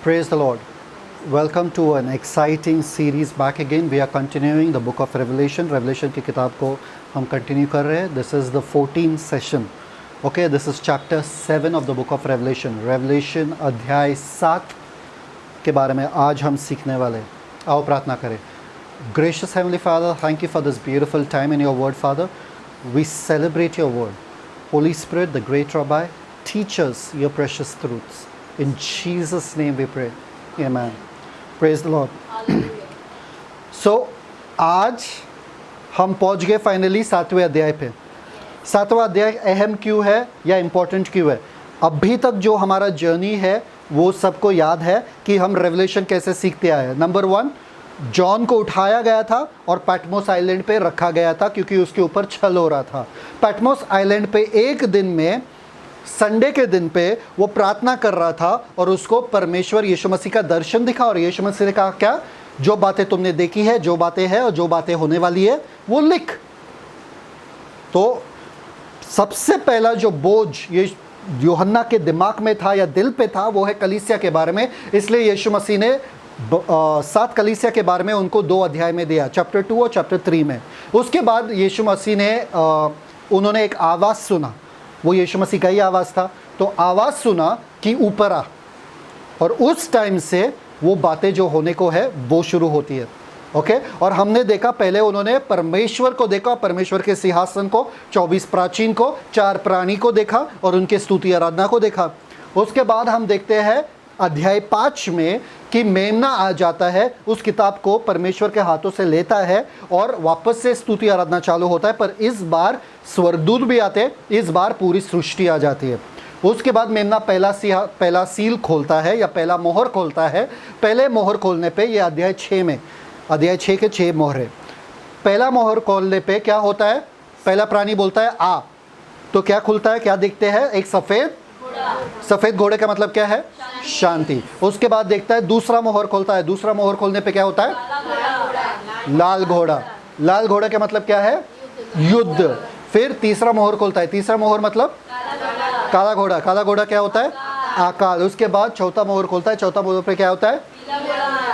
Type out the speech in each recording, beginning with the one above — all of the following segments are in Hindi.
Praise the Lord. Welcome to an exciting series back again. We are continuing the book of Revelation. Revelation की किताब को हम continue कर रहे हैं. This is the 14th session. Okay, this is chapter 7 of the book of Revelation. Revelation अध्याय 7 के बारे में आज हम सीखने वाले हैं. आओ प्रार्थना करें. Gracious Heavenly Father, thank you for this beautiful time in your word, Father. We celebrate your word. Holy Spirit, the great Rabbi, teach us your precious truths. In Jesus' name we pray. Amen. Praise the Lord. So, आज हम पहुंच गए फाइनली 7वें अध्याय पे. 7वां अध्याय अहम क्यों है या इम्पोर्टेंट क्यों है? अभी तक जो हमारा जर्नी है वो सबको याद है कि हम रेवलेशन कैसे सीखते आए हैं. नंबर 1, जॉन को उठाया गया था और पैटमोस आइलैंड पे रखा गया था क्योंकि उसके ऊपर छल हो रहा था. पैटमोस आइलैंड पे एक दिन में संडे के दिन पे वो प्रार्थना कर रहा था और उसको परमेश्वर यीशु मसीह का दर्शन दिखा और यीशु मसीह ने कहा क्या, जो बातें तुमने देखी है, जो बातें हैं और जो बातें होने वाली है वो लिख. तो सबसे पहला जो बोझ ये यूहन्ना के दिमाग में था या दिल पे था वो है कलीसिया के बारे में. इसलिए यीशु मसीह ने 7 कलीसिया के बारे में उनको 2 अध्याय में दिया, चैप्टर 2 और चैप्टर 3 में. उसके बाद यीशु मसीह ने उन्होंने एक आवाज़ सुना, वो यीशु मसीह का ही आवाज़ था. तो आवाज़ सुना कि ऊपर आ, और उस टाइम से वो बातें जो होने को है वो शुरू होती है. ओके, और हमने देखा पहले उन्होंने परमेश्वर को देखा, परमेश्वर के सिंहासन को, 24 प्राचीन को, 4 प्राणी को देखा और उनके स्तुति आराधना को देखा. उसके बाद हम देखते हैं अध्याय 5 में कि मेमना आ जाता है, उस किताब को परमेश्वर के हाथों से लेता है और वापस से स्तुति आराधना चालू होता है. पर इस बार स्वर्गदूत भी आते, इस बार पूरी सृष्टि आ जाती है. उसके बाद मेमना पहला सील खोलता है या पहला मोहर खोलता है. पहले मोहर खोलने पे ये अध्याय 6 में, अध्याय 6 के 6 मोहरें. पहला मोहर खोलने पे क्या होता है, पहला प्राणी बोलता है आ, तो क्या खुलता है, क्या दिखते हैं, एक सफ़ेद घोड़े का मतलब क्या है, शांति. उसके बाद देखता है दूसरा मोहर खोलता है, दूसरा मोहर खोलने पे क्या होता है, लाल घोड़ा. लाल घोड़ा का मतलब क्या है, युद्ध. फिर तीसरा मोहर खोलता है, तीसरा मोहर मतलब काला घोड़ा. काला घोड़ा क्या होता है, अकाल. उसके बाद चौथा मोहर खोलता है, चौथा मोहर पे क्या होता है,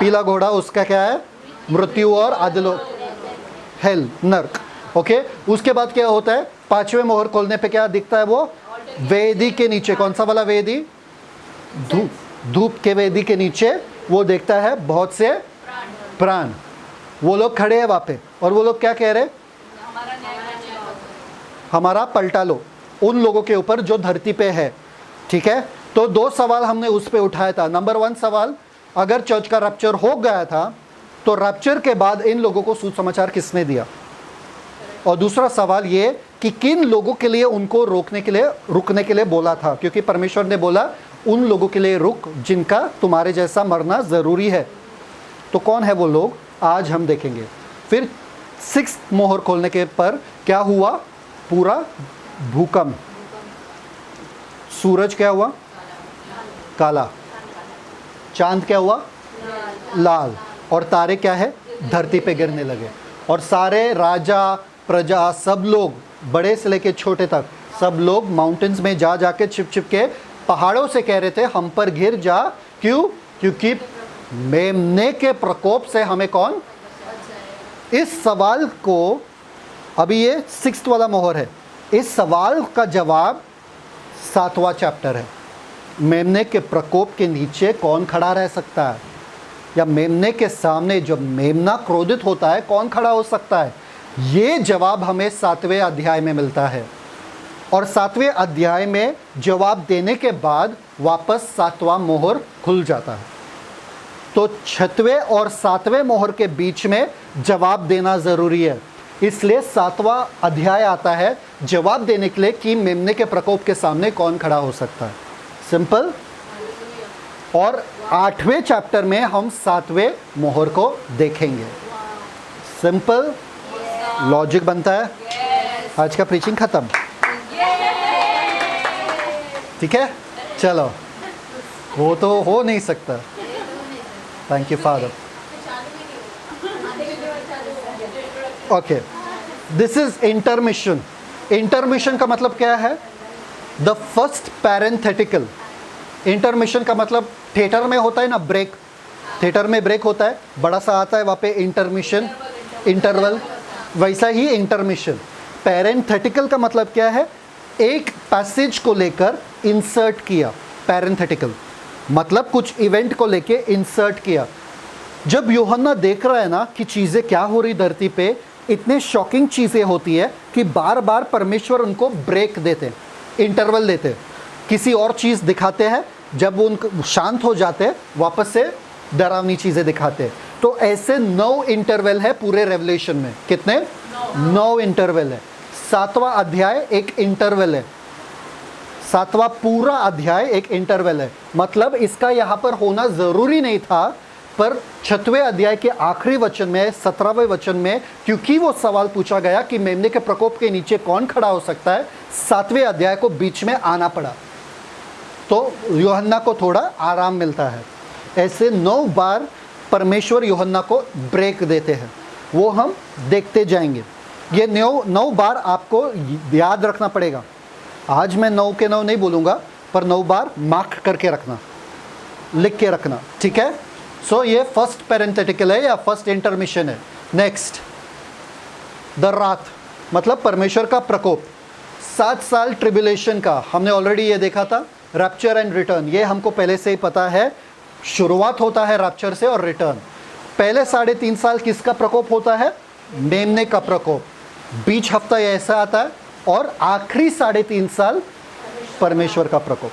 पीला घोड़ा. उसका क्या है, मृत्यु और अधोलोक, हेल, नर्क. ओके, उसके बाद क्या होता है, 5वें मोहर खोलने पे क्या दिखता है, वो वेदी के नीचे, कौन सा वाला वेदी, धूप के वेदी के नीचे वो देखता है बहुत से प्राण. वो लोग खड़े हैं वहाँ पे और वो लोग क्या कह रहे, हमारा पलटा लो उन लोगों के ऊपर जो धरती पे है. ठीक है, तो 2 सवाल हमने उस पे उठाया था. नंबर 1 सवाल, अगर चर्च का रैप्चर हो गया था तो रैप्चर के बाद इन लोगों को सुसमाचार किसने दिया. और दूसरा सवाल ये कि किन लोगों के लिए उनको रुकने के लिए बोला था, क्योंकि परमेश्वर ने बोला उन लोगों के लिए रुक जिनका तुम्हारे जैसा मरना ज़रूरी है. तो कौन है वो लोग, आज हम देखेंगे. फिर 6 मोहर खोलने के पर क्या हुआ, पूरा भूकंप. सूरज क्या हुआ, काला. चांद क्या हुआ, लाल. और तारे क्या है, धरती पे गिरने लगे. और सारे राजा प्रजा सब लोग, बड़े से लेके छोटे तक सब लोग माउंटेन्स में जाके छिप के पहाड़ों से कह रहे थे हम पर घिर जा. क्यों, क्योंकि मेमने के प्रकोप से हमें कौन. इस सवाल को, अभी ये 6th वाला मोहर है, इस सवाल का जवाब 7वां चैप्टर है. मेमने के प्रकोप के नीचे कौन खड़ा रह सकता है, या मेमने के सामने जब मेमना क्रोधित होता है कौन खड़ा हो सकता है. ये जवाब हमें 7वें अध्याय में मिलता है. और 7वें अध्याय में जवाब देने के बाद वापस 7वां मोहर खुल जाता है. तो 6वें और 7वें मोहर के बीच में जवाब देना ज़रूरी है. इसलिए 7वां अध्याय आता है जवाब देने के लिए कि मेमने के प्रकोप के सामने कौन खड़ा हो सकता है. सिंपल. और 8वें चैप्टर में हम 7वें मोहर को देखेंगे. सिंपल लॉजिक बनता है. आज का प्रीचिंग खत्म. ठीक है, चलो. वो तो हो नहीं सकता. Thank you father. Okay, this is intermission. Intermission का मतलब क्या है, द फर्स्ट पैरेंथेटिकल. इंटरमिशन का मतलब थिएटर में होता है ना ब्रेक, थिएटर में ब्रेक होता है, बड़ा सा आता है वहाँ पे इंटरमिशन, इंटरवल, वैसा ही इंटरमिशन। पैरेंथेटिकल का मतलब क्या है? एक पैसेज को लेकर इंसर्ट किया, पैरेंथेटिकल मतलब कुछ इवेंट को लेके इंसर्ट किया। जब यूहन्ना देख रहा है ना कि चीज़ें क्या हो रही धरती पे, इतने शॉकिंग चीज़ें होती है कि बार बार परमेश्वर उनको ब्रेक देते, इंटरवल देते, किसी और चीज़ दिखाते हैं, जब वो उनको शांत हो जाते हैं वापस से डरावनी चीज़ें दिखाते हैं। तो ऐसे 9 इंटरवल है पूरे रेवलेशन में। कितने? 9 इंटरवल है। 7वां अध्याय एक इंटरवल है, 7वां पूरा अध्याय एक इंटरवल है। मतलब इसका यहाँ पर होना ज़रूरी नहीं था, पर 6वें अध्याय के आखिरी वचन में, 17वें वचन में, क्योंकि वो सवाल पूछा गया कि मेमने के प्रकोप के नीचे कौन खड़ा हो सकता है, 7वें अध्याय को बीच में आना पड़ा, तो यूहन्ना को थोड़ा आराम मिलता है। ऐसे 9 बार परमेश्वर यूहन्ना को ब्रेक देते हैं, वो हम देखते जाएंगे। ये 9 बार आपको याद रखना पड़ेगा। आज मैं 9 के 9 नहीं बोलूँगा, पर 9 बार मार्क करके रखना, लिख के रखना, ठीक है। सो ये फर्स्ट पैरेंथेटिकल है या फर्स्ट इंटरमिशन है। नेक्स्ट, द रात मतलब परमेश्वर का प्रकोप। 7 साल ट्रिब्यूलेशन का हमने ऑलरेडी ये देखा था, रैप्चर एंड रिटर्न, ये हमको पहले से ही पता है। शुरुआत होता है रैप्चर से और रिटर्न। पहले 3.5 साल किसका प्रकोप होता है? मेमने का प्रकोप। बीच हफ्ता ऐसा आता है, और आखिरी 3.5 साल परमेश्वर का प्रकोप,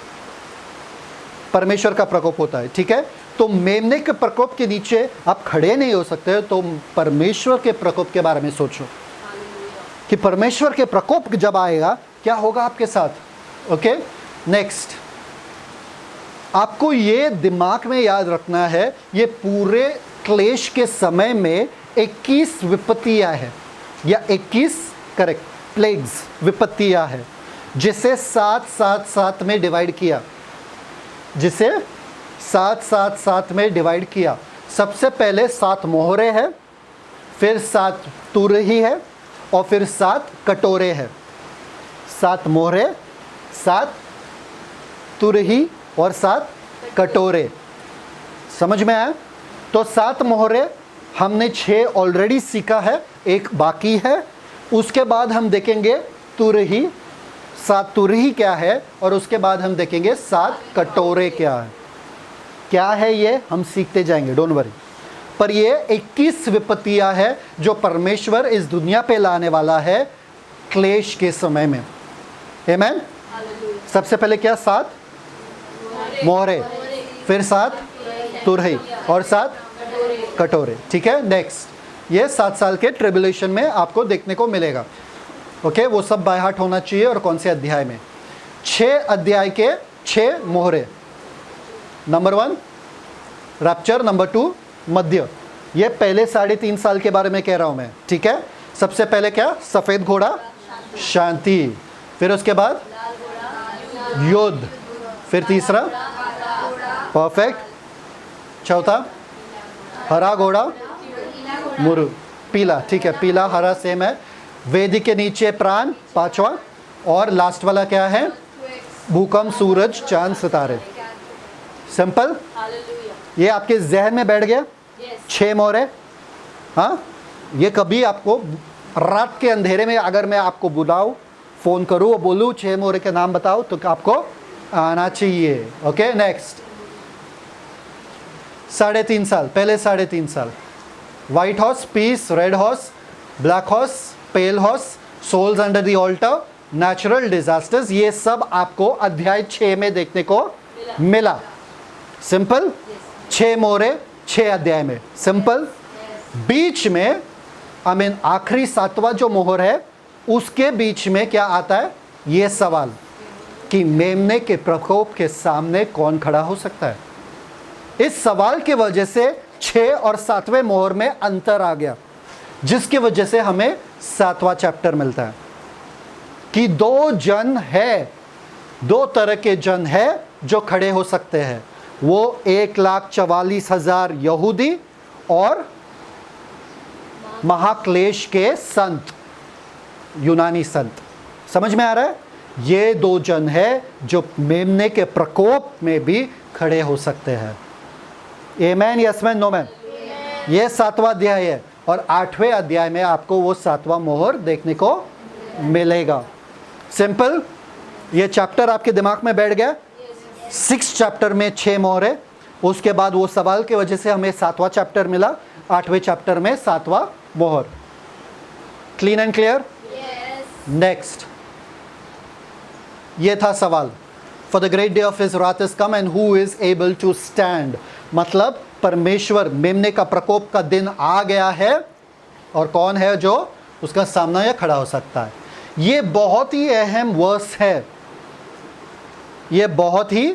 परमेश्वर का प्रकोप होता है, ठीक है। तो मेमने के प्रकोप के नीचे आप खड़े नहीं हो सकते, तो परमेश्वर के प्रकोप के बारे में सोचो कि परमेश्वर के प्रकोप जब आएगा क्या होगा आपके साथ। ओके, नेक्स्ट, आपको ये दिमाग में याद रखना है, ये पूरे क्लेश के समय में 21 विपत्तियां हैं, या 21 करेक्ट प्लेग्स, विपत्तियां हैं, जिसे 7-7-7 में डिवाइड किया, जिसे 7-7-7 में डिवाइड किया। सबसे पहले 7 मोहरे हैं, फिर 7 तुरही है, और फिर 7 कटोरे हैं। 7 मोहरे, 7 तुरही और 7 कटोरे, समझ में आया? तो 7 मोहरे हमने 6 ऑलरेडी सीखा है, एक बाकी है। उसके बाद हम देखेंगे तुरही, 7 तुरही क्या है, और उसके बाद हम देखेंगे 7 कटोरे क्या है। क्या है ये हम सीखते जाएंगे, डोंट वरी। पर ये 21 विपत्तियां है जो परमेश्वर इस दुनिया पे लाने वाला है क्लेश के समय में। आमेन। सबसे पहले क्या? 7 मोहरे, फिर 7 तुरही और 7 कटोरे, ठीक है। नेक्स्ट, ये 7 साल के ट्रिब्यूलेशन में आपको देखने को मिलेगा। ओके, वो सब बाय हार्ट होना चाहिए। और कौन से अध्याय में? 6 अध्याय के 6 मोहरे। नंबर 1 रैप्चर, नंबर 2 मध्य। ये पहले 3.5 साल के बारे में कह रहा हूं मैं, ठीक है। सबसे पहले क्या? सफ़ेद घोड़ा, शांति, फिर उसके बाद युद्ध, फिर तीसरा परफेक्ट, चौथा हरा घोड़ा, मुरु, पीला, ठीक है, पीला हरा सेम है। वेदी के नीचे प्राण, 5वां, और लास्ट वाला क्या है? भूकंप, सूरज, चांद, सितारे। सिंपल, ये आपके जहन में बैठ गया। 6 मोहरे, हाँ। ये कभी आपको रात के अंधेरे में अगर मैं आपको बुलाऊं, फ़ोन करूं और बोलूं 6 मोहरे के नाम बताओ, तो आपको आना चाहिए। ओके, नेक्स्ट, 3.5 साल, पहले 3.5 साल, white horse, peace, red horse, black horse, pale horse, souls under the altar, natural disasters, ये सब आपको अध्याय 6 में देखने को मिला। सिंपल, 6 मोहरे 6 अध्याय में, सिंपल। बीच में आखिरी 7वां जो मोहर है, उसके बीच में क्या आता है? ये सवाल कि मेमने के प्रकोप के सामने कौन खड़ा हो सकता है। इस सवाल की वजह से 6 और 7वें मोहर में अंतर आ गया, जिसकी वजह से हमें 7वां चैप्टर मिलता है कि 2 जन है, 2 तरह के जन है जो खड़े हो सकते हैं। वो 1,44,000 यहूदी और महाक्लेश के संत, यूनानी संत। समझ में आ रहा है? ये 2 जन है जो मेमने के प्रकोप में भी खड़े हो सकते हैं। आमेन, यस मैन, नो मैन। ये 7वां अध्याय है और 8वें अध्याय में आपको वो 7वां मोहर देखने को मिलेगा। सिंपल, ये चैप्टर आपके दिमाग में बैठ गया। 6 चैप्टर में 6 मोहर है। उसके बाद वो सवाल की वजह से हमें 7वां चैप्टर मिला, 8वें चैप्टर में 7वां मोहर। Clean and clear? नेक्स्ट, ये था सवाल, for the great day of his wrath is come and who is able to stand। मतलब परमेश्वर, मेमने का प्रकोप का दिन आ गया है और कौन है जो उसका सामना या खड़ा हो सकता है। ये बहुत ही अहम वर्स है, ये बहुत ही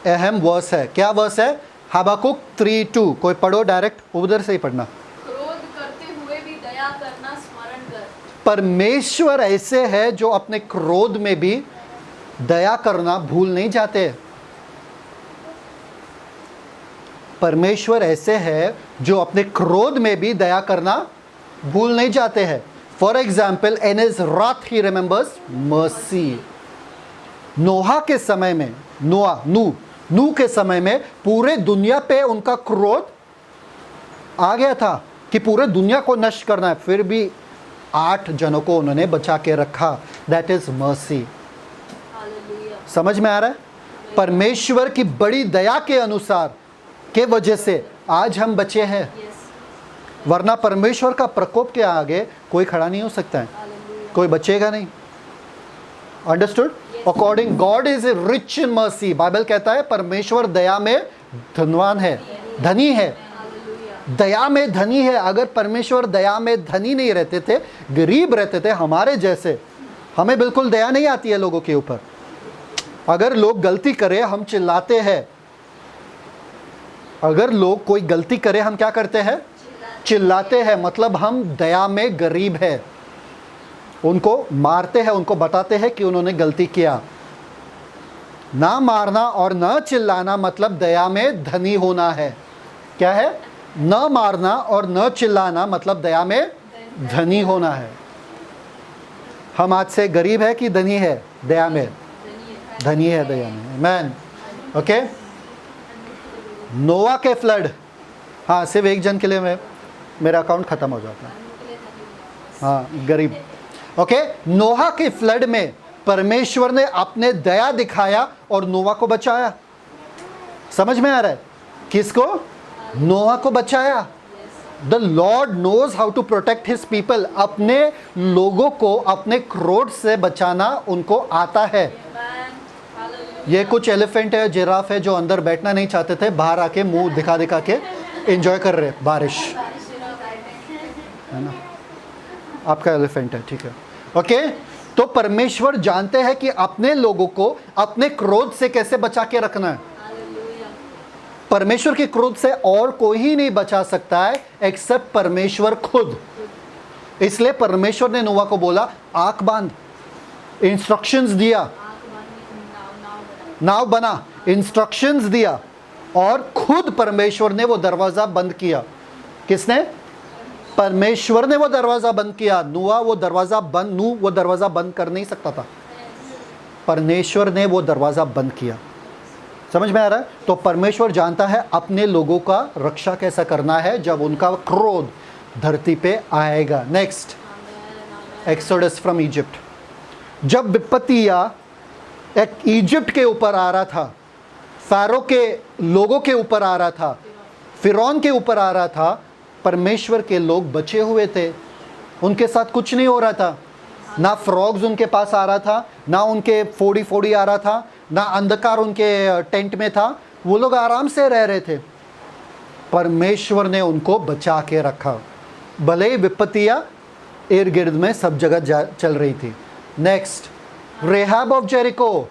अहम वर्स है। क्या वर्स है? हबक्कुक 3:2। कोई पढ़ो डायरेक्ट, उधर से ही पढ़ना। क्रोध करते हुए भी दया करना स्मरण कर। परमेश्वर ऐसे है जो अपने क्रोध में भी दया करना भूल नहीं जाते। परमेश्वर ऐसे है जो अपने क्रोध में भी दया करना भूल नहीं जाते हैं। For example, in his wrath he remembers mercy. Noah के समय में, नू के समय में पूरे दुनिया पे उनका क्रोध आ गया था कि पूरे दुनिया को नष्ट करना है, फिर भी 8 जनों को उन्होंने बचा के रखा। That is mercy. समझ में आ रहा है? परमेश्वर की बड़ी दया के अनुसार के वजह से आज हम बचे हैं, वरना परमेश्वर का प्रकोप के आगे कोई खड़ा नहीं हो सकता है, कोई बचेगा नहीं। Understood? According God is rich in mercy. Bible कहता है परमेश्वर दया में धनवान है, धनी है, दया में धनी है। अगर परमेश्वर दया में धनी नहीं रहते थे, गरीब रहते थे हमारे जैसे, हमें बिल्कुल दया नहीं आती है लोगों के ऊपर। अगर लोग गलती करें हम चिल्लाते हैं, अगर लोग कोई गलती करे हम क्या करते हैं? चिल्लाते हैं। मतलब हम दया में गरीब है, उनको मारते हैं, उनको बताते हैं कि उन्होंने गलती किया। ना मारना और ना चिल्लाना मतलब दया में धनी होना है। क्या है? न मारना और न चिल्लाना मतलब दया में धनी होना है। हम आज से गरीब है कि धनी है? दया में धनी है, दया में। Man okay. नोआ के फ्लड, हाँ सिर्फ एक जन के लिए मेरा अकाउंट खत्म हो जाता है, हाँ गरीब। ओके, नोहा के फ्लड में परमेश्वर ने अपने दया दिखाया और नोआ को बचाया। समझ में आ रहा है? किसको? नोआ को बचाया। The Lord knows how to protect his people. अपने लोगों को अपने क्रोध से बचाना उनको आता है। ये कुछ एलिफेंट है, जिराफ है जो अंदर बैठना नहीं चाहते थे, बाहर आके मुंह दिखा दिखा के एंजॉय कर रहे बारिश, है ना? आपका एलिफेंट है, ठीक है। ओके, तो परमेश्वर जानते हैं कि अपने लोगों को अपने क्रोध से कैसे बचा के रखना है। परमेश्वर के क्रोध से और कोई ही नहीं बचा सकता है एक्सेप्ट परमेश्वर खुद। इसलिए परमेश्वर ने नोआ को बोला आंख बांध, इंस्ट्रक्शंस दिया, नाव बना, इंस्ट्रक्शंस दिया, और खुद परमेश्वर ने वो दरवाजा बंद किया। किसने? परमेश्वर ने वो दरवाजा बंद किया। नू वो दरवाजा बंद कर नहीं सकता था, परमेश्वर ने वो दरवाजा बंद किया। समझ में आ रहा है? तो परमेश्वर जानता है अपने लोगों का रक्षा कैसा करना है जब उनका क्रोध धरती पे आएगा। Next, exodus from Egypt. जब विपत्तियां एक इजिप्ट के ऊपर आ रहा था, फ़ारो के लोगों के ऊपर आ रहा था, फिरौन के ऊपर आ रहा था, परमेश्वर के लोग बचे हुए थे, उनके साथ कुछ नहीं हो रहा था। ना फ्रॉग्स उनके पास आ रहा था, ना उनके फोड़ी आ रहा था, ना अंधकार उनके टेंट में था, वो लोग आराम से रह रहे थे। परमेश्वर ने उनको बचा के रखा, भले ही विपत्तियां इर्द गिर्द में सब जगह चल रही थी। Next, Rahab of Jericho.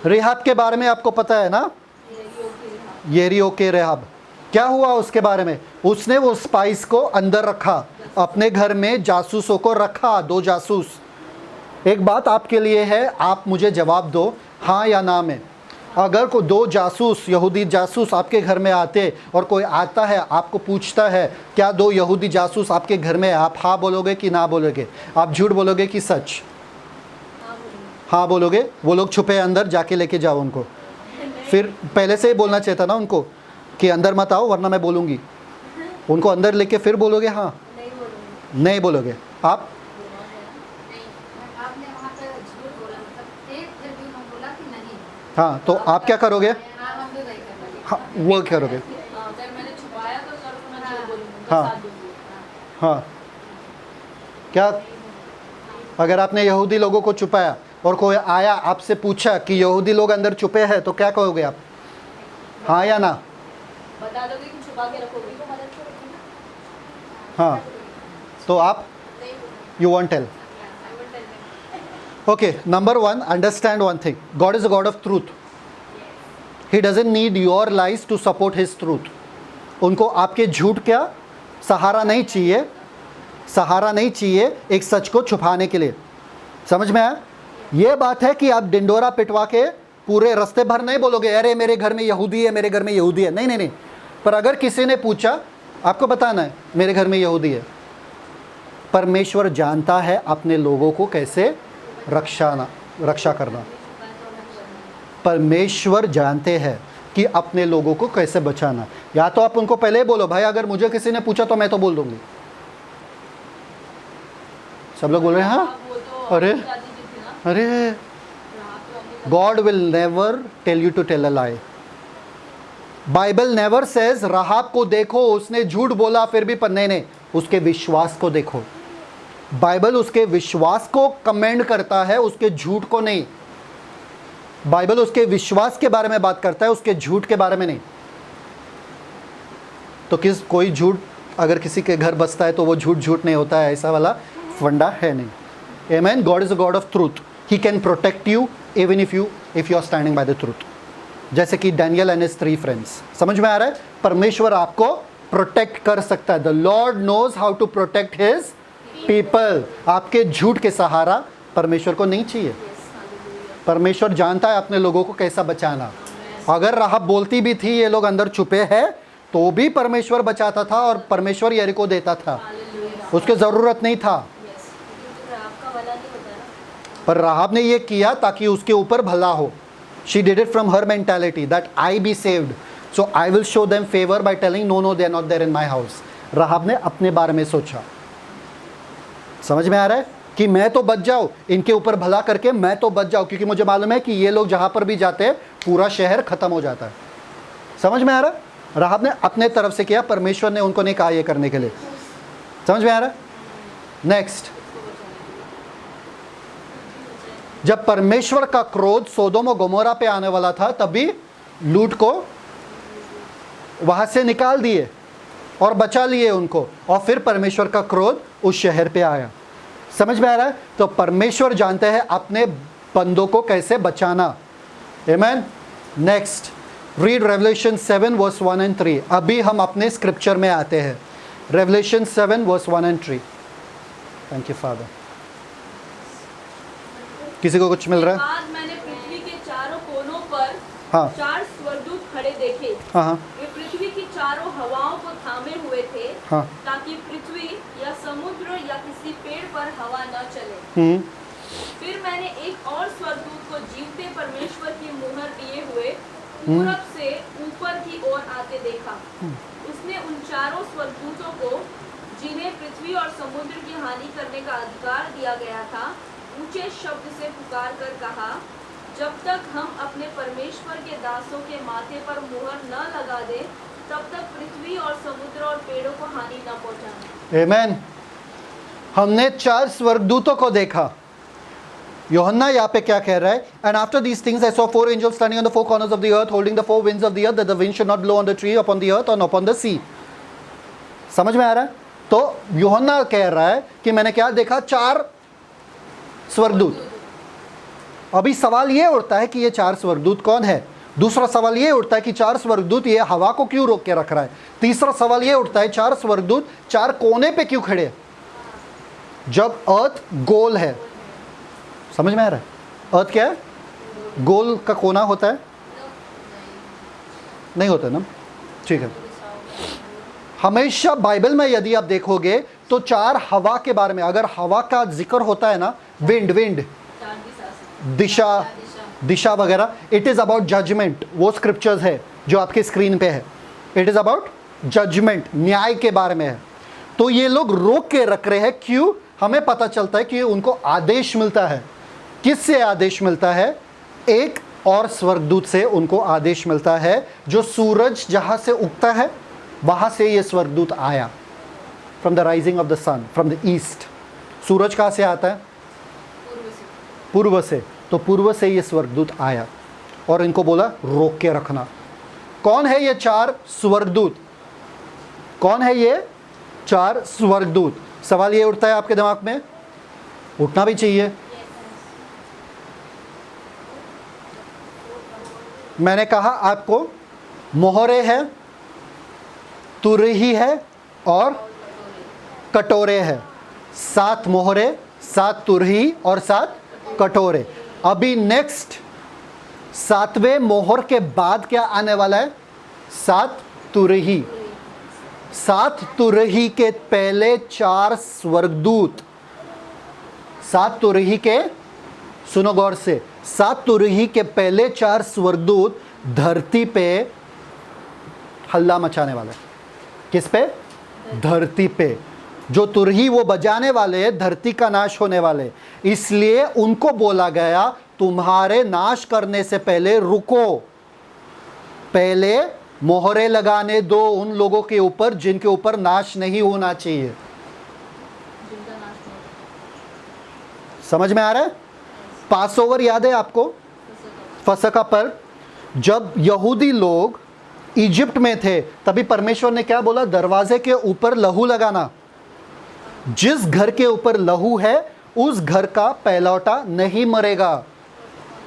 Rahab के बारे में आपको पता है ना? येरियो के रेहाब। क्या हुआ उसके बारे में? उसने वो स्पाइस को अंदर रखा, अपने घर में जासूसों को रखा, 2 जासूस। एक बात आपके लिए है, आप मुझे जवाब दो हाँ या ना में। अगर कोई 2 जासूस, यहूदी जासूस आपके घर में आते और कोई आता है आपको पूछता है क्या 2 यहूदी जासूस आपके घर में है, आप हाँ बोलोगे कि ना बोलोगे? आप झूठ बोलोगे कि सच? हाँ बोलोगे। वो लोग छुपे अंदर, जाके लेके जाओ उनको। फिर पहले से ही बोलना चाहिए था ना उनको कि अंदर मत आओ वरना मैं बोलूँगी। उनको अंदर लेके फिर बोलोगे हाँ, नहीं बोलूँगी। नहीं बोलोगे आप। आपने वहाँ पे झूठ बोला, मतलब एक फिर भी उन्होंने बोला कि नहीं। हाँ तो आप क्या करोगे? हाँ, हम भी वही करेंगे। हाँ वो करोगे। अगर मैंने छुपाया तो सर को मैं झूठ बोलूँगी, हाँ। साथ दूँगी। हाँ क्या अगर आपने यहूदी लोगों को छुपाया और कोई आया आपसे पूछा कि यहूदी लोग अंदर छुपे हैं तो क्या कहोगे आप? हाँ या ना? बता दोगे कि छुपा के रखोगी तो मदद करोगी ना। हाँ तो आप नहीं बोलूँगी। You won't tell. I will tell them. Okay, number one, understand one thing. God is a God of truth. He doesn't need your lies to support His truth. उनको आपके झूठ क्या सहारा नहीं चाहिए, सहारा नहीं चाहिए एक सच को छुपाने के लिए। समझ में आया? ये बात है कि आप डिंडोरा पिटवा के पूरे रास्ते भर नहीं बोलोगे अरे मेरे घर में यहूदी है, मेरे घर में यहूदी है। नहीं नहीं नहीं, पर अगर किसी ने पूछा आपको बताना है मेरे घर में यहूदी है। परमेश्वर जानता है अपने लोगों को कैसे रक्षा करना। परमेश्वर जानते हैं कि अपने लोगों को कैसे बचाना। या तो आप उनको पहले ही बोलो भाई अगर मुझे किसी ने पूछा तो मैं तो बोल दूंगी। सब लोग बोल रहे हैं हाँ। आप वो तो अरे दादी जी थी ना, अरे आप तो अपनी God will never tell you to tell a lie. Bible never says Rahab को देखो उसने झूठ बोला फिर भी, पर नहीं नहीं, उसके विश्वास को देखो। बाइबल उसके विश्वास को कमेंड करता है, उसके झूठ को नहीं। बाइबल उसके विश्वास के बारे में बात करता है, उसके झूठ के बारे में नहीं। तो कोई झूठ अगर किसी के घर बसता है तो वो झूठ नहीं होता है, ऐसा वाला फंडा है नहीं। Amen. God is a God of truth. He can protect you even if you are standing by the truth. जैसे कि डैनियल एंड हिज 3 फ्रेंड्स। समझ में आ रहा है? परमेश्वर आपको प्रोटेक्ट कर सकता है। The Lord knows how to protect his people. आपके झूठ के सहारा परमेश्वर को नहीं चाहिए। परमेश्वर जानता है अपने लोगों को कैसा बचाना। अगर राहब बोलती भी थी ये लोग अंदर छुपे हैं तो भी परमेश्वर बचाता था और परमेश्वर यरीको देता था, उसके ज़रूरत नहीं था। आपका भला नहीं होता ना। पर राहब ने ये किया ताकि उसके ऊपर भला हो। She did it from her mentality that I be saved, so I will show them favor by telling no they are not there in my house. राहब ने अपने बारे में सोचा। समझ में आ रहा है कि मैं तो बच जाऊँ, इनके ऊपर भला करके मैं तो बच जाऊँ, क्योंकि मुझे मालूम है कि ये लोग जहाँ पर भी जाते हैं पूरा शहर ख़त्म हो जाता है। समझ में आ रहा है? राहब ने अपने तरफ से किया, परमेश्वर ने उनको नहीं कहा ये करने के लिए। समझ में आ रहा है? नेक्स्ट, जब परमेश्वर का क्रोध सोदोम और गोमोरा पे आने वाला था तभी लूट को वहां से निकाल दिए और बचा लिए उनको, और फिर परमेश्वर का क्रोध उस शहर पे आया। समझ में आ रहा है? तो परमेश्वर जानते हैं अपने बंदों को कैसे बचाना। Amen. Next, read Revelation 7 verse 1 and 3। अभी हम अपने स्क्रिप्चर में आते हैं। Revelation 7 verse 1 and 3। Thank you Father. किसी को कुछ मिल रहा है? बाद मैंने पृथ्वी के चारों कोनों पर हाँ 4 स्वर्गदूत खड़े देखे। हाँ हाँ वे पृथ्वी की चारों हवाओं को थामे हुए थे, हाँ। ताकि पृथ्वी या समुद्र या किसी पेड़ पर हवा न चले। फिर मैंने एक और स्वर्गदूत को जीवते परमेश्वर की मुहर दिए हुए पूरब से ऊपर की ओर आते देखा। उसने उन चारों स्वर्गदूतों को, जिन्हें पृथ्वी और समुद्र की हानि करने का अधिकार दिया गया था, ऊंचे शब्द से पुकार कर कहा, जब तक हम अपने परमेश्वर के दासों के माथे पर मुहर न लगा दे तब तक पृथ्वी और समुद्र और पेड़ों को हानि न पहुंचाना। आमेन। हमने 4 स्वर्गदूतों को देखा। यूहन्ना यहाँ पे क्या कह रहा है? And after these things I saw 4 angels standing on the 4 corners of the earth, holding the 4 winds of the earth, that the wind should not blow on the tree, upon the earth, or upon the sea. समझ में आ रहा है? तो यूहन्ना कह रहा है कि मैंने क्या देखा? 4 स्वर्गदूत। अभी सवाल ये उठता है कि ये 4 स्वर्गदूत कौन है? दूसरा सवाल ये उठता है कि 4 स्वर्गदूत ये हवा को क्यों रोक के रख रहा है? तीसरा सवाल ये उठता है 4 स्वर्गदूत 4 कोने पे क्यों खड़े? जब अर्थ गोल है। समझ में आ रहा है? अर्थ क्या है? गोल का कोना होता है? नहीं होता ना? ठीक है। हमेशा बाइबल में यदि आप देखोगे तो 4 हवा के बारे में, अगर हवा का जिक्र होता है ना, विंड, चार दिशा से। दिशा, दिशा वगैरह, इट इज़ अबाउट जजमेंट। वो स्क्रिप्चर्स है जो आपके स्क्रीन पे है, इट इज़ अबाउट जजमेंट, न्याय के बारे में है। तो ये लोग रोक के रख रहे हैं, क्यों? हमें पता चलता है कि उनको आदेश मिलता है। किससे आदेश मिलता है? एक और स्वर्गदूत से उनको आदेश मिलता है। जो सूरज जहाँ से उगता है वहाँ से ये स्वर्गदूत आया, from the rising of the sun, from the east. सूरज कहाँ से आता है? पूर्व से। तो पूर्व से ये स्वर्गदूत आया और इनको बोला रोक के रखना। कौन है ये 4 स्वर्गदूत? कौन है ये 4 स्वर्गदूत? सवाल ये उठता है आपके दिमाग में, उठना भी चाहिए। मैंने कहा आपको मोहरे है, तुरही है और कटोरे है। 7 मोहरे, 7 तुरही और 7 कटोरे। अभी नेक्स्ट 7वें मोहर के बाद क्या आने वाला है? 7 तुरही। 7 तुरही के पहले 4 स्वर्गदूत, 7 तुरही के, सुनो गौर से, 7 तुरही के पहले 4 स्वर्गदूत धरती पे हल्ला मचाने वाले। किस पे? धरती पे। जो तुरही वो बजाने वाले, धरती का नाश होने वाले। इसलिए उनको बोला गया तुम्हारे नाश करने से पहले रुको, पहले मोहरे लगाने दो उन लोगों के ऊपर जिनके ऊपर नाश नहीं होना चाहिए। समझ में आ रहा है? पास ओवर याद है आपको? फसका पर जब यहूदी लोग इजिप्ट में थे तभी परमेश्वर ने क्या बोला? दरवाजे के ऊपर लहू लगाना। जिस घर के ऊपर लहू है उस घर का पहलौटा नहीं मरेगा।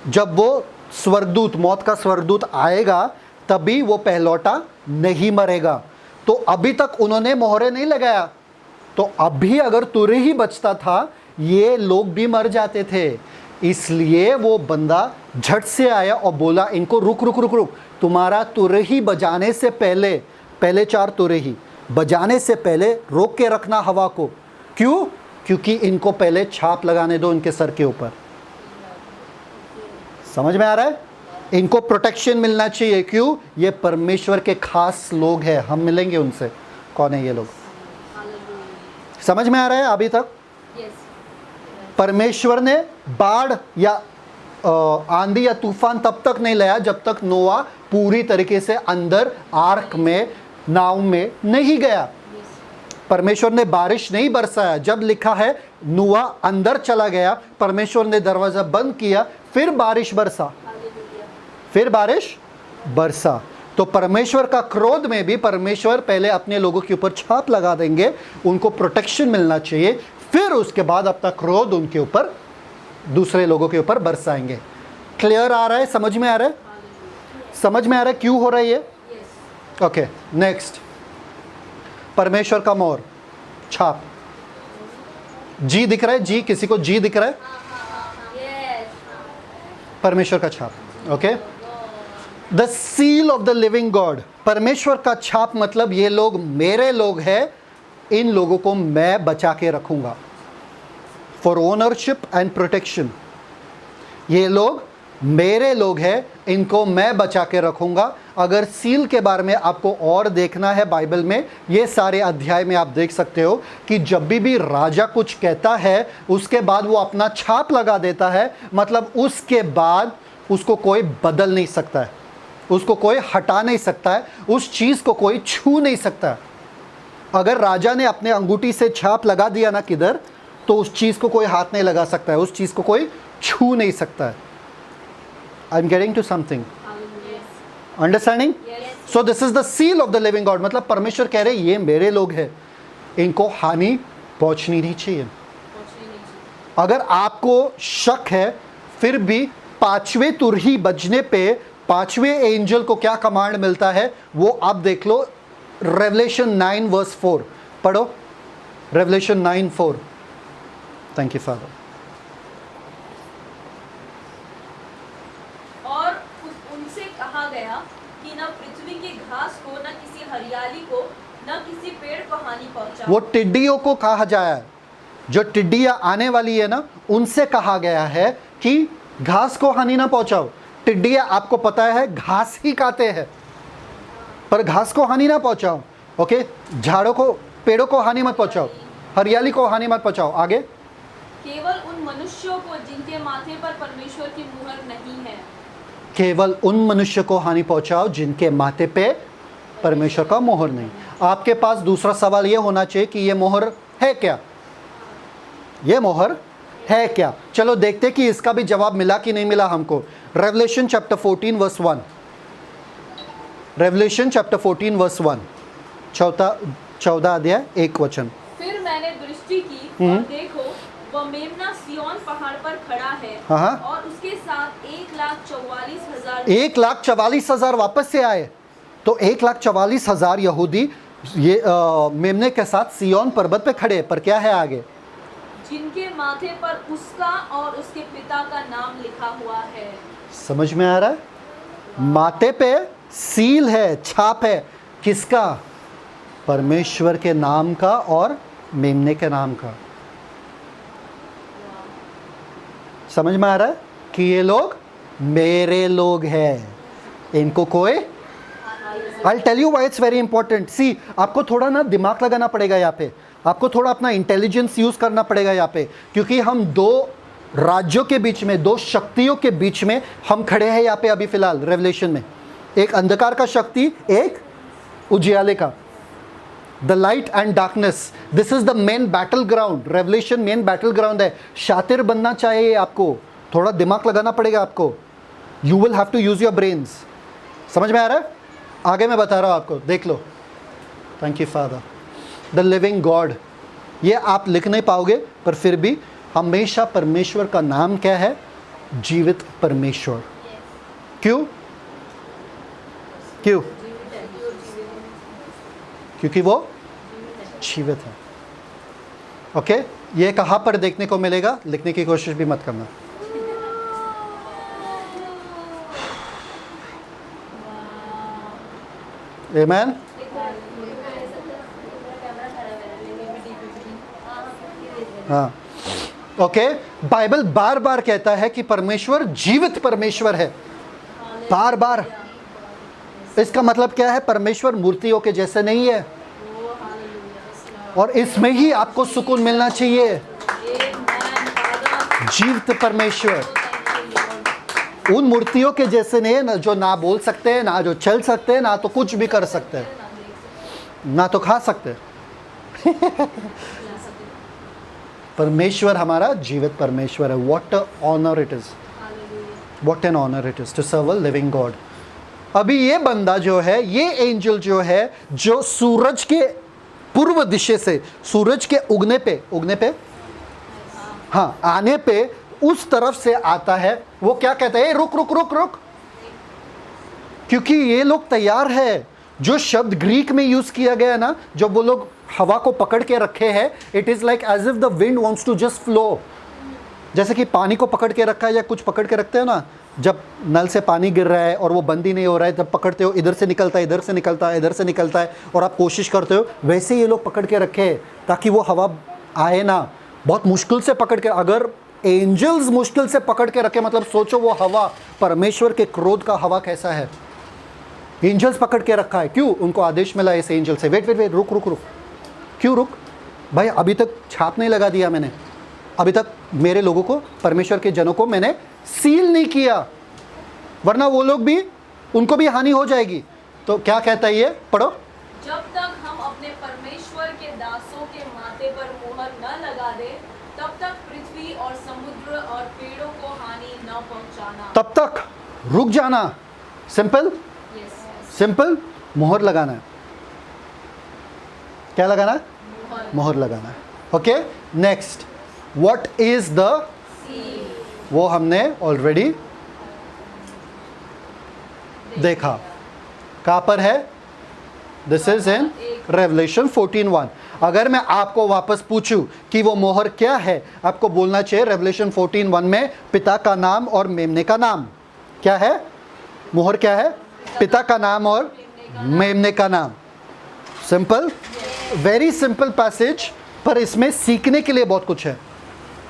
जब वो स्वर्गदूत, मौत का स्वर्गदूत आएगा तभी वो पहलौटा नहीं मरेगा। तो अभी तक उन्होंने मोहरे नहीं लगाया, तो अभी अगर तुरही बचता था ये लोग भी मर जाते थे। इसलिए वो बंदा झट से आया और बोला इनको रुक रुक रुक रुक, तुम्हारा तुरही बजाने से पहले, पहले 4 तुरही बजाने से पहले रोक के रखना हवा को। क्यों? क्योंकि इनको पहले छाप लगाने दो इनके सर के ऊपर। समझ में आ रहा है? इनको प्रोटेक्शन मिलना चाहिए। क्यों? ये परमेश्वर के खास लोग हैं, हम मिलेंगे उनसे। कौन है ये लोग? समझ में आ रहा है अभी तक? परमेश्वर ने बाढ़ या आंधी या तूफान तब तक नहीं लाया जब तक नोआ पूरी तरीके से अंदर आर्क में, नाव में नहीं गया। परमेश्वर ने बारिश नहीं बरसाया। जब लिखा है नोआ अंदर चला गया, परमेश्वर ने दरवाजा बंद किया, फिर बारिश बरसा, फिर बारिश बरसा। तो परमेश्वर का क्रोध में भी परमेश्वर पहले अपने लोगों के ऊपर छाप लगा देंगे, उनको प्रोटेक्शन मिलना चाहिए, फिर उसके बाद अपना क्रोध उनके ऊपर, दूसरे लोगों के ऊपर बरसाएंगे। क्लियर आ रहा है? समझ में आ रहा है? समझ में आ रहा है क्यों हो रहा है ये? ओके, नेक्स्ट, परमेश्वर का मोहर, छाप। जी दिख रहा है? जी, किसी को जी दिख रहा है? परमेश्वर का छाप। Okay, the seal of the living God. परमेश्वर का छाप मतलब ये लोग मेरे लोग हैं, इन लोगों को मैं बचा के रखूंगा फॉर ओनरशिप एंड प्रोटेक्शन। ये लोग मेरे लोग हैं, इनको मैं बचा के रखूंगा। अगर सील के बारे में आपको और देखना है बाइबल में, ये सारे अध्याय में आप देख सकते हो कि जब भी राजा कुछ कहता है उसके बाद वो अपना छाप लगा देता है, मतलब उसके बाद उसको कोई बदल नहीं सकता है, उसको कोई हटा नहीं सकता है, उस चीज़ को कोई छू नहीं सकता है। अगर राजा ने अपने अंगूठी से छाप लगा दिया ना किधर, तो उस चीज़ को कोई हाथ नहीं लगा सकता है, उस चीज़ को कोई छू नहीं सकता है। I am getting to something, understanding? So this is the seal of the living God. मतलब परमेश्वर कह रहे ये मेरे लोग हैं, इनको हानि पहुंचनी नहीं चाहिए। अगर आपको शक है, फिर भी 5वें तुरही बजने पे 5वें एंजल को क्या कमांड मिलता है वो आप देख लो। रेवलेशन 9 वर्स 4 पढ़ो। रेवलेशन 9:4। Thank you father. और उनसे कहा गया कि न पृथ्वी की घास को, न किसी हरियाली को, न किसी पेड़ को हानि पहुंचाओ। वो टिड्डियों को कहा जाए, जो टिड्डियां आने वाली है ना, उनसे कहा गया है कि घास को हानि ना पहुंचाओ। टिड्डियां आपको पता है घास ही खाते हैं, पर घास को हानि ना पहुंचाओ। ओके, झाड़ों को, पेड़ों को हानि मत पहुंचाओ, हरियाली को हानि मत पहुंचाओ। आगे, केवल उन मनुष्यों को जिनके माथे पर परमेश्वर की मुहर नहीं है। केवल उन मनुष्य को हानि पहुंचाओ जिनके माथे पे परमेश्वर का मोहर नहीं। आपके पास दूसरा सवाल ये होना चाहिए कि ये मोहर है क्या, ये मोहर है क्या। चलो देखते कि इसका भी जवाब मिला कि नहीं मिला हमको। Revelation chapter 14 verse 1, Revelation chapter 14 verse 1, 14 अध्याय 1 वचन। फिर मैंने दृष्टि की और देखो, वह मेमना सिय्योन पहाड़ पर खड़ा है हाँ। और उसके साथ 1,44,000 1,44,000 वापस से आए। तो 1,44,000 यहूदी ये मेमने के साथ सिय्योन पर्वत पे खड़े, पर क्या है आगे? जिनके माथे पर उसका और उसके पिता का नाम लिखा हुआ है। समझ में आ रहा है? माथे पे सील है, छाप है, किसका? परमेश्वर के नाम का और मेमने के नाम का। समझ में आ रहा है कि ये लोग मेरे लोग हैं, इनको कोई, I'll tell you why it's very important. See, आपको थोड़ा ना दिमाग लगाना पड़ेगा यहाँ पे, आपको थोड़ा अपना इंटेलिजेंस यूज करना पड़ेगा यहाँ पे, क्योंकि हम दो राज्यों के बीच में, दो शक्तियों के बीच में हम खड़े हैं यहाँ पे अभी फिलहाल रेवलेशन में। एक अंधकार का शक्ति, एक उजियाले का, the light and darkness. This is the main battle ground. Revelation main battle ground है। शातिर बनना चाहिए आपको, थोड़ा दिमाग लगाना पड़ेगा आपको। You will have to use your brains. समझ में आ रहा है? आगे मैं बता रहा हूं आपको, देख लो। Thank you father. The living God, ये आप लिख नहीं पाओगे, पर फिर भी हमेशा परमेश्वर का नाम क्या है? जीवित परमेश्वर। क्यों? क्यों? क्योंकि वो जीवित है। ओके, ये कहाँ पर देखने को मिलेगा? लिखने की कोशिश भी मत करना। आमेन। हाँ, ओके। बाइबल बार बार कहता है कि परमेश्वर जीवित परमेश्वर है, बार बार। इसका मतलब क्या है? परमेश्वर मूर्तियों के जैसे नहीं है, और इसमें ही आपको सुकून मिलना चाहिए। जीवित परमेश्वर उन मूर्तियों के जैसे नहीं है ना, जो ना बोल सकते हैं, ना जो चल सकते हैं, ना तो कुछ भी कर सकते हैं, ना तो खा सकते हैं। परमेश्वर हमारा जीवित परमेश्वर है। What a honour it is, what an honour it is to serve a living God. अभी ये बंदा जो है, ये एंजल जो है, जो सूरज के पूर्व दिशा से, सूरज के उगने पे हाँ आने पे उस तरफ से आता है, वो क्या कहता है? रुक रुक रुक रुक, क्योंकि ये लोग तैयार है। जो शब्द ग्रीक में यूज किया गया है ना, जब वो लोग हवा को पकड़ के रखे हैं, it is like as if the wind wants to just flow. जैसे कि पानी को पकड़ के रखा है या कुछ पकड़ के रखते हो ना, जब नल से पानी गिर रहा है और वो बंद ही नहीं हो रहा है, तब पकड़ते हो, इधर से निकलता है, इधर से निकलता है, इधर से निकलता है, और आप कोशिश करते हो। वैसे ये लोग पकड़ के रखे ताकि वो हवा आए ना, बहुत मुश्किल से पकड़ के। अगर एंजल्स मुश्किल से पकड़ के रखे, मतलब सोचो वो हवा, परमेश्वर के क्रोध का हवा कैसा है। एंजल्स पकड़ के रखा है, क्यों? उनको आदेश मिला इस एंजल से, वेट वेट वेट, रुक रुक रुक। क्यों रुक भाई? अभी तक छाप नहीं लगा दिया मैंने, अभी तक मेरे लोगों को, परमेश्वर के जनों को मैंने सील नहीं किया, वरना वो लोग भी, उनको भी हानि हो जाएगी। तो क्या कहता है ये? पढ़ो। जब तक हम अपने परमेश्वर के दासों के माथे पर मुहर न लगा दे, तब तक पृथ्वी और समुद्र और पेड़ों को हानि न पहुंचाना। तब तक रुक जाना। Simple, simple. मोहर लगाना है। क्या लगाना है? मोहर लगाना है। Okay, next, what is the, वो हमने ऑलरेडी देखा। कहां पर है? This is in revelation 14:1। अगर मैं आपको वापस पूछूं कि वो मोहर क्या है, आपको बोलना चाहिए रेवलेशन 14:1 में पिता का नाम और मेमने का नाम। क्या है? मोहर क्या है? पिता का नाम और मेमने का नाम। सिंपल, वेरी सिंपल पैसेज, पर इसमें सीखने के लिए बहुत कुछ है।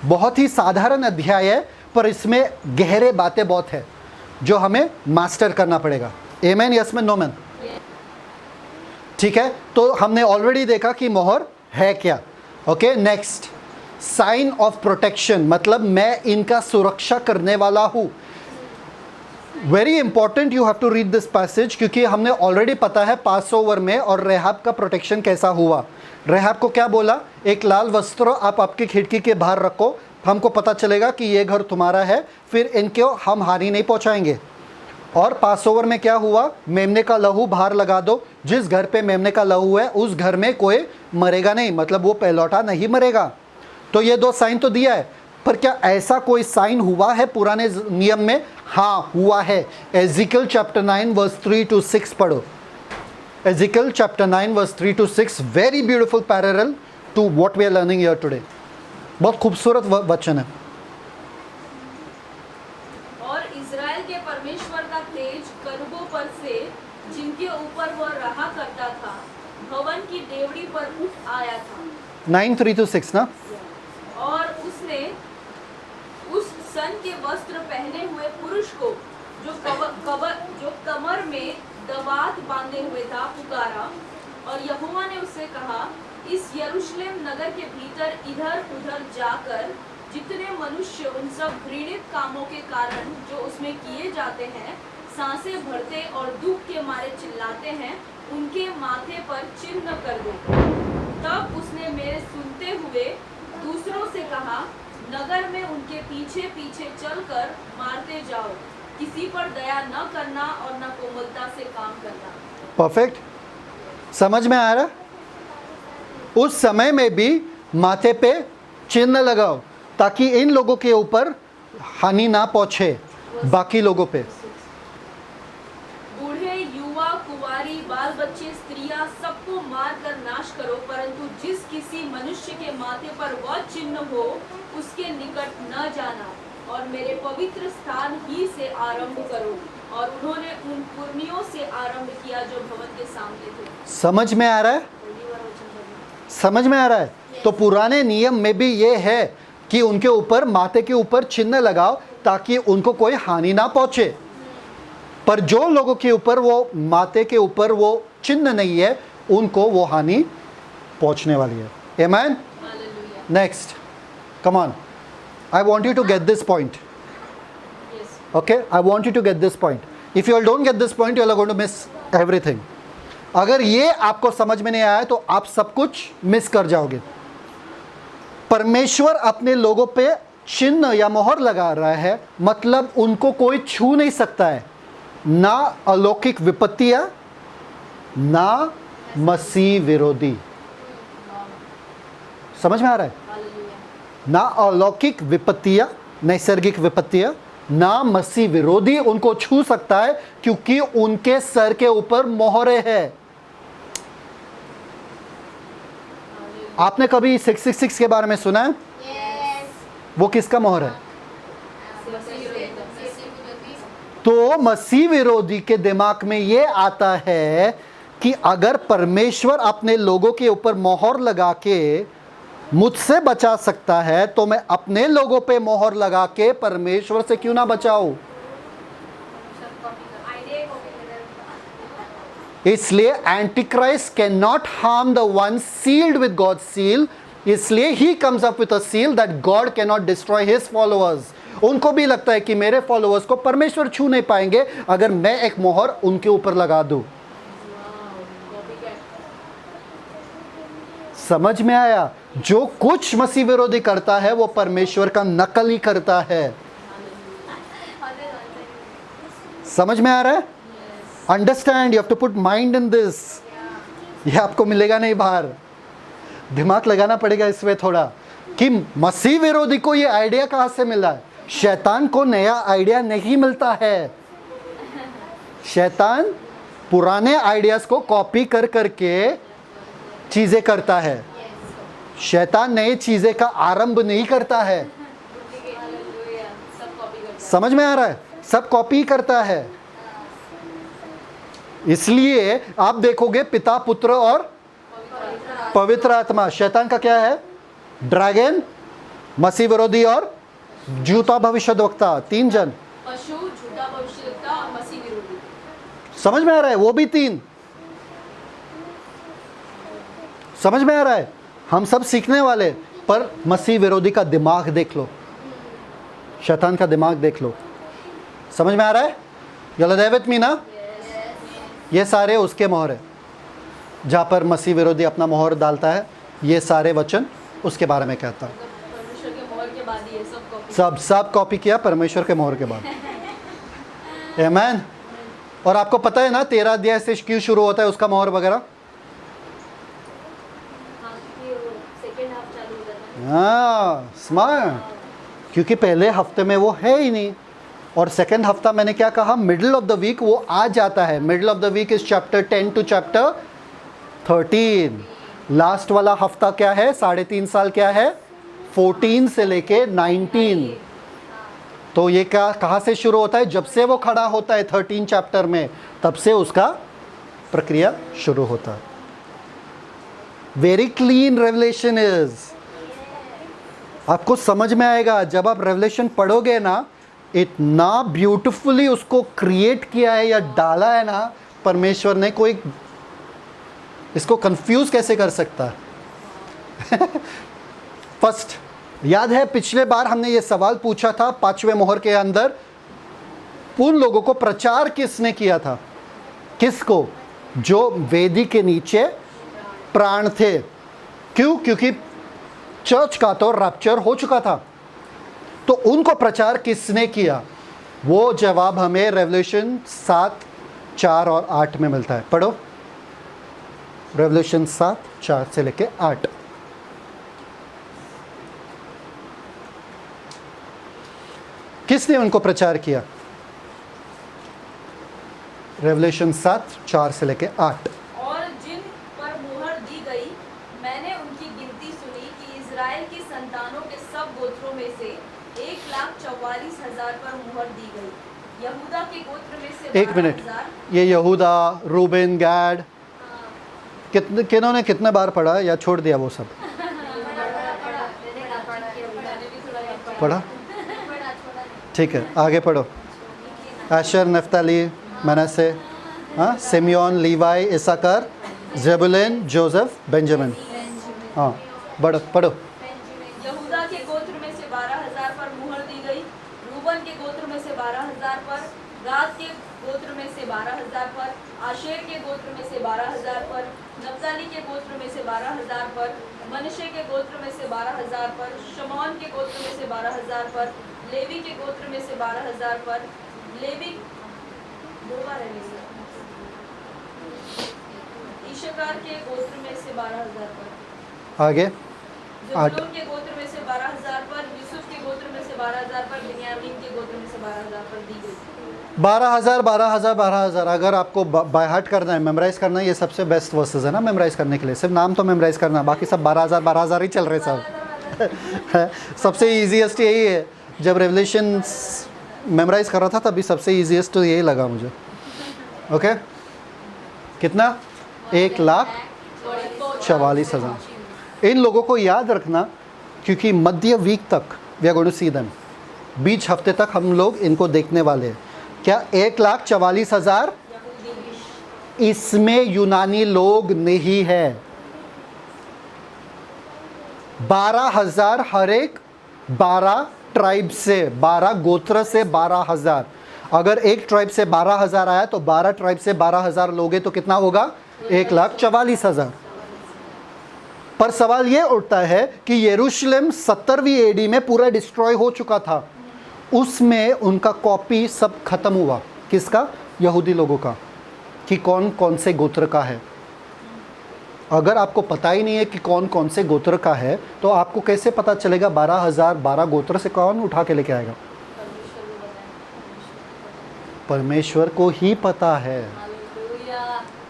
बहुत ही साधारण अध्याय है, पर इसमें गहरे बातें बहुत है जो हमें मास्टर करना पड़ेगा। आमेन, यस मैन, नो मैन? ठीक है, तो हमने ऑलरेडी देखा कि मोहर है क्या। Okay, next, sign of protection, मतलब मैं इनका सुरक्षा करने वाला हूं। Very important, you have to read this passage, क्योंकि हमने ऑलरेडी पता है पास ओवर में और रेहाब का प्रोटेक्शन कैसा हुआ। रेहाब को क्या बोला? एक लाल वस्त्र आप आपकी खिड़की के बाहर रखो, हमको पता चलेगा कि ये घर तुम्हारा है, फिर इनको हम हानि नहीं पहुंचाएंगे। और पास ओवर में क्या हुआ? मेमने का लहू बाहर लगा दो, जिस घर पे मेमने का लहू है उस घर में कोई मरेगा नहीं, मतलब वो पहलौठा नहीं मरेगा। तो ये दो साइन तो दिया है, पर क्या ऐसा कोई साइन हुआ है पुराने नियम में? हाँ, हुआ है। एजिकल चैप्टर 9 वर्स 3 to 6 पढ़ो। Ezekiel chapter 9 verse 3 to 6, very beautiful parallel to what we are learning here today. बहुत खूबसूरत वचन है। और इज़राइल के परमेश्वर का तेज करूबों पर से, जिनके ऊपर वह रहा करता था, भवन की डेवड़ी पर उठ आया था। 9 3 to 6 ना? और उसने उस सन के वस्त्र पहने हुए पुरुष को जो कमर में दवात बांधे हुए था पुकारा, और यहोवा ने उससे कहा, इस यरूशलेम नगर के भीतर इधर उधर जाकर जितने मनुष्य उन सब घृणित कामों के कारण जो उसमें किए जाते हैं सांसें भरते और दुख के मारे चिल्लाते हैं, उनके माथे पर चिन्ह कर दो। तब उसने मेरे सुनते हुए दूसरों से कहा, नगर में उनके पीछे पीछे चलकर मारते जाओ, किसी पर दया न करना और न कोमलता से काम करना। परफेक्ट, समझ में आ रहा? उस समय में भी माथे पे चिन्ह लगाओ ताकि इन लोगों के ऊपर हानि ना पहुंचे बाकी लोगों पे। बूढ़े, युवा, कुंवारी, बाल बच्चे, स्त्रियां, सबको मार कर नाश करो, परंतु जिस किसी मनुष्य के माथे पर वह चिन्ह हो उसके निकट न जाना, और मेरे पवित्र स्थान ही से आरंभ करो। और उन्होंने उन पुर्नियों से आरंभ किया जो भवन के सामने थे। समझ में आ रहा है? समझ में आ रहा है? तो पुराने नियम में भी ये है कि उनके ऊपर, माथे के ऊपर चिन्ह लगाओ ताकि उनको कोई हानि ना पहुंचे। पर जो लोगों के ऊपर वो माथे के ऊपर वो चिन्ह नहीं है, उनको वो हानि पहुंचने वाली है। Amen? Next, come on, I want you to get this point. Okay, I want you to get this point. If you all don't get this point, you all are going to miss everything. अगर ये आपको समझ में नहीं आया तो आप सब कुछ मिस कर जाओगे। परमेश्वर अपने लोगों पे चिन्ह या मोहर लगा रहा है, मतलब उनको कोई छू नहीं सकता है। ना अलौकिक विपत्तियां, ना मसीह विरोधी। समझ में आ रहा है? ना अलौकिक विपत्तियां, नैसर्गिक विपत्तियां, ना मसीह विरोधी उनको छू सकता है, क्योंकि उनके सर के ऊपर मोहरे है। आपने कभी 666 के बारे में सुना है? वो किसका मोहर है? तो मसीह विरोधी के दिमाग में ये आता है कि अगर परमेश्वर अपने लोगों के ऊपर मोहर लगा के मुझसे बचा सकता है, तो मैं अपने लोगों पे मोहर लगा के परमेश्वर से क्यों ना बचाऊं? इसलिए antichrist can not harm the one sealed with God seal, इसलिए he comes up with a seal that God can not destroy his followers. उनको भी लगता है कि मेरे फॉलोअर्स को परमेश्वर छू नहीं पाएंगे अगर मैं एक मोहर उनके ऊपर लगा दूं। समझ में आया? जो कुछ मसीह विरोधी करता है वो परमेश्वर का नकल ही करता है। समझ में आ रहा है? Understand, you have to put mind in this. ये आपको मिलेगा नहीं बाहर, दिमाग लगाना पड़ेगा इसमें थोड़ा, कि मसीह विरोधी को ये आइडिया कहां से मिला है। शैतान को नया आइडिया नहीं मिलता है। शैतान पुराने आइडियाज को कॉपी कर करके चीजें करता है। शैतान नई चीजें का आरंभ नहीं करता है। समझ में आ रहा है? सब कॉपी करता है। इसलिए आप देखोगे पिता, पुत्र और पवित्र आत्मा। शैतान का क्या है? ड्रैगन, मसीह विरोधी और झूठा भविष्यद्वक्ता, 3 जन। पशु, झूठा भविष्यद्वक्ता और मसीह विरोधी। समझ में आ रहा है? वो भी 3 समझ में आ रहा है? हम सब सीखने वाले, पर मसीह विरोधी का दिमाग देख लो, शैतान का दिमाग देख लो। समझ में आ रहा है? यू आर विथ मी ना? ये सारे उसके मोहर है, जहाँ पर मसीह विरोधी अपना मोहर डालता है, ये सारे वचन उसके बारे में कहता है। परमेश्वर के मोहर के बाद ये सब कॉपी। सब कॉपी किया परमेश्वर के मोहर के बाद। आमीन। और आपको पता है ना 13 अध्याय से क्यों शुरू होता है उसका मोहर वगैरह? हाँ, क्योंकि वो सेकंड हाफ चालू हो जाता है। हाँ, स्मार्ट। क्योंकि पहले हफ्ते में वो है ही नहीं, और सेकंड हफ्ता मैंने क्या कहा, मिडिल ऑफ द वीक वो आ जाता है। Middle of the week is chapter 10 to chapter 13। Last वाला हफ्ता क्या है? 3.5 साल क्या है? 14 से लेके 19। तो ये क्या कहाँ से शुरू होता है? जब से वो खड़ा होता है 13 चैप्टर में, तब से उसका प्रक्रिया शुरू होता है। Very clean revelation is. आपको समझ में आएगा जब आप रेवलेशन पढ़ोगे ना, इतना ब्यूटीफुली उसको क्रिएट किया है या डाला है ना परमेश्वर ने, कोई इसको कंफ्यूज कैसे कर सकता है? फर्स्ट, याद है पिछले बार हमने ये सवाल पूछा था 5वें मोहर के अंदर, उन लोगों को प्रचार किसने किया था? किसको? जो वेदी के नीचे प्राण थे। क्यों? क्योंकि चर्च का तो रैप्चर हो चुका था। तो उनको प्रचार किसने किया? वो जवाब हमें रेवल्यूशन 7, 4 और 8 में मिलता है। पढ़ो रेवल्यूशन 7, 4 से लेके 8। किसने उनको प्रचार किया? रेवल्यूशन 7, 4 से लेके 8। और जिन पर मुहर दी गई, मैंने उनकी गिनती सुनी कि इज़राइल की संतानों के सब गोत्रों में से 1,44,000 पर मुहर दी गई। यहूदा के गोत्र में से 1 मिनट, 12,000। ये यहूदा, रूबेन, गैड, कितने बार पढ़ा या छोड़ दिया वो सब? पढ़ा? ठीक है, आगे पढ़ो। आशर, नफ्ताली, मनसे, हाँ, सिमियोन, लीवाई, इसाकर, ज़ेबुलून, जोसेफ, बेंजामिन। हाँ, पढ़ो। यहूदा के गोत्र में से 12,000 पर मुहर दी गई। रूबन के गोत्र में से 12,000 पर। गाद के गोत्र में से 12,000 पर। आशेर के गोत्र में से 12,000 पर। नप्ताली के गोत्र में से 12,000 पर। मनश्शे के गोत्र में से 12,000 पर। शमौन के गोत्र में से 12,000 पर। लेवी के गोत्र में से 12,000 पर। लेवी 2 बार है लेवी। ईशकार के गोत्र में से 12,000 पर। आगे 8। ज़बूलून के गोत्र में से 12,000 पर। यूसुफ के गोत्र में से 12,000 पर। बिन्यामीन के गोत्र में से 12,000 पर दी गई। 12,000। अगर आपको बाय हार्ट करना है, मेमोराइज करना है, ये सबसे बेस्ट वर्सेस है ना मेमोराइज करने के लिए। सिर्फ नाम तो मेमोराइज करना, बाकी सब 12,000 ही चल रहे सब। सबसे ईजीएस्ट यही है। जब रेवलेशन मेमोराइज कर रहा था तभी सबसे ईजीएस्ट तो यही लगा मुझे। ओके, कितना? 1,44,000। इन लोगों को याद रखना, क्योंकि मध्य वीक तक we are going to see them. बीच हफ्ते तक हम लोग इनको देखने वाले हैं। क्या 1,44,000? इसमें यूनानी लोग नहीं है। 12,000 हर एक 12 ट्राइब से, 12 गोत्र से 12,000। अगर एक ट्राइब से 12,000 आया तो 12 ट्राइब से 12,000 लोगे तो कितना होगा? 1,44,000। पर सवाल ये उठता है कि यरूशलेम 70वीं एडी में पूरा डिस्ट्रॉय हो चुका था। उसमें उनका कॉपी सब खत्म हुआ। किसका? यहूदी लोगों का, कि कौन कौन से गोत्र का है। अगर आपको पता ही नहीं है कि कौन कौन से गोत्र का है, तो आपको कैसे पता चलेगा 12,000 12 गोत्र से कौन उठा के लेके आएगा? परमेश्वर को ही पता है।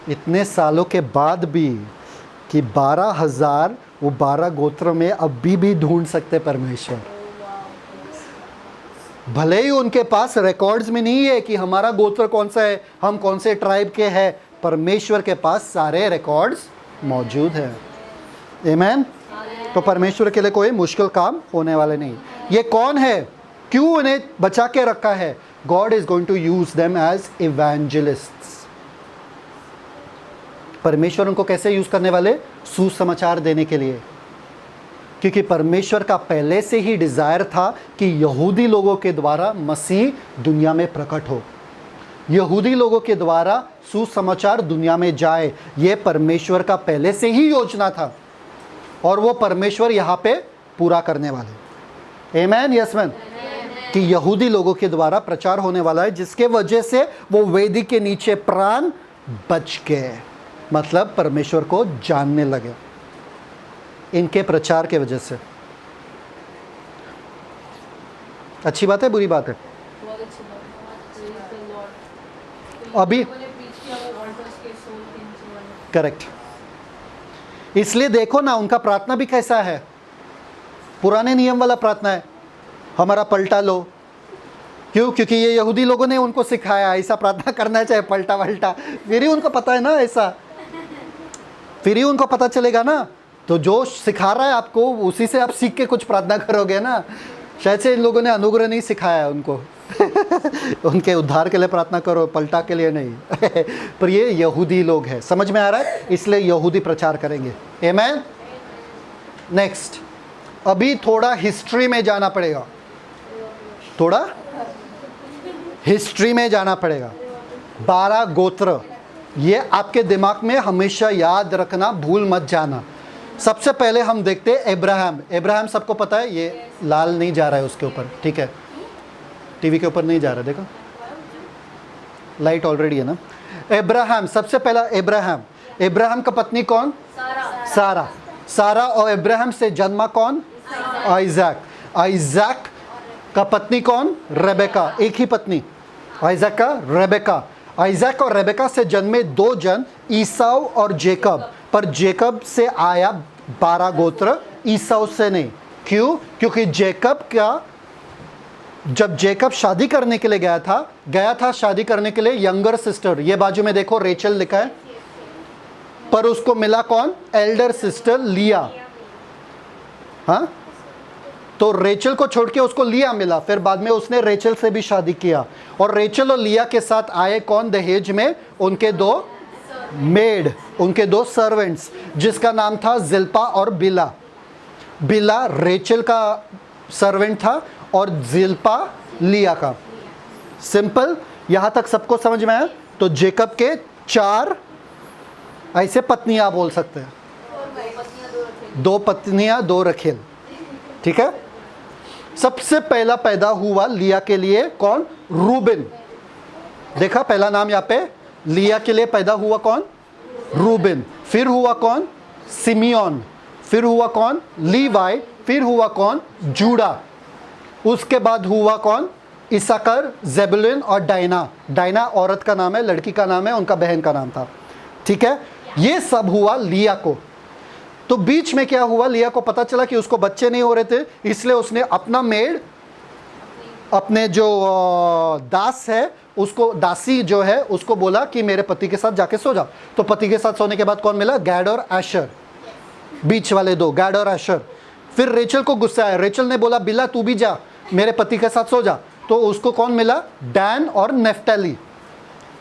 इतने सालों के बाद भी कि 12,000 वो 12 गोत्र में अभी भी ढूंढ सकते परमेश्वर। भले ही उनके पास रिकॉर्ड्स में नहीं है कि हमारा गोत्र कौन सा है, हम कौन से ट्राइब के हैं, परमेश्वर के पास सारे रिकॉर्ड्स मौजूद है। आमीन। तो परमेश्वर के लिए कोई मुश्किल काम होने वाले नहीं। ये कौन है? क्यों उन्हें बचा के रखा है? God is going to use them as evangelists. परमेश्वर उनको कैसे यूज करने वाले? सुसमाचार देने के लिए। क्योंकि परमेश्वर का पहले से ही डिजायर था कि यहूदी लोगों के द्वारा मसीह दुनिया में प्रकट हो, यहूदी लोगों के द्वारा सुसमाचार दुनिया में जाए। यह परमेश्वर का पहले से ही योजना था और वो परमेश्वर यहाँ पे पूरा करने वाले। आमेन, यस मैन। कि यहूदी लोगों के द्वारा प्रचार होने वाला है, जिसके वजह से वो वेदी के नीचे प्राण बच गए, मतलब परमेश्वर को जानने लगे इनके प्रचार के वजह से। अच्छी बात है, बुरी बात है? बहुत अच्छी बात है। Praise the Lord। अभी मैंने preach किया वो altars के soul things वाले। करेक्ट। इसलिए देखो ना, उनका प्रार्थना भी कैसा है? पुराने नियम वाला प्रार्थना है, हमारा पलटा लो। क्यों? क्योंकि ये यहूदी लोगों ने उनको सिखाया ऐसा प्रार्थना करना चाहिए, पलटा वल्टा। फिर ही उनको पता है ना ऐसा, फिर ही उनको पता चलेगा ना। तो जो सिखा रहा है आपको, उसी से आप सीख के कुछ प्रार्थना करोगे ना। शायद से इन लोगों ने अनुग्रह नहीं सिखाया है उनको उनके उद्धार के लिए प्रार्थना करो, पलटा के लिए नहीं पर ये यहूदी लोग हैं, समझ में आ रहा है? इसलिए यहूदी प्रचार करेंगे। आमेन। नेक्स्ट, अभी थोड़ा हिस्ट्री में जाना पड़ेगा, थोड़ा हिस्ट्री में जाना पड़ेगा। 12 गोत्र, ये आपके दिमाग में हमेशा याद रखना, भूल मत जाना। सबसे पहले हम देखते हैं अब्राहम। अब्राहम सबको पता है, ये लाल नहीं जा रहा है उसके ऊपर, ठीक है? टीवी के ऊपर नहीं जा रहा, देखो लाइट ऑलरेडी है ना। अब्राहम, सबसे पहला अब्राहम। अब्राहम का पत्नी कौन? सारा। सारा और अब्राहम से जन्मा कौन? आइजैक। आइजैक का पत्नी कौन? रेबेका। एक ही पत्नी, आइजैक का रेबेका। आइजैक और रेबेका से जन्मे 2 जन, ईसाऊ और जेकब। पर जेकब से आया 12 गोत्र, ईसाऊ से नहीं। क्यों? क्योंकि जेकब का, जब जेकब शादी करने के लिए गया था शादी करने के लिए यंगर सिस्टर, ये बाजू में देखो रेचल लिखा है, पर उसको मिला कौन? एल्डर सिस्टर लिया। हाँ, तो रेचल को छोड़ के उसको लिया मिला, फिर बाद में उसने रेचल से भी शादी किया। और रेचल और लिया के साथ आए कौन दहेज में? उनके 2 मेड, उनके 2 सर्वेंट्स, जिसका नाम था जिल्पा और बिला। बिला रेचल का सर्वेंट था और जिल्पा लिया का। सिंपल, यहां तक सबको समझ में आया? तो जेकब के 4 ऐसे पत्नियां बोल सकते हैं, 2 पत्नियां 2 रखेल, ठीक है? सबसे पहला पैदा हुआ लिया के लिए कौन? रूबेन। देखा पहला नाम यहाँ पे, लिया के लिए पैदा हुआ कौन? रूबेन। फिर हुआ कौन? सिमियोन। फिर हुआ कौन? लीवाई। फिर हुआ कौन? जूडा। उसके बाद हुआ कौन? इसाकर, जेबुलून और डायना। डायना औरत का नाम है, लड़की का नाम है, उनका बहन का नाम था, ठीक है? ये सब हुआ लिया को। तो बीच में क्या हुआ? लिया को पता चला कि उसको बच्चे नहीं हो रहे थे, इसलिए उसने अपना मेड, अपने जो दास है उसको, दासी जो है उसको बोला कि मेरे पति के साथ जाके सो जा। तो पति के साथ सोने के बाद कौन मिला? गैड और आशर, बीच वाले 2, गैड और आशर। फिर रेचल को गुस्सा आया, रेचल ने बोला बिला तू भी जा, मेरे पति के साथ सो जा। तो उसको कौन मिला? डैन और नेफ्टली।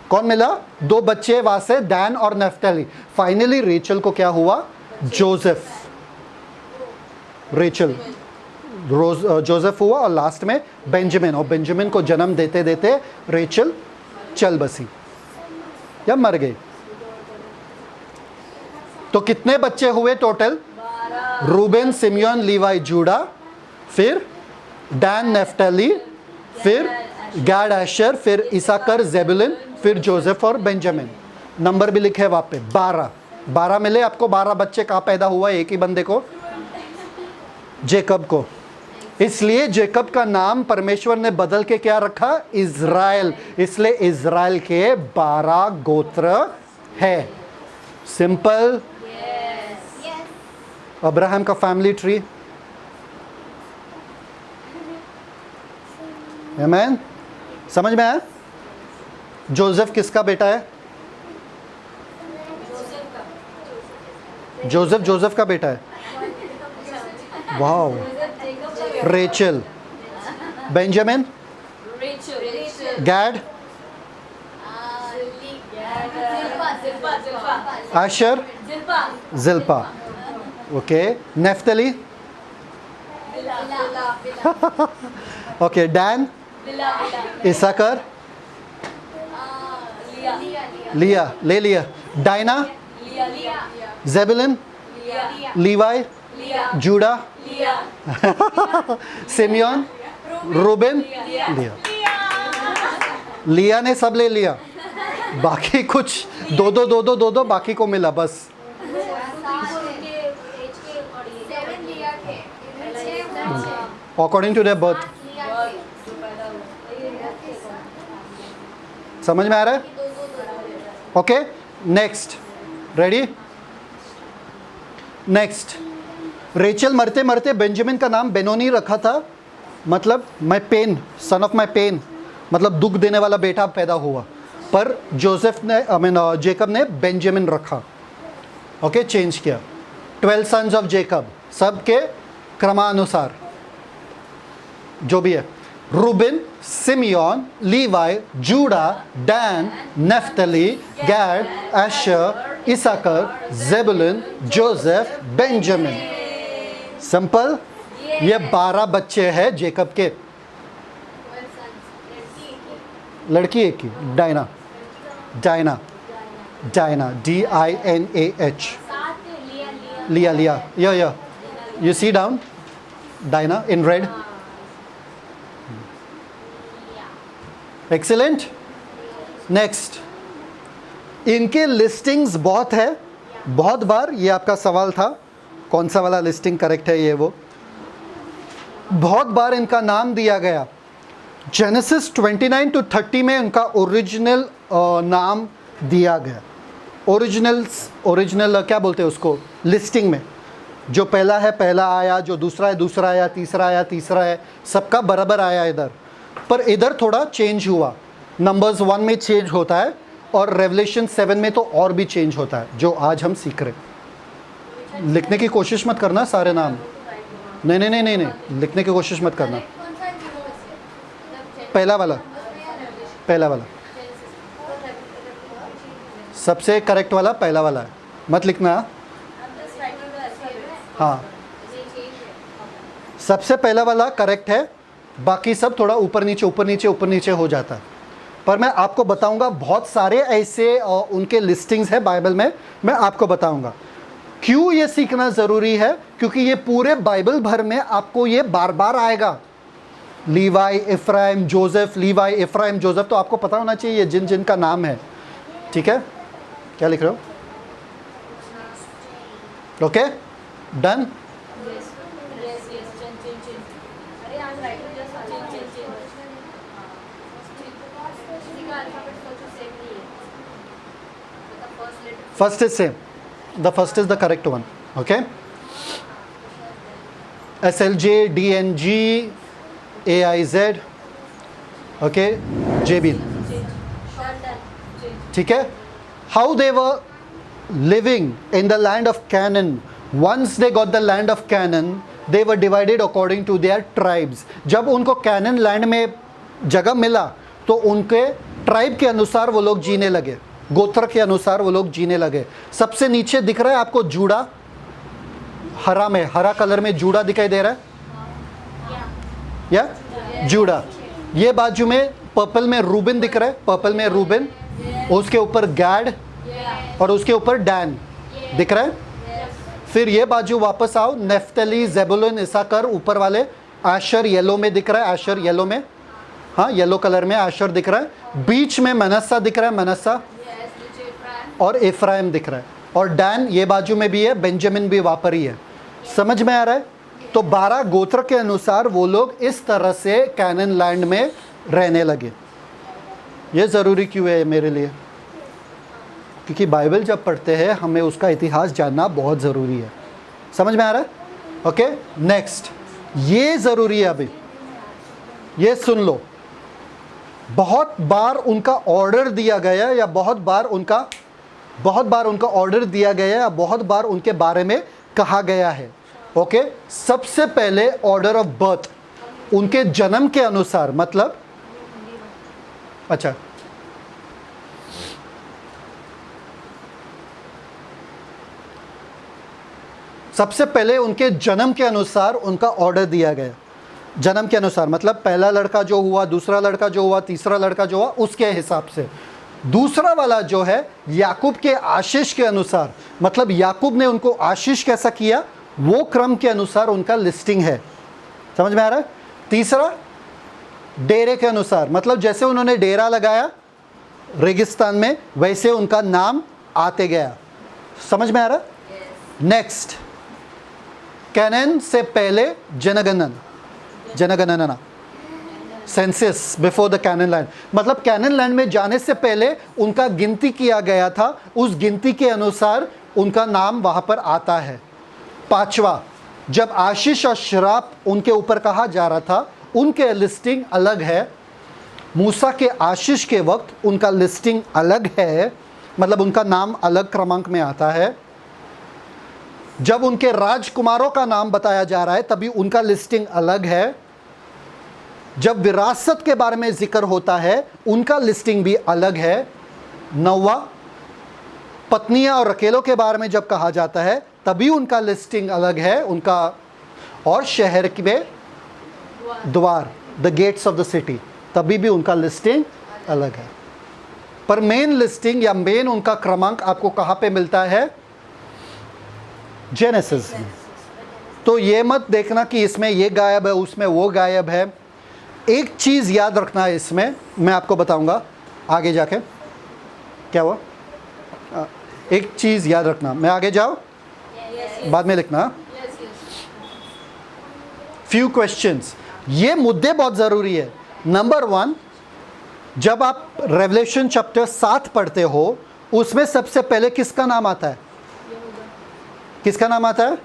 कौन मिला? 2 बच्चे वहां से, डैन और नेफ्टली। फाइनली रेचल को क्या हुआ? जोसेफ। रेचल जोसेफ हुआ और लास्ट में बेंजामिन। और बेंजामिन को जन्म देते देते रेचल चल बसी या मर गई। तो कितने बच्चे हुए total? 12। Reuben, Simeon, Levi, Judah, फिर डैन, नेफ्टली, फिर गैड, आशर, फिर इसाकर, जेबुलून, फिर जोसेफ और बेंजामिन। नंबर भी लिखे वहां पे 12। 12 मिले आपको। 12 बच्चे कहाँ पैदा हुआ? एक ही बंदे को, जेकब को। इसलिए जेकब का नाम परमेश्वर ने बदल के क्या रखा? इज़राइल। इसलिए इज़राइल के 12 गोत्र है। सिंपल। अब्राहम का फैमिली ट्री। आमेन। समझ में आया? जोसेफ किसका बेटा है? जोसेफ का बेटा है। Wow. Rachel. Benjamin, Rachel, Gad, Asher, Zilpah, okay, Naphtali, okay, Dan, Issachar, Leah, ले लिया, Dinah, Zebulun, Levi, Judah, Simeon, Reuben, Leah. Leah ने सब ले लिया, बाकी कुछ दो बाकी को मिला बस। According to their birth. समझ में आ रहा है? Okay, next, ready? Next, Rachel मरते मरते बेंजामिन का नाम बेनोनी रखा था, मतलब my pain, son of my pain, मतलब दुख देने वाला बेटा पैदा हुआ। पर जोसेफ ने जेकब ने बेंजामिन रखा। ओके, चेंज किया। 12 सन्स ऑफ जेकब, सबके क्रमानुसार जो भी है, Reuben, Simeon, Levi, Judah, Dan, Naphtali, Gad, Asher, Issachar, Zebulun, Joseph, Benjamin. Simple. ये 12 बच्चे हैं जेकब के। लड़की एक ही, Dinah, Dinah, Dinah, DINAH, Leah, Leah, या, you see down, Dinah in red, excellent. Next, इनके लिस्टिंग्स बहुत है, बहुत बार ये आपका सवाल था कौन सा वाला लिस्टिंग करेक्ट है, ये वो बहुत बार इनका नाम दिया गया। जेनेसिस 29 to 30 में इनका ओरिजिनल नाम दिया गया। ओरिजिनल क्या बोलते हैं उसको, लिस्टिंग में जो पहला है पहला आया, जो दूसरा है दूसरा आया, तीसरा आया तीसरा है, सबका बराबर आया इधर। पर इधर थोड़ा चेंज हुआ, नंबर्स 1 में चेंज होता है और रेवलेशन 7 में तो और भी चेंज होता है, जो आज हम सीख रहे। लिखने की कोशिश मत करना सारे नाम, नहीं, लिखने की कोशिश मत करना। पहला वाला सबसे करेक्ट वाला पहला वाला है, मत लिखना। हाँ, सबसे पहला वाला करेक्ट है, बाकी सब थोड़ा ऊपर नीचे हो जाता है। पर मैं आपको बताऊंगा, बहुत सारे ऐसे उनके लिस्टिंग्स है बाइबल में, मैं आपको बताऊंगा क्यों ये सीखना ज़रूरी है, क्योंकि ये पूरे बाइबल भर में आपको ये बार बार आएगा। लीवाई, इफ्राइम, जोसेफ, लीवाई, इफ्राइम, जोसेफ, तो आपको पता होना चाहिए जिन जिन का नाम है। ठीक है, क्या लिख रहे हो? Okay, done. First is same. The first is the correct one. Okay. SLJ, DNG, AIZ. Okay. JB. ठीक है. How they were living in the land of Canaan. Once they got the land of Canaan, they were divided according to their tribes. जब उनको कैनन लैंड में जगह मिला तो उनके ट्राइब के अनुसार वो लोग जीने लगे, गोत्र के अनुसार वो लोग जीने लगे। सबसे नीचे दिख रहा है आपको जूड़ा, हरा कलर में जूड़ा दिखाई दे रहा है, या जूड़ा। ये बाजू में पर्पल में रूबेन दिख रहा है, पर्पल में रूबेन, उसके ऊपर गैड और उसके ऊपर डैन दिख रहा है। फिर ये बाजू वापस आओ, नेफ्तली, जेबुलून, इसाकर, ऊपर वाले, आशर येलो में दिख रहा है, आशर येलो में, हाँ येलो कलर में आशर दिख रहा है। बीच में मनस्सा दिख रहा है, मनस्सा, और इफ्राइम दिख रहा है, और डैन ये बाजू में भी है, बेंजामिन भी वहाँ पर ही है। समझ में आ रहा है? तो 12 गोत्र के अनुसार वो लोग इस तरह से कैनन लैंड में रहने लगे। ये ज़रूरी क्यों है मेरे लिए? क्योंकि बाइबल जब पढ़ते हैं हमें उसका इतिहास जानना बहुत ज़रूरी है। समझ में आ रहा है? ओके, नेक्स्ट, ये ज़रूरी है। अभी ये सुन लो, बहुत बार उनका ऑर्डर दिया गया, या बहुत बार उनका ऑर्डर दिया गया, या बहुत बार उनके बारे में कहा गया है। ओके, सबसे पहले ऑर्डर ऑफ बर्थ, उनके जन्म के अनुसार, मतलब अच्छा, सबसे पहले उनके जन्म के अनुसार उनका ऑर्डर दिया गया। जन्म के अनुसार मतलब पहला लड़का जो हुआ, दूसरा लड़का जो हुआ, तीसरा लड़का जो हुआ, उसके हिसाब से। दूसरा वाला जो है याकूब के आशीष के अनुसार, मतलब याकूब ने उनको आशीष कैसा किया, वो क्रम के अनुसार उनका लिस्टिंग है। समझ में आ रहा है? तीसरा डेरे के अनुसार, मतलब जैसे उन्होंने डेरा लगाया रेगिस्तान में, वैसे उनका नाम आते गया। समझ में आ रहा है? नेक्स्ट, कैनान से पहले जनगणना, census before the canyon land, मतलब कैनान लैंड में जाने से पहले उनका गिनती किया गया था, उस गिनती के अनुसार उनका नाम वहां पर आता है। पांचवा, जब आशीष और श्राप उनके ऊपर कहा जा रहा था, उनके लिस्टिंग अलग है। मूसा के आशीष के वक्त उनका लिस्टिंग अलग है, मतलब उनका नाम अलग क्रमांक में आता है। जब उनके राजकुमारों का नाम बताया जा रहा है तभी उनका लिस्टिंग अलग है। जब विरासत के बारे में जिक्र होता है उनका लिस्टिंग भी अलग है। नौवा, पत्नियां और अकेलों के बारे में जब कहा जाता है तभी उनका लिस्टिंग अलग है उनका। और शहर के द्वार, the gates of the city, तभी भी उनका लिस्टिंग अलग है। पर मेन लिस्टिंग या मेन उनका क्रमांक आपको कहां पे मिलता है? जेनेसिस में। तो ये मत देखना कि इसमें ये गायब है, उसमें वो गायब है। एक चीज़ याद रखना है इसमें, मैं आपको बताऊंगा आगे जाके। क्या हुआ? एक चीज़ याद रखना, मैं आगे जाऊँ बाद में लिखना। फ्यू क्वेश्चंस, ये मुद्दे बहुत ज़रूरी है। नंबर 1, जब आप रेवलेशन चैप्टर 7 पढ़ते हो उसमें सबसे पहले किसका नाम आता है? किसका नाम आता है?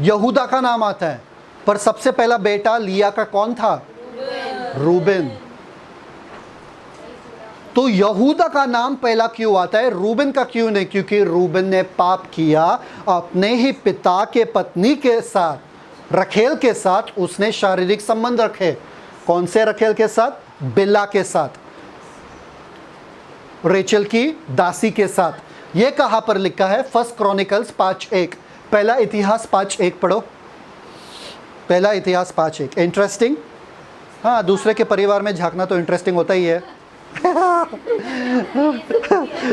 यहूदा का नाम आता है। पर सबसे पहला बेटा लिया का कौन था? रूबेन। तो यहूदा का नाम पहला क्यों आता है, रूबेन का क्यों नहीं? क्योंकि रूबेन ने पाप किया, अपने ही पिता के पत्नी के साथ, रखेल के साथ उसने शारीरिक संबंध रखे। कौन से रखेल के साथ? बिल्ला के साथ, रेचल की दासी के साथ। ये कहां पर लिखा है? फर्स्ट क्रॉनिकल्स 5:1, पहला इतिहास 5:1 पढ़ो। पहला इतिहास 5:1। इंटरेस्टिंग। हाँ, दूसरे के परिवार में झांकना तो इंटरेस्टिंग होता ही है।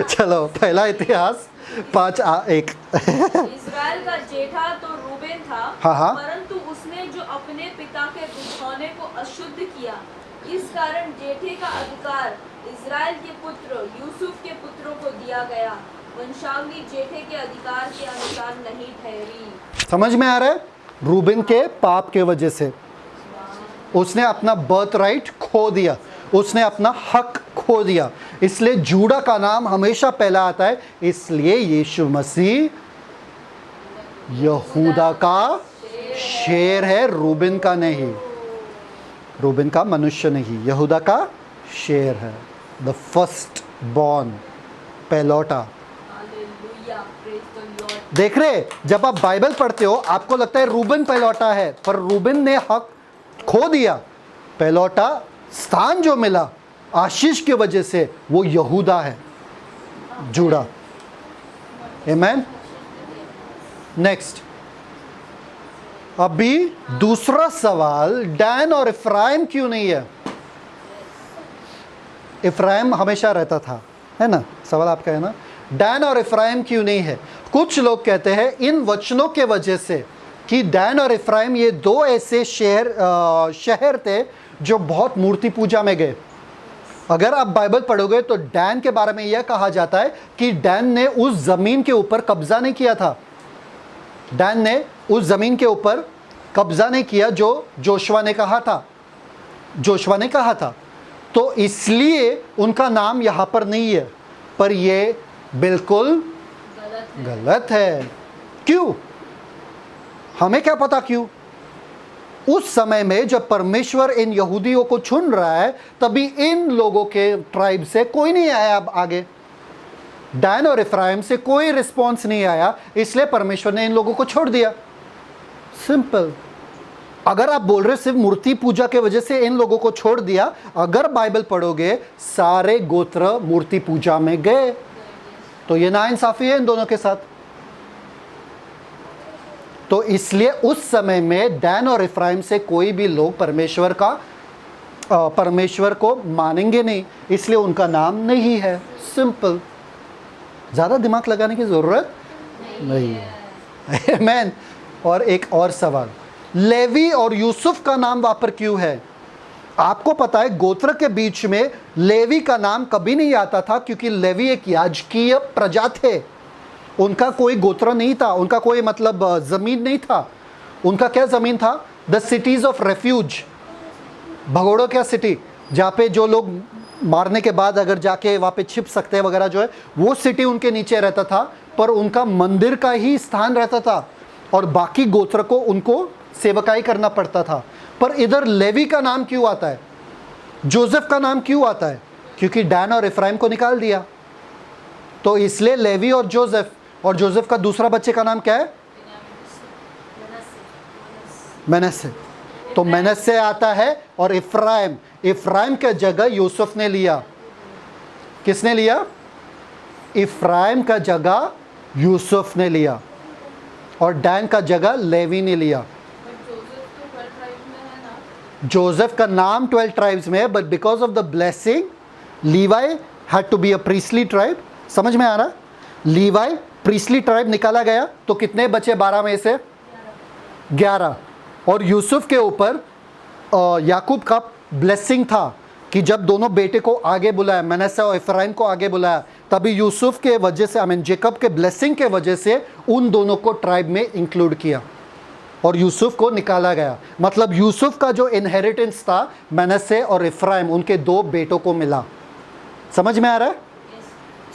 चलो, पहला इतिहास 5:1। इज़राइल का जेठा तो रूबेन था, हाँ। परंतु उसने जो अपने पिता के दुश्मनों को अशुद्ध किया, इस कारण जेठे का अधिकार इज़राइल के पुत्र यूसुफ के पुत्रों को दिया गया। वंशावली जेठे के अधिकार के अनुसार नहीं ठहरी। समझ में आ रहा है? रूबेन के पाप के वजह से उसने अपना बर्थ राइट खो दिया, उसने अपना हक खो दिया। इसलिए जूडा का नाम हमेशा पहला आता है। इसलिए यीशु मसीह यहूदा का शेर है, रूबेन का नहीं। रूबेन का मनुष्य नहीं, यहूदा का शेर है। द फर्स्ट बॉर्न, पहलौटा। देख रहे, जब आप बाइबल पढ़ते हो आपको लगता है रूबेन पहलौटा है, पर रूबेन ने हक खो दिया। पहलौटा स्थान जो मिला आशीष की वजह से वो यहूदा है, जूड़ा। आमेन। नेक्स्ट, अभी दूसरा सवाल, डैन और इफ्राइम क्यों नहीं है? इफ्राइम हमेशा रहता था, है ना? सवाल आपका है ना? डैन और इफ्राइम क्यों नहीं है? कुछ लोग कहते हैं इन वचनों के वजह से कि डैन और इफ्राइम ये दो ऐसे शहर थे जो बहुत मूर्ति पूजा में गए। अगर आप बाइबल पढ़ोगे तो डैन के बारे में यह कहा जाता है कि डैन ने उस ज़मीन के ऊपर कब्जा नहीं किया था। डैन ने उस ज़मीन के ऊपर कब्जा नहीं किया जो जोशुआ ने कहा था। तो इसलिए उनका नाम यहाँ पर नहीं है। पर ये बिल्कुल गलत है। क्यों? हमें क्या पता क्यों? उस समय में जब परमेश्वर इन यहूदियों को चुन रहा है तभी इन लोगों के ट्राइब से कोई नहीं आया। अब आगे डैन और इफ्राइम से कोई रिस्पॉन्स नहीं आया, इसलिए परमेश्वर ने इन लोगों को छोड़ दिया। सिंपल। अगर आप बोल रहे सिर्फ मूर्ति पूजा के वजह से इन लोगों को छोड़ दिया, अगर बाइबल पढ़ोगे सारे गोत्र मूर्ति पूजा में गए, तो ये नाइंसाफी है इन दोनों के साथ। तो इसलिए उस समय में डैन और इफ्राइम से कोई भी लोग परमेश्वर को मानेंगे नहीं, इसलिए उनका नाम नहीं है। सिंपल, ज़्यादा दिमाग लगाने की ज़रूरत नहीं है। आमीन। और एक और सवाल, लेवी और यूसुफ का नाम वहाँ पर क्यों है? आपको पता है गोत्र के बीच में लेवी का नाम कभी नहीं आता था, क्योंकि लेवी एक याजकीय प्रजा थे। उनका कोई गोत्र नहीं था, उनका कोई मतलब ज़मीन नहीं था। उनका क्या ज़मीन था? द सिटीज़ ऑफ रेफ्यूज, भगोड़ों क्या सिटी, जहाँ पे जो लोग मारने के बाद अगर जाके वहाँ पे छिप सकते हैं वगैरह, जो है वो सिटी उनके नीचे रहता था। पर उनका मंदिर का ही स्थान रहता था और बाकी गोत्र को उनको सेवकाई करना पड़ता था। पर इधर लेवी का नाम क्यों आता है? जोसेफ का नाम क्यों आता है? क्योंकि डैन और इफ्राइम को निकाल दिया, तो इसलिए लेवी और जोसेफ। और जोसेफ का दूसरा बच्चे का नाम क्या है? मनश्शे। तो मनश्शे आता है और इफ्राइम का जगह यूसुफ ने लिया। किसने लिया? इफ्राइम का जगह यूसुफ ने लिया और डैन का जगह लेवी ने लिया। जोसेफ का नाम 12 ट्राइब्स में है, but because of the blessing Levi had to be a priestly tribe. समझ में आ रहा? लीवाई प्रीस्टली ट्राइब निकाला गया, तो कितने बचे? 12 में से 11। और यूसुफ के ऊपर याकूब का ब्लेसिंग था कि जब दोनों बेटे को आगे बुलाया, मनश्शे और इफ्राइम को आगे बुलाया, तभी यूसुफ के वजह से, जेकब के ब्लेसिंग के वजह से उन दोनों को ट्राइब में इंक्लूड किया और यूसुफ को निकाला गया। मतलब यूसुफ का जो इनहेरिटेंस था मनश्शे और इफ्राइम, उनके 2 बेटों को मिला। समझ में आ रहा है?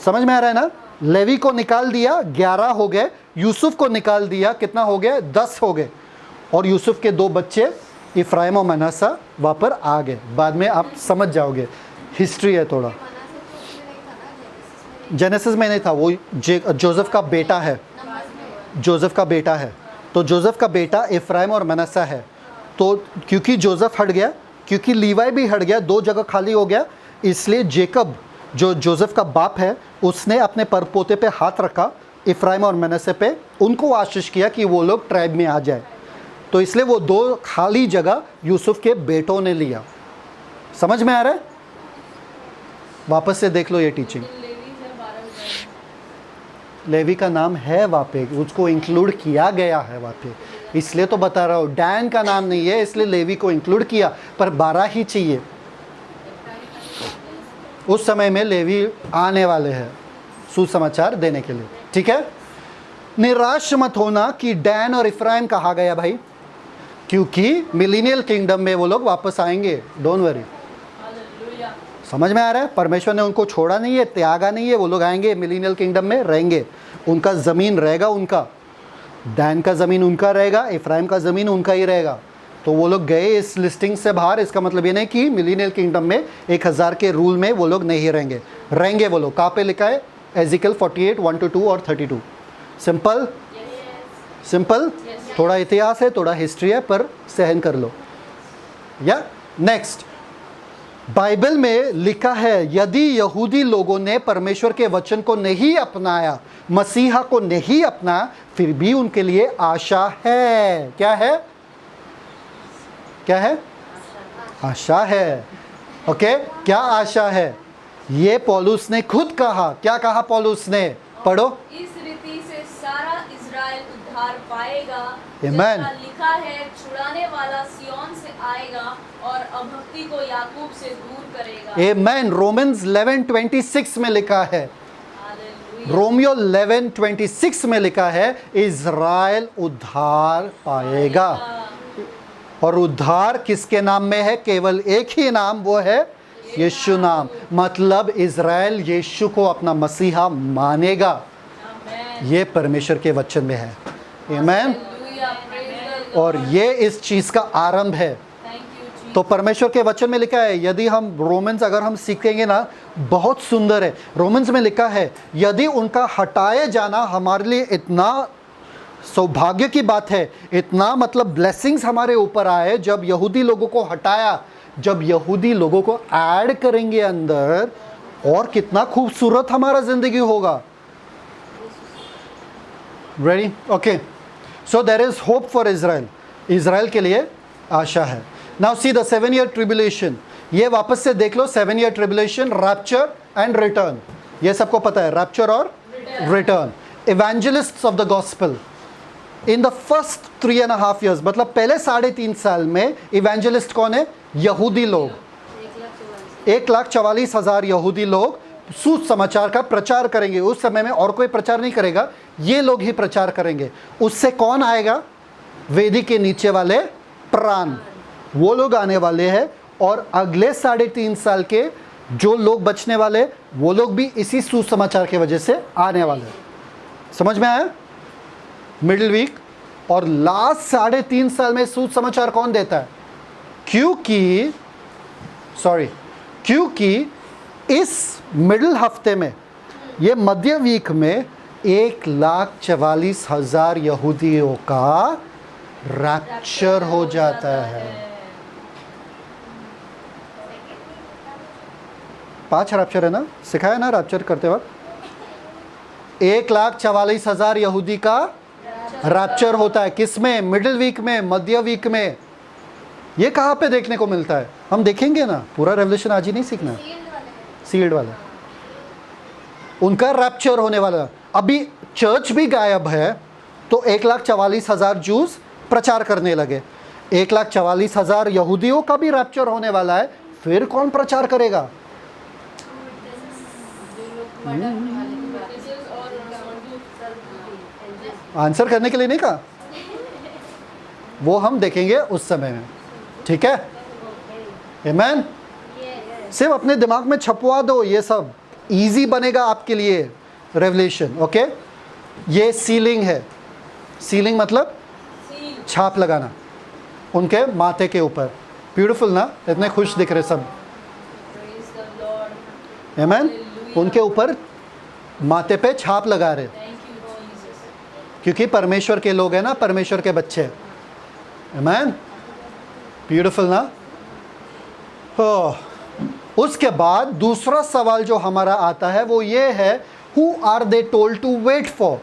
समझ में आ रहा है ना? लेवी को निकाल दिया, 11 हो गए। यूसुफ को निकाल दिया, कितना हो गया? 10 हो गए। और यूसुफ के 2 बच्चे इफ्राइम और मनश्शे वहाँ पर आ गए। बाद में आप समझ जाओगे, हिस्ट्री है थोड़ा। जेनेसिस में नहीं था, वो जोसेफ का बेटा है। जोसेफ का बेटा है, तो जोसेफ का बेटा इफ्राइम और मनश्शे है। तो क्योंकि जोसेफ हट गया, क्योंकि लीवाई भी हट गया, 2 जगह खाली हो गया, इसलिए जेकब जो जोसेफ का बाप है, उसने अपने परपोते पे हाथ रखा, इफ्राइम और मनश्शे पे, उनको आशीष किया कि वो लोग ट्राइब में आ जाए। तो इसलिए वो 2 खाली जगह यूसुफ के बेटों ने लिया। समझ में आ रहा है? वापस से देख लो ये टीचिंग। लेवी का नाम है वहाँ पे, उसको इंक्लूड किया गया है वहाँ पे, इसलिए तो बता रहा हूँ। डैन का नाम नहीं है, इसलिए लेवी को इंक्लूड किया, पर 12 ही चाहिए। उस समय में लेवी आने वाले हैं सुसमाचार देने के लिए। ठीक है? निराश मत होना कि डैन और इफ्राइम कहा गया भाई, क्योंकि मिलेनियल किंगडम में वो लोग वापस आएंगे। Don't worry. समझ में आ रहा है? परमेश्वर ने उनको छोड़ा नहीं है, त्यागा नहीं है। वो लोग आएंगे, मिलेनियल किंगडम में रहेंगे, उनका ज़मीन रहेगा उनका। डैन का ज़मीन उनका रहेगा, इफ्राइम का ज़मीन उनका ही रहेगा। तो वो लोग गए इस लिस्टिंग से बाहर। इसका मतलब ये नहीं कि मिलेनियल किंगडम में 1000 के रूल में वो लोग नहीं रहेंगे। रहेंगे वो लोग। कहाँ पे लिखा है? एजिकल 48 1-2 और 32। Simple simple. थोड़ा इतिहास है, थोड़ा हिस्ट्री है, पर सहन कर लो। या नेक्स्ट, बाइबल में लिखा है, यदि यहूदी लोगों ने परमेश्वर के वचन को नहीं अपनाया, मसीहा को नहीं अपनाया, फिर भी उनके लिए आशा है। क्या है? क्या है? आशा है। ओके, क्या आशा है? ये पौलुस ने खुद कहा। क्या कहा पौलुस ने? पढ़ो। इस रीति से सारा इज़राइल उद्धार पाएगा। Amen. जैसा लिखा है, छुड़ाने वाला सिय्योन से आएगा और अभक्ति को याकूब से दूर करेगा। आमेन। रोमन्स 11:26 में लिखा है, हालेलुया। रोमियो 11:26 में लिखा है, इज़राइल उद्धार पाएगा। और उद्धार किसके नाम में है? केवल एक ही नाम, वो है यीशु नाम। मतलब इज़राइल यीशु को अपना मसीहा मानेगा। ये परमेश्वर के वचन में है। आमेन। और ये इस चीज़ का आरंभ है। तो परमेश्वर के वचन में लिखा है, यदि हम रोमन्स अगर हम सीखेंगे ना, बहुत सुंदर है। रोमन्स में लिखा है, यदि उनका हटाए जाना हमारे लिए इतना सौभाग्य की बात है, इतना मतलब ब्लेसिंग्स हमारे ऊपर आए जब यहूदी लोगों को हटाया, जब यहूदी लोगों को ऐड करेंगे अंदर, और कितना खूबसूरत हमारा जिंदगी होगा। Ready? Okay, so there is hope for Israel. Israel के लिए आशा है। Now see the 7 year tribulation. ये वापस से देख लो, 7 year tribulation, rapture and return, ये सबको पता है, रैप्चर और return. Evangelists of the gospel in the first 3.5 years, मतलब पहले 3.5 साल में इवेंजलिस्ट कौन है? यहूदी लोग। 1,44,000 यहूदी लोग सुसमाचार का प्रचार करेंगे। उस समय में और कोई प्रचार नहीं करेगा, ये लोग ही प्रचार करेंगे। उससे कौन आएगा? वेदी के नीचे वाले प्राण, वो लोग आने वाले हैं। और अगले 3.5 साल के जो लोग बचने वाले, वो लोग भी इसी सुसमाचार की वजह से आने वाले। समझ में आया? मिडिल वीक और लास्ट 3.5 साल में सुसमाचार कौन देता है? क्योंकि इस मिडिल हफ्ते में, ये मध्य वीक में 1,44,000 यहूदियों का रैप्चर हो जाता है। 5 रैप्चर है ना, सिखाया ना रैप्चर करते वक्त। 1,44,000 यहूदी का रैप्चर होता है। किसमें? मिडिल वीक में, मध्य वीक में। ये कहाँ पे देखने को मिलता है? हम देखेंगे ना, पूरा रेवलेशन आज ही नहीं सीखना, सील्ड वाला उनका रैप्चर होने वाला। अभी चर्च भी गायब है, तो 1,44,000 जूस प्रचार करने लगे। 1,44,000 यहूदियों का भी रैप्चर होने वाला है। फिर कौन प्रचार करेगा? आंसर करने के लिए नहीं कहा, वो हम देखेंगे उस समय में। ठीक है? आमेन। सिर्फ अपने दिमाग में छपवा दो, ये सब इजी बनेगा आपके लिए रेवलेशन। ओके, ये सीलिंग है। सीलिंग मतलब छाप लगाना उनके माथे के ऊपर। ब्यूटीफुल ना? इतने खुश दिख रहे सब। आमेन। उनके ऊपर माथे पे छाप लगा रहे, क्योंकि परमेश्वर के लोग हैं ना, परमेश्वर के बच्चे। आमेन। ब्यूटीफुल ना? हो, उसके बाद दूसरा सवाल जो हमारा आता है वो ये है, who are they told to wait for?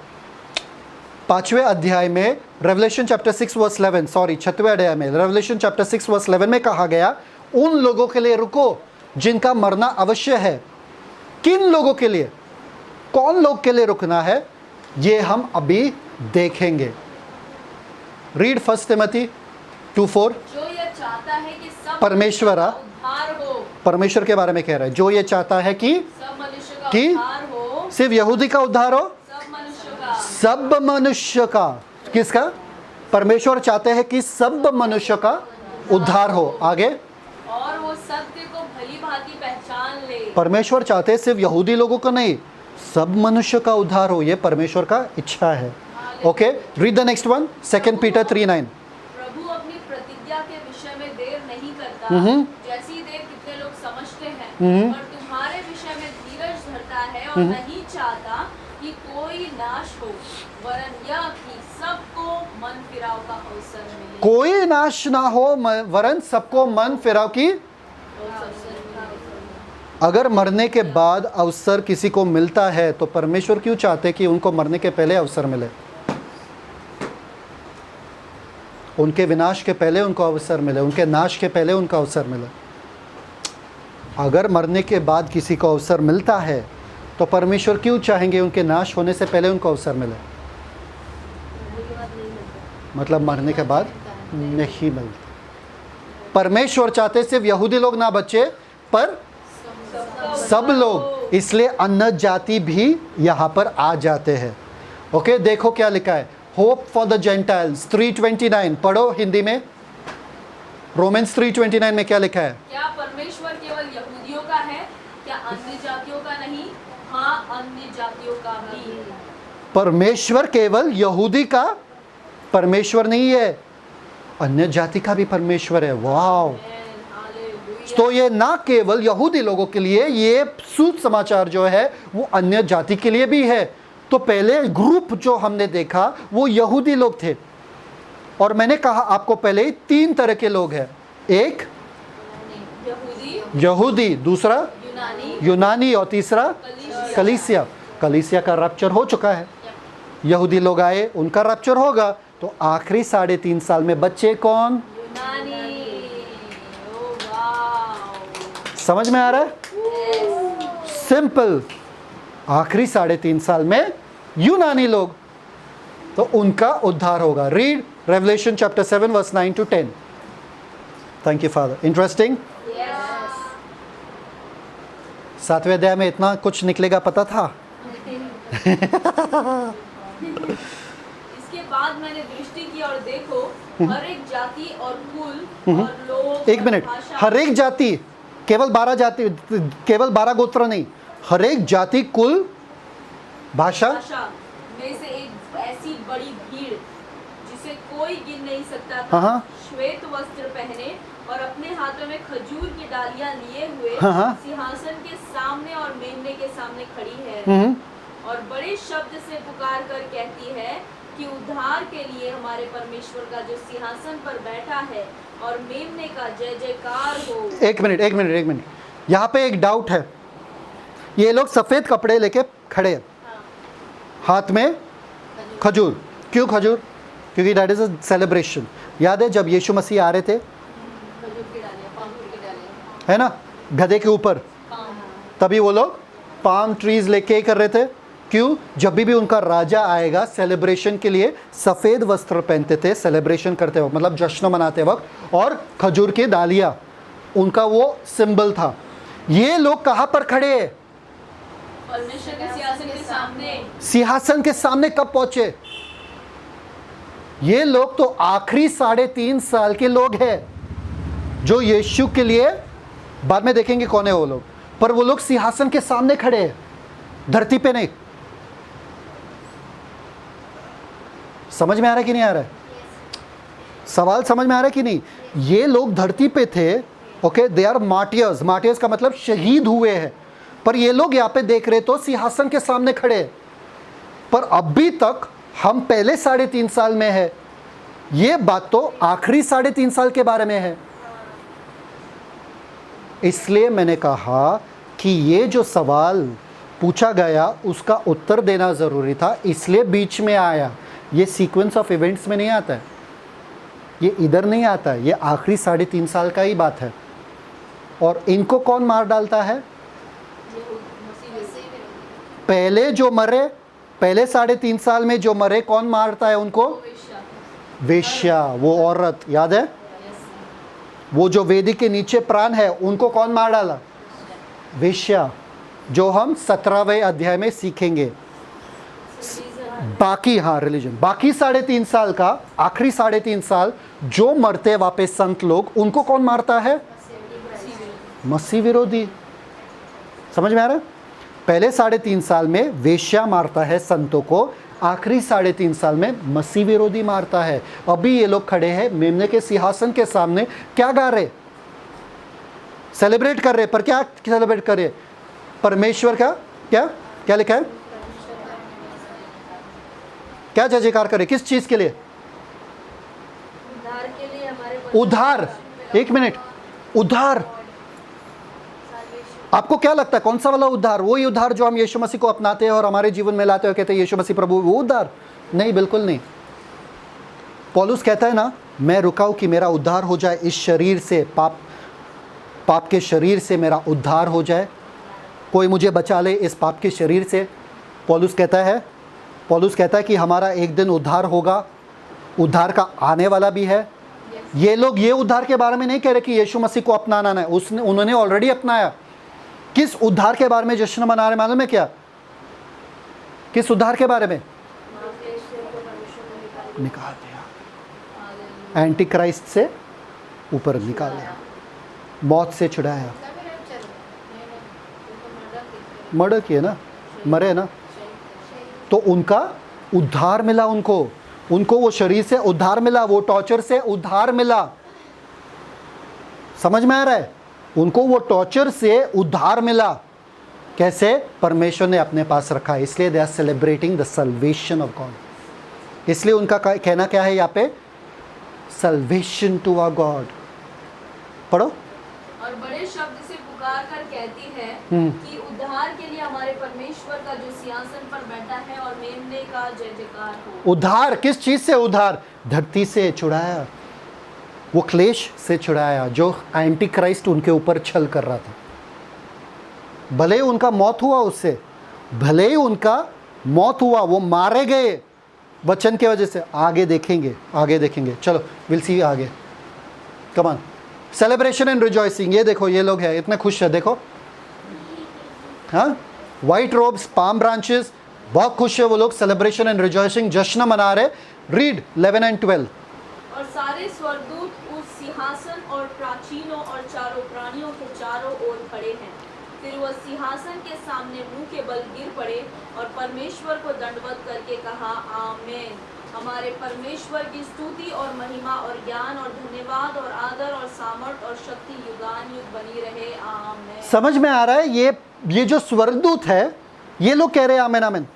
5वें अध्याय में, रेवलेशन चैप्टर 6 वर्स 11, सॉरी 6वें अध्याय में, रेवलेशन चैप्टर 6 वर्स 11 में कहा गया, उन लोगों के लिए रुको जिनका मरना अवश्य है। किन लोगों के लिए? कौन लोग के लिए रुकना है? ये हम अभी देखेंगे। रीड 1 तिमोथी 2:4। जो ये चाहता है कि सब परमेश्वर उद्धार हो, परमेश्वर के बारे में कह रहा है, जो ये चाहता है कि सब मनुष्य का कि उद्धार हो, सिर्फ यहूदी का उद्धार हो, सब मनुष्य का। सब मनुष्य का। किसका? परमेश्वर चाहते हैं कि सब मनुष्य का उद्धार हो। आगे, और वो सत्य को भली भांति पहचान ले। परमेश्वर चाहते हैं सिर्फ यहूदी लोगों का नहीं, सब मनुष्य का उद्धार हो। ये परमेश्वर का इच्छा है। Okay, read the next one, 2 Peter 3:9। प्रभु अपनी प्रतिज्ञा के विषय में देर नहीं करता, जैसी देर कितने लोग समझते हैं, पर तुम्हारे विषय में धीरज धरता है और नहीं चाहता कि कोई नाश हो, वरन यह कि सबको मन फिराव का अवसर मिले। कोई नाश ना हो, वरन सबको मन फिराव की। अगर मरने के बाद अवसर किसी को मिलता है, तो परमेश्वर क्यों चाहते कि उनको मरने के पहले अवसर मिले? उनके विनाश के पहले उनको अवसर मिले, उनके नाश के पहले उनको अवसर मिले। अगर मरने के बाद किसी को अवसर मिलता है, तो परमेश्वर क्यों चाहेंगे उनके नाश होने से पहले उनको अवसर मिले? मतलब मरने के बाद नहीं मिलता। परमेश्वर चाहते सिर्फ यहूदी लोग ना बचे, पर सब लोग। इसलिए अन्य जाति भी यहाँ पर आ जाते हैं। ओके, देखो क्या लिखा है, होप फॉर द जेंटाइल्स 3:29। पढ़ो हिंदी में, रोमन्स 3:29 में क्या लिखा है? क्या परमेश्वर केवल यहूदियों का है? क्या अन्य जातियों का नहीं? हाँ, अन्य जातियों का भी। परमेश्वर केवल यहूदी का परमेश्वर नहीं है, अन्य जाति का भी परमेश्वर है। वाह! तो ये ना केवल यहूदी लोगों के लिए, ये सुसमाचार जो है वो अन्य जाति के लिए भी है। तो पहले ग्रुप जो हमने देखा वो यहूदी लोग थे, और मैंने कहा आपको पहले ही 3 तरह के लोग हैं, एक यहूदी, यहूदी, दूसरा यूनानी, यूनानी, और तीसरा कलीसिया। कलीसिया का रैप्चर हो चुका है, यहूदी लोग आए, उनका रैप्चर होगा, तो आखिरी 3.5 साल में बच्चे कौन? यूनानी। ओ वाओ, समझ में आ रहा है? सिंपल, आखिरी 3.5 साल में यूनानी लोग, तो उनका उद्धार होगा। Read Revelation chapter 7 verse 9 to 10। Thank you Father, interesting. सातवें अध्याय में इतना कुछ निकलेगा पता था? इसके बाद मैंने दृष्टि की और देखो, हर एक जाति और कुल और लोग, एक मिनट, हर एक जाति, केवल 12 जाति, केवल 12 गोत्र नहीं, हर एक जाति, कुल, भाषा भाषा में से एक ऐसी बड़ी भीड़ जिसे कोई गिन नहीं सकता था, हाँ। श्वेत वस्त्र पहने और अपने हाथों में खजूर की डालियां लिए हुए हाँ। सिंहासन के सामने और मेमने के सामने खड़ी है, हम्म, और बड़े शब्द से पुकार कर कहती है कि उद्धार के लिए हमारे परमेश्वर का जो सिंहासन पर बैठा है और मेमने का जय जयकार हो। एक मिनट, यहाँ पे एक डाउट है। ये लोग सफ़ेद कपड़े लेके खड़े हैं, हाथ में खजूर। क्यों खजूर? क्योंकि दैट इज अ सेलिब्रेशन। याद है जब यीशु मसीह आ रहे थे, है ना, गधे के ऊपर, तभी वो लोग पाम ट्रीज लेके कर रहे थे। क्यों? जब भी उनका राजा आएगा सेलिब्रेशन के लिए सफ़ेद वस्त्र पहनते थे, सेलिब्रेशन करते वक्त, मतलब जश्न मनाते वक्त, और खजूर की डालियाँ उनका वो सिंबल था। ये लोग कहाँ पर खड़े हैं? परमेश्वर के सिंहासन के सामने। सिंहासन के सामने कब पहुंचे? ये लोग तो आखिरी 3.5 साल के लोग हैं, जो यीशु के लिए, बाद में देखेंगे कौन है वो लोग, पर वो लोग सिंहासन के सामने खड़े हैं, धरती पे नहीं। समझ में आ रहा है कि नहीं आ रहा है? सवाल समझ में आ रहा है कि नहीं? ये लोग धरती पे थे, okay, they are martyrs. Martyrs का मतलब शहीद हुए हैं, पर ये लोग यहाँ पे देख रहे तो सिंहासन के सामने खड़े हैं। पर अभी तक हम पहले 3.5 साल में है, ये बात तो आखिरी 3.5 साल के बारे में है। इसलिए मैंने कहा कि ये जो सवाल पूछा गया उसका उत्तर देना ज़रूरी था, इसलिए बीच में आया। ये सीक्वेंस ऑफ इवेंट्स में नहीं आता है, ये इधर नहीं आता है, ये आखिरी 3.5 साल का ही बात है। और इनको कौन मार डालता है? पहले जो मरे, पहले 3.5 साल में जो मरे, कौन मारता है उनको? वेश्या, वो औरत, याद है? वो जो वेदी के नीचे प्राण है, उनको कौन मार डाला? वेश्या, जो हम 17वें अध्याय में सीखेंगे। बाकी, हाँ, रिलीजन, बाकी 3.5 साल का, आखिरी 3.5 साल जो मरते हैं वापस संत लोग, उनको कौन मारता है? मसीह विरोधी। समझ में आ रहा है? पहले 3.5 साल में वेश्या मारता है संतों को, आखिरी 3.5 साल में मसीह विरोधी मारता है। अभी ये लोग खड़े हैं मेमने के सिंहासन के सामने, क्या गा रहे? सेलिब्रेट कर रहे, पर क्या सेलिब्रेट कर रहे? परमेश्वर का क्या क्या लिखा है? क्या जय जयकार करे? किस चीज के लिए? उद्धार के लिए, हमारे उद्धार। एक मिनट, उद्धार आपको क्या लगता है कौन सा वाला उद्धार? वही उद्धार जो हम यीशु मसीह को अपनाते हैं और हमारे जीवन में लाते हैं, कहते हैं यीशु मसीह प्रभु, वो उद्धार? नहीं, बिल्कुल नहीं। पौलुस कहता है ना, मैं रुका हूं कि मेरा उद्धार हो जाए इस शरीर से, पाप के शरीर से मेरा उद्धार हो जाए, कोई मुझे बचा ले इस पाप के शरीर से। पौलुस कहता है कि हमारा एक दिन उद्धार होगा, उद्धार का आने वाला भी है। ये लोग ये उद्धार के बारे में नहीं कह रहे कि यीशु मसीह को अपनाना है, उन्होंने ऑलरेडी अपनाया। किस उद्धार के बारे में जश्न मना रहे मालूम है क्या? किस उद्धार के बारे में? निकाल दिया, एंटी क्राइस्ट से ऊपर निकाल दिया, मौत से छुड़ाया। मर्डर किए ना, मरे ना, तो उनका उद्धार मिला, उनको वो शरीर से उद्धार मिला, वो टॉर्चर से उद्धार मिला। समझ में आ रहा है? उनको वो टॉर्चर से उद्धार मिला। कैसे? परमेश्वर ने अपने पास रखा है, इसलिए they are celebrating the salvation of God. इसलिए उनका कहना क्या है यहाँ पे? Salvation to our God. पढ़ो। और बड़े शब्द से पुकार कर कहती है कि उद्धार के लिए हमारे परमेश्वर का जो सिंहासन पर बैठा है और मेमने का जय जयकार हो। उद्धार किस चीज से? उद्धार धरती से छुड़ाया, वो क्लेश से छुड़ाया जो एंटी क्राइस्ट उनके ऊपर छल कर रहा था। भले ही उनका मौत हुआ उससे, भले ही उनका मौत हुआ, वो मारे गए वचन के वजह से। आगे देखेंगे, आगे देखेंगे, चलो विल सी आगे। Come on, celebration and rejoicing. ये देखो, ये लोग हैं इतने खुश है, देखो, हाँ, वाइट रोब्स, पाम ब्रांचेस, बहुत खुश है वो लोग। सेलिब्रेशन एंड रिजॉइसिंग, जश्न मना रहे। Read 11 and 12। और सारे स्वर्गदूत उस सिंहासन और प्राचीनों और चारों प्राणियों के चारों ओर खड़े हैं। फिर वह सिंहासन के सामने मुंह के बल गिर पड़े और परमेश्वर को दंडवत करके कहा, आमीन। हमारे परमेश्वर की स्तुति और महिमा और ज्ञान और धन्यवाद और आदर और सामर्थ और शक्ति युगान युग बनी रहे, आमीन। समझ में आ रहा है? ये जो स्वर्गदूत है, ये लोग कह रहे हैं आमीन आमीन,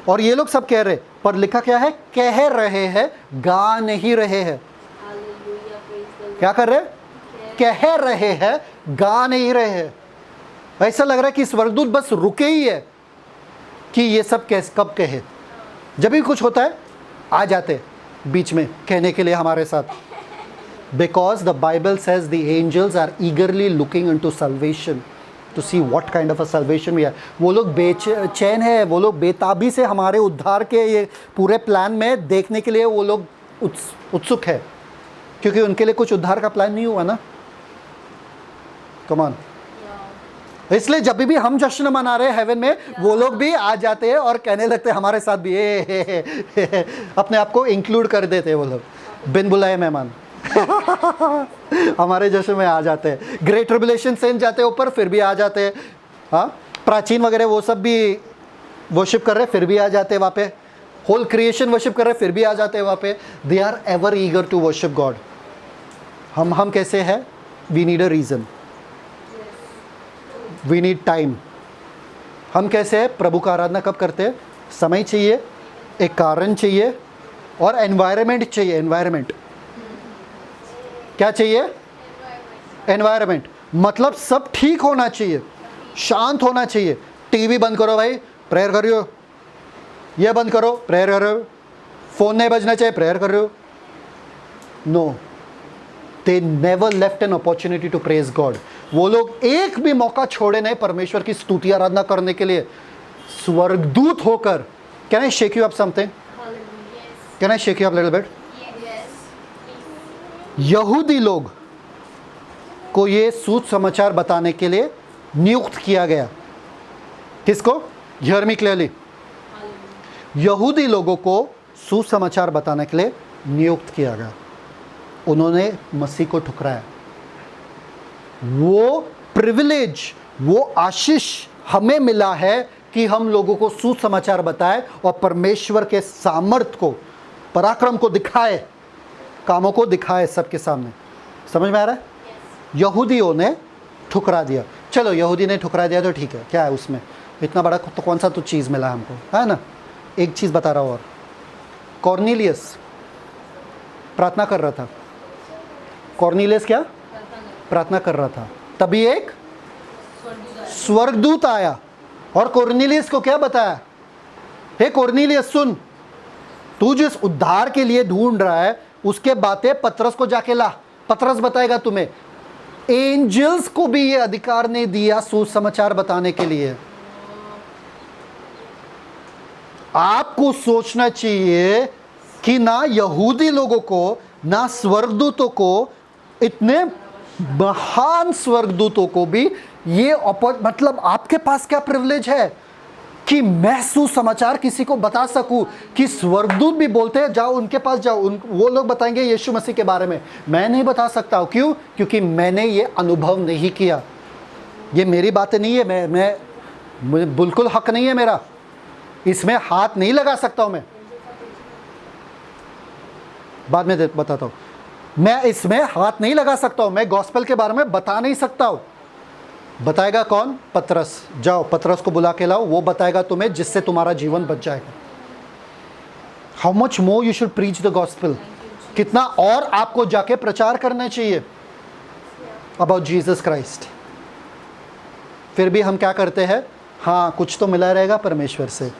और ये लोग सब कह रहे, पर लिखा क्या है? कह रहे हैं, गा नहीं रहे हैं। Hallelujah, praise the Lord. क्या कर रहे? कह रहे हैं, गा नहीं रहे हैं। ऐसा लग रहा है कि स्वर्गदूत बस रुके ही है कि ये सब कब कहे। जब भी कुछ होता है आ जाते बीच में कहने के लिए हमारे साथ। Because the Bible says the angels are eagerly looking into salvation to see what kind of a salvation we are. वो लोग बेचैन है, वो लोग बेताबी से हमारे उद्धार के ये पूरे प्लान में देखने के लिए वो लोग उत्सुक है, क्योंकि उनके लिए कुछ उद्धार का प्लान नहीं हुआ ना। Come on. इसलिए जब भी हम जश्न मना रहे हैं हेवन में, वो लोग भी आ जाते हैं और कहने लगते हैं हमारे साथ भी, अपने आप को इंक्लूड कर देते हैं वो लोग, बिन बुलाए मेहमान हमारे जश्न में आ जाते हैं। ग्रेट ट्रिब्युलेशन सेंट जाते हैं ऊपर, फिर भी आ जाते हैं। हाँ, प्राचीन वगैरह वो सब भी वर्शिप कर रहे, फिर भी आ जाते हैं वहाँ पे। होल क्रिएशन वर्शिप कर रहे, फिर भी आ जाते हैं वहाँ पे। They are ever eager to worship God. हम कैसे हैं? We need a reason, we need time. हम कैसे हैं? प्रभु का आराधना कब करते हैं? समय चाहिए, एक कारण चाहिए, और एनवायरनमेंट चाहिए। एनवायरनमेंट क्या चाहिए? एनवायरनमेंट मतलब सब ठीक होना चाहिए, शांत होना चाहिए। टीवी बंद करो भाई, प्रेयर कर रहे हो। ये बंद करो, प्रेयर कर रहे हो। फ़ोन नहीं बजना चाहिए, प्रेयर कर रहे हो। No, they never left an opportunity to praise God. वो लोग एक भी मौका छोड़े नहीं परमेश्वर की स्तुति आराधना करने के लिए, स्वर्गदूत होकर। Can I shake you up something? Can I shake you up little bit? यहूदी लोग को ये सुसमाचार बताने के लिए नियुक्त किया गया। किसको? Hear me clearly. यहूदी लोगों को सुसमाचार बताने के लिए नियुक्त किया गया। उन्होंने मसीह को ठुकराया। वो प्रिविलेज, वो आशीष हमें मिला है कि हम लोगों को सुसमाचार बताए और परमेश्वर के सामर्थ को, पराक्रम को दिखाए, कामों को दिखाए सबके सामने। समझ में आ रहा है? यहूदियों ने ठुकरा दिया। चलो, यहूदी ने ठुकरा दिया तो ठीक है, क्या है उसमें? इतना बड़ा तो कौन सा तो चीज़ मिला हमको, है ना? एक चीज़ बता रहा हूँ और, कॉर्नेलियस प्रार्थना कर रहा था। कॉर्नेलियस क्या? प्रार्थना कर रहा था। तभी एक स्वर्गदूत आया और कॉर्नेलियस को क्या बताया? हे कॉर्नेलियस सुन, तू जिस उद्धार के लिए ढूंढ रहा है उसके बातें पतरस को जाके ला, पतरस बताएगा तुम्हें। एंजल्स को भी ये अधिकार नहीं दिया सुसमाचार बताने के लिए। आपको सोचना चाहिए कि ना यहूदी लोगों को, ना स्वर्गदूतों को, इतने महान स्वर्गदूतों को भी ये मतलब आपके पास क्या प्रिविलेज है कि मैं सुसमाचार किसी को बता सकूं, कि स्वर्गदूत भी बोलते हैं जाओ उनके पास जाओ, वो लोग बताएंगे यीशु मसीह के बारे में। मैं नहीं बता सकता हूं। क्यों? क्योंकि मैंने ये अनुभव नहीं किया। ये मेरी बातें नहीं है, मैं बिल्कुल हक नहीं है मेरा, इसमें हाथ नहीं लगा सकता हूं। मैं बाद में बताता हूं। मैं इसमें हाथ नहीं लगा सकता हूं, मैं गॉस्पेल के बारे में बता नहीं सकता हूं। बताएगा कौन? पतरस। जाओ पतरस को बुला के लाओ, वो बताएगा तुम्हें, जिससे तुम्हारा जीवन बच जाएगा। How much more you should preach the gospel. कितना और आपको जाके प्रचार करना चाहिए अबाउट जीसस क्राइस्ट। फिर भी हम क्या करते हैं? हाँ, कुछ तो मिला रहेगा परमेश्वर से।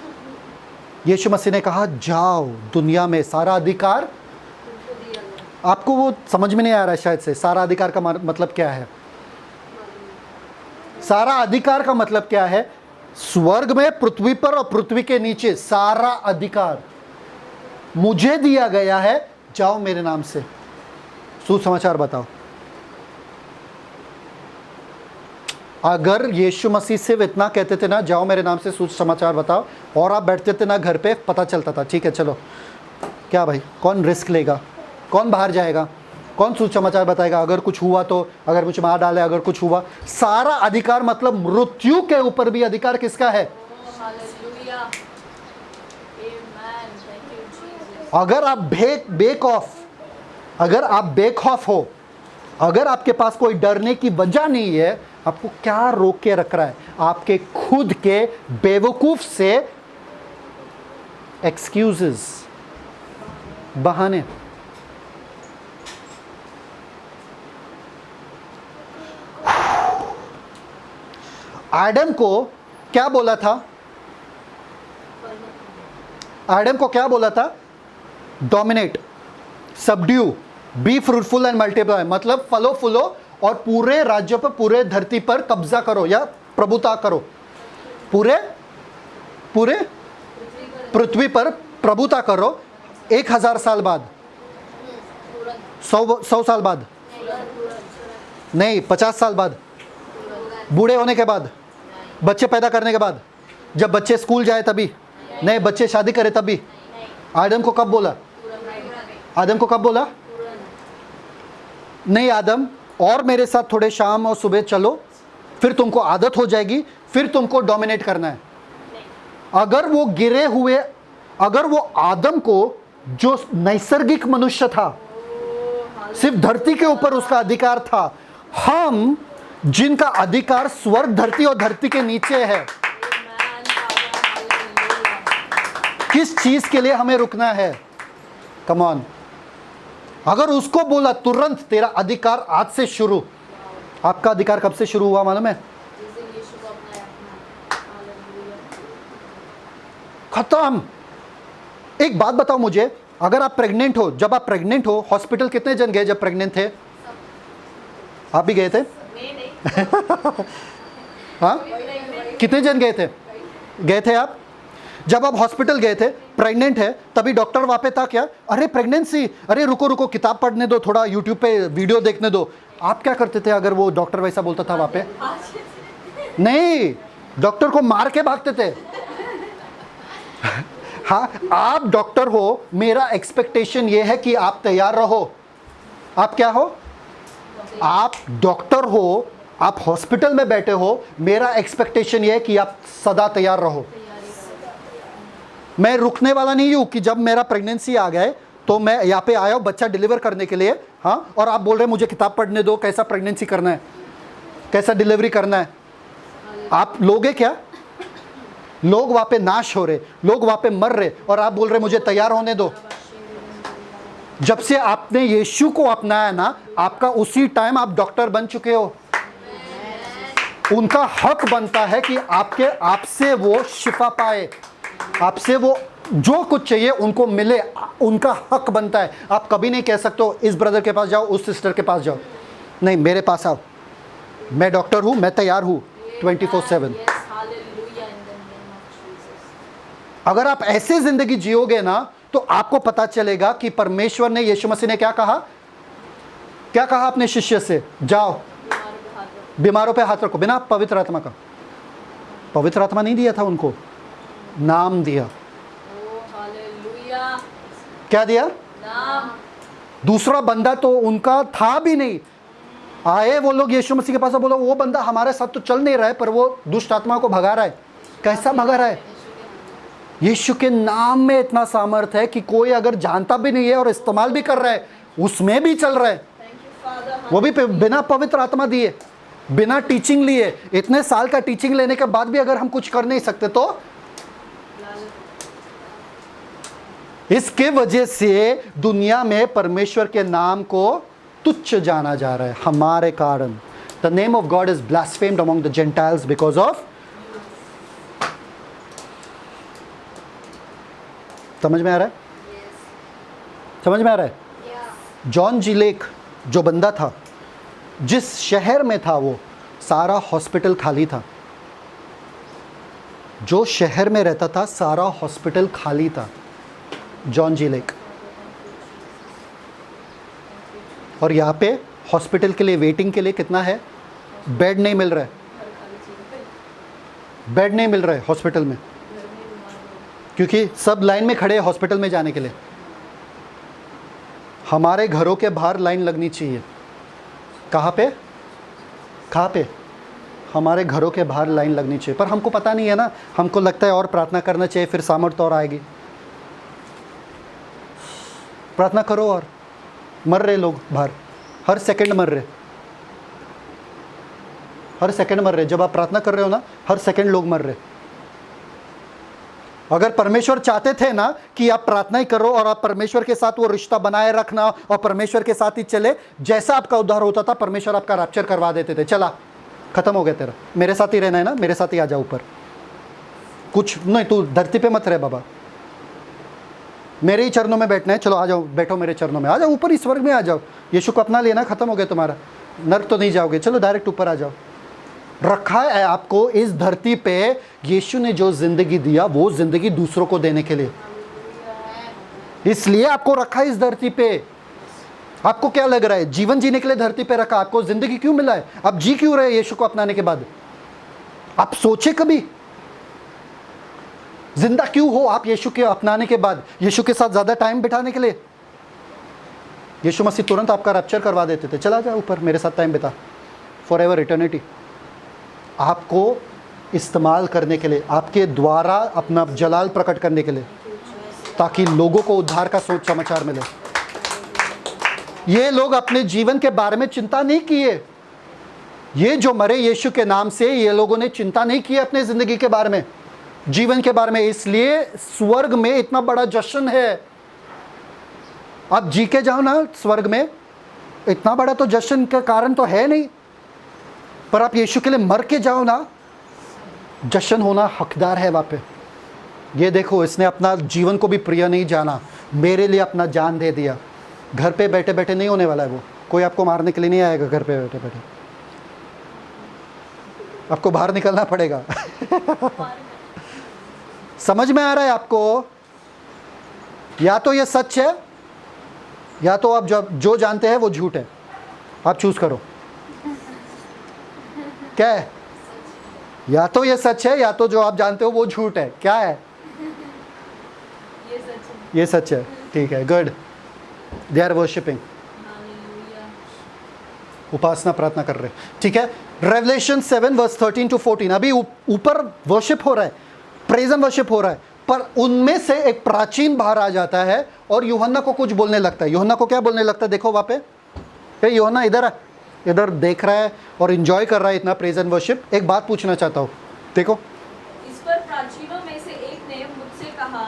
यीशु मसीह ने कहा जाओ दुनिया में सारा अधिकार। आपको वो समझ में नहीं आ रहा है शायद से, सारा अधिकार का मतलब क्या है? सारा अधिकार का मतलब क्या है? स्वर्ग में, पृथ्वी पर और पृथ्वी के नीचे सारा अधिकार मुझे दिया गया है। जाओ मेरे नाम से सुसमाचार बताओ। अगर यीशु मसीह सिर्फ इतना कहते थे ना, जाओ मेरे नाम से सुसमाचार बताओ, और आप बैठते थे ना घर पे, पता चलता था ठीक है चलो क्या भाई, कौन रिस्क लेगा, कौन बाहर जाएगा, कौन सुसमाचार बताएगा, अगर कुछ हुआ तो, अगर मुझे मार डाले, अगर कुछ हुआ। सारा अधिकार मतलब मृत्यु के ऊपर भी अधिकार किसका है? Hallelujah, amen, thank you Jesus. अगर आप अगर आप बेक ऑफ हो, अगर आपके पास कोई डरने की वजह नहीं है, आपको क्या रोक के रख रहा है? आपके खुद के बेवकूफ से एक्सक्यूजेस, बहाने। आदम को क्या बोला था? आदम को क्या बोला था? Dominate, subdue, be fruitful and multiply, मतलब फलो फूलो और पूरे राज्यों पर, पूरे धरती पर कब्जा करो या प्रभुता करो। पूरे पृथ्वी पर प्रभुता करो। 1000 साल बाद, 100 साल बाद नहीं, 50 साल बाद, बूढ़े होने के बाद, बच्चे पैदा करने के बाद, जब बच्चे स्कूल जाए तभी नहीं, बच्चे शादी करे तभी। आदम को कब बोला? आदम को कब बोला? नहीं आदम, और मेरे साथ थोड़े शाम और सुबह चलो, फिर तुमको आदत हो जाएगी, फिर तुमको डोमिनेट करना है। अगर वो गिरे हुए, अगर वो आदम को, जो नैसर्गिक मनुष्य था, सिर्फ धरती के ऊपर उसका अधिकार था, हम जिनका अधिकार स्वर्ग, धरती और धरती के नीचे है, किस चीज के लिए हमें रुकना है? Come on. अगर उसको बोला तुरंत तेरा अधिकार आज से शुरू। आपका अधिकार कब से शुरू हुआ मालूम है? खत्म। एक बात बताओ मुझे, अगर आप प्रेग्नेंट हो, जब आप प्रेग्नेंट हो, हॉस्पिटल कितने जन गए जब प्रेग्नेंट थे? आप भी गए थे? हाँ, कितने जन गए थे? गए थे आप? जब आप हॉस्पिटल गए थे, प्रेग्नेंट है, तभी डॉक्टर वहाँ पे था क्या? अरे प्रेगनेंसी, अरे रुको रुको, किताब पढ़ने दो, थोड़ा यूट्यूब पे वीडियो देखने दो। आप क्या करते थे अगर वो डॉक्टर वैसा बोलता था वहाँ पे? नहीं, डॉक्टर को मार के भागते थे। हाँ, आप डॉक्टर हो, मेरा एक्सपेक्टेशन ये है कि आप तैयार रहो। आप क्या हो? आप डॉक्टर हो, आप हॉस्पिटल में बैठे हो, मेरा एक्सपेक्टेशन ये है कि आप सदा तैयार रहो। मैं रुकने वाला नहीं हूँ कि जब मेरा प्रेगनेंसी आ गए तो मैं यहाँ पे आया हूँ बच्चा डिलीवर करने के लिए, हाँ, और आप बोल रहे हैं मुझे किताब पढ़ने दो, कैसा प्रेगनेंसी करना है, कैसा डिलीवरी करना है। आप लोगे क्या? लोग वहाँ पे नाश हो रहे, लोग वहाँ पे मर रहे, और आप बोल रहे मुझे तैयार होने दो। जब से आपने यीशु को अपनाया ना, आपका उसी टाइम आप डॉक्टर बन चुके हो। उनका हक बनता है कि आपसे वो शिफा पाए, आपसे वो जो कुछ चाहिए उनको मिले, उनका हक बनता है। आप कभी नहीं कह सकते हो इस ब्रदर के पास जाओ, उस सिस्टर के पास जाओ, नहीं, मेरे पास आओ, मैं डॉक्टर हूँ, मैं तैयार हूँ 24/7। अगर आप ऐसे जिंदगी जियोगे ना, तो आपको पता चलेगा कि परमेश्वर ने, यीशु मसीह ने क्या कहा? क्या कहा अपने शिष्य से? जाओ बीमारों पे हाथ रखो, बिना पवित्र आत्मा का। पवित्र आत्मा नहीं दिया था उनको, नाम दिया। क्या दिया? नाम। दूसरा बंदा तो उनका था भी नहीं। आए वो लोग यीशु मसीह के पास, बोलो वो बंदा हमारे साथ तो चल नहीं रहा है, पर वो दुष्ट आत्मा को भगा रहा है। कैसा भगा रहा है? यीशु के नाम में इतना सामर्थ है कि कोई अगर जानता भी नहीं है और इस्तेमाल भी कर रहा है, उसमें भी चल रहा है, वो भी बिना पवित्र आत्मा दिए। बिना टीचिंग लिए, इतने साल का टीचिंग लेने के बाद भी अगर हम कुछ कर नहीं सकते तो इसके वजह से दुनिया में परमेश्वर के नाम को तुच्छ जाना जा रहा है हमारे कारण। The name of God is blasphemed among the Gentiles because of. समझ में आ रहा है? समझ में आ रहा है? जॉन जिलेक जो बंदा था, जिस शहर में था वो सारा हॉस्पिटल खाली था। जो शहर में रहता था सारा हॉस्पिटल खाली था, जॉन जिलेक। और यहाँ पे हॉस्पिटल के लिए वेटिंग के लिए कितना है, बेड नहीं मिल रहा है, बेड नहीं मिल रहा है हॉस्पिटल में, क्योंकि सब लाइन में खड़े हैं हॉस्पिटल में जाने के लिए। हमारे घरों के बाहर लाइन लगनी चाहिए। कहाँ पे? कहाँ पे? हमारे घरों के बाहर लाइन लगनी चाहिए, पर हमको पता नहीं है ना। हमको लगता है और प्रार्थना करना चाहिए, फिर सामर्थ्य और आएगी। प्रार्थना करो और मर रहे लोग बाहर, हर सेकंड मर रहे, हर सेकंड मर रहे। जब आप प्रार्थना कर रहे हो ना, हर सेकंड लोग मर रहे। अगर परमेश्वर चाहते थे ना कि आप प्रार्थना ही करो और आप परमेश्वर के साथ वो रिश्ता बनाए रखना और परमेश्वर के साथ ही चले, जैसा आपका उद्धार होता था परमेश्वर आपका रैप्चर करवा देते थे। चला, खत्म हो गया तेरा, मेरे साथ ही रहना है ना, मेरे साथ ही आ जाओ ऊपर, कुछ नहीं, तू धरती पे मत रहे बाबा, मेरे ही चरणों में बैठना है। चलो आ जाओ, बैठो मेरे चरणों में, आ जाओ ऊपर, इस स्वर्ग में आ जाओ। यीशु को अपना लेना, खत्म हो गया तुम्हारा, नर्क तो नहीं जाओगे, चलो डायरेक्ट ऊपर आ जाओ। रखा है आपको इस धरती पे, यीशु ने जो जिंदगी दिया वो जिंदगी दूसरों को देने के लिए, इसलिए आपको रखा है इस धरती पे। आपको क्या लग रहा है जीवन जीने के लिए धरती पे रखा? आपको जिंदगी क्यों मिला है? आप जी क्यों रहे यीशु को अपनाने के बाद? आप सोचे कभी जिंदा क्यों हो आप यीशु के अपनाने के बाद? यीशु के साथ ज्यादा टाइम बिताने के लिए। यीशु मसीह तुरंत आपका रैप्चर करवा देते थे, चला जा ऊपर, मेरे साथ टाइम बिता, फॉर एवर इटर्निटी। आपको इस्तेमाल करने के लिए, आपके द्वारा अपना जलाल प्रकट करने के लिए, ताकि लोगों को उद्धार का सोच समाचार मिले। ये लोग अपने जीवन के बारे में चिंता नहीं किए। ये जो मरे यीशु के नाम से, ये लोगों ने चिंता नहीं की अपने जिंदगी के बारे में, जीवन के बारे में। इसलिए स्वर्ग में इतना बड़ा जश्न है। आप जी के जाओ ना स्वर्ग में, इतना बड़ा तो जश्न का कारण तो है नहीं, पर आप यीशु के लिए मर के जाओ ना, जश्न होना हकदार है वहाँ पे। ये देखो, इसने अपना जीवन को भी प्रिय नहीं जाना, मेरे लिए अपना जान दे दिया। घर पे बैठे बैठे नहीं होने वाला है वो, कोई आपको मारने के लिए नहीं आएगा घर पे बैठे बैठे, आपको बाहर निकलना पड़ेगा। समझ में आ रहा है आपको? या तो ये सच है, या तो आप जो जानते हैं वो झूठ है। आप चूज करो, क्या है? या तो ये सच है, या तो जो आप जानते हो वो झूठ है। क्या है? ये सच है। ये सच है, ठीक है, गुड। दे आर वर्शिपिंग, उपासना प्रार्थना कर रहे, ठीक है। रेवलेशन 7 वर्स 13 to 14, अभी ऊपर वर्शिप हो रहा है, प्रेज एंड वर्शिप हो रहा है, पर उनमें से एक प्राचीन बाहर आ जाता है और यूहन्ना को कुछ बोलने लगता है। यूहन्ना को क्या बोलने लगता है? देखो वहाँ पे यूहन्ना इधर देख रहा है और एंजॉय कर रहा है इतना प्रेज एंड वर्शिप। एक बात पूछना चाहता हूँ, देखो। इस पर प्राचीनों में से एक ने मुझसे कहा,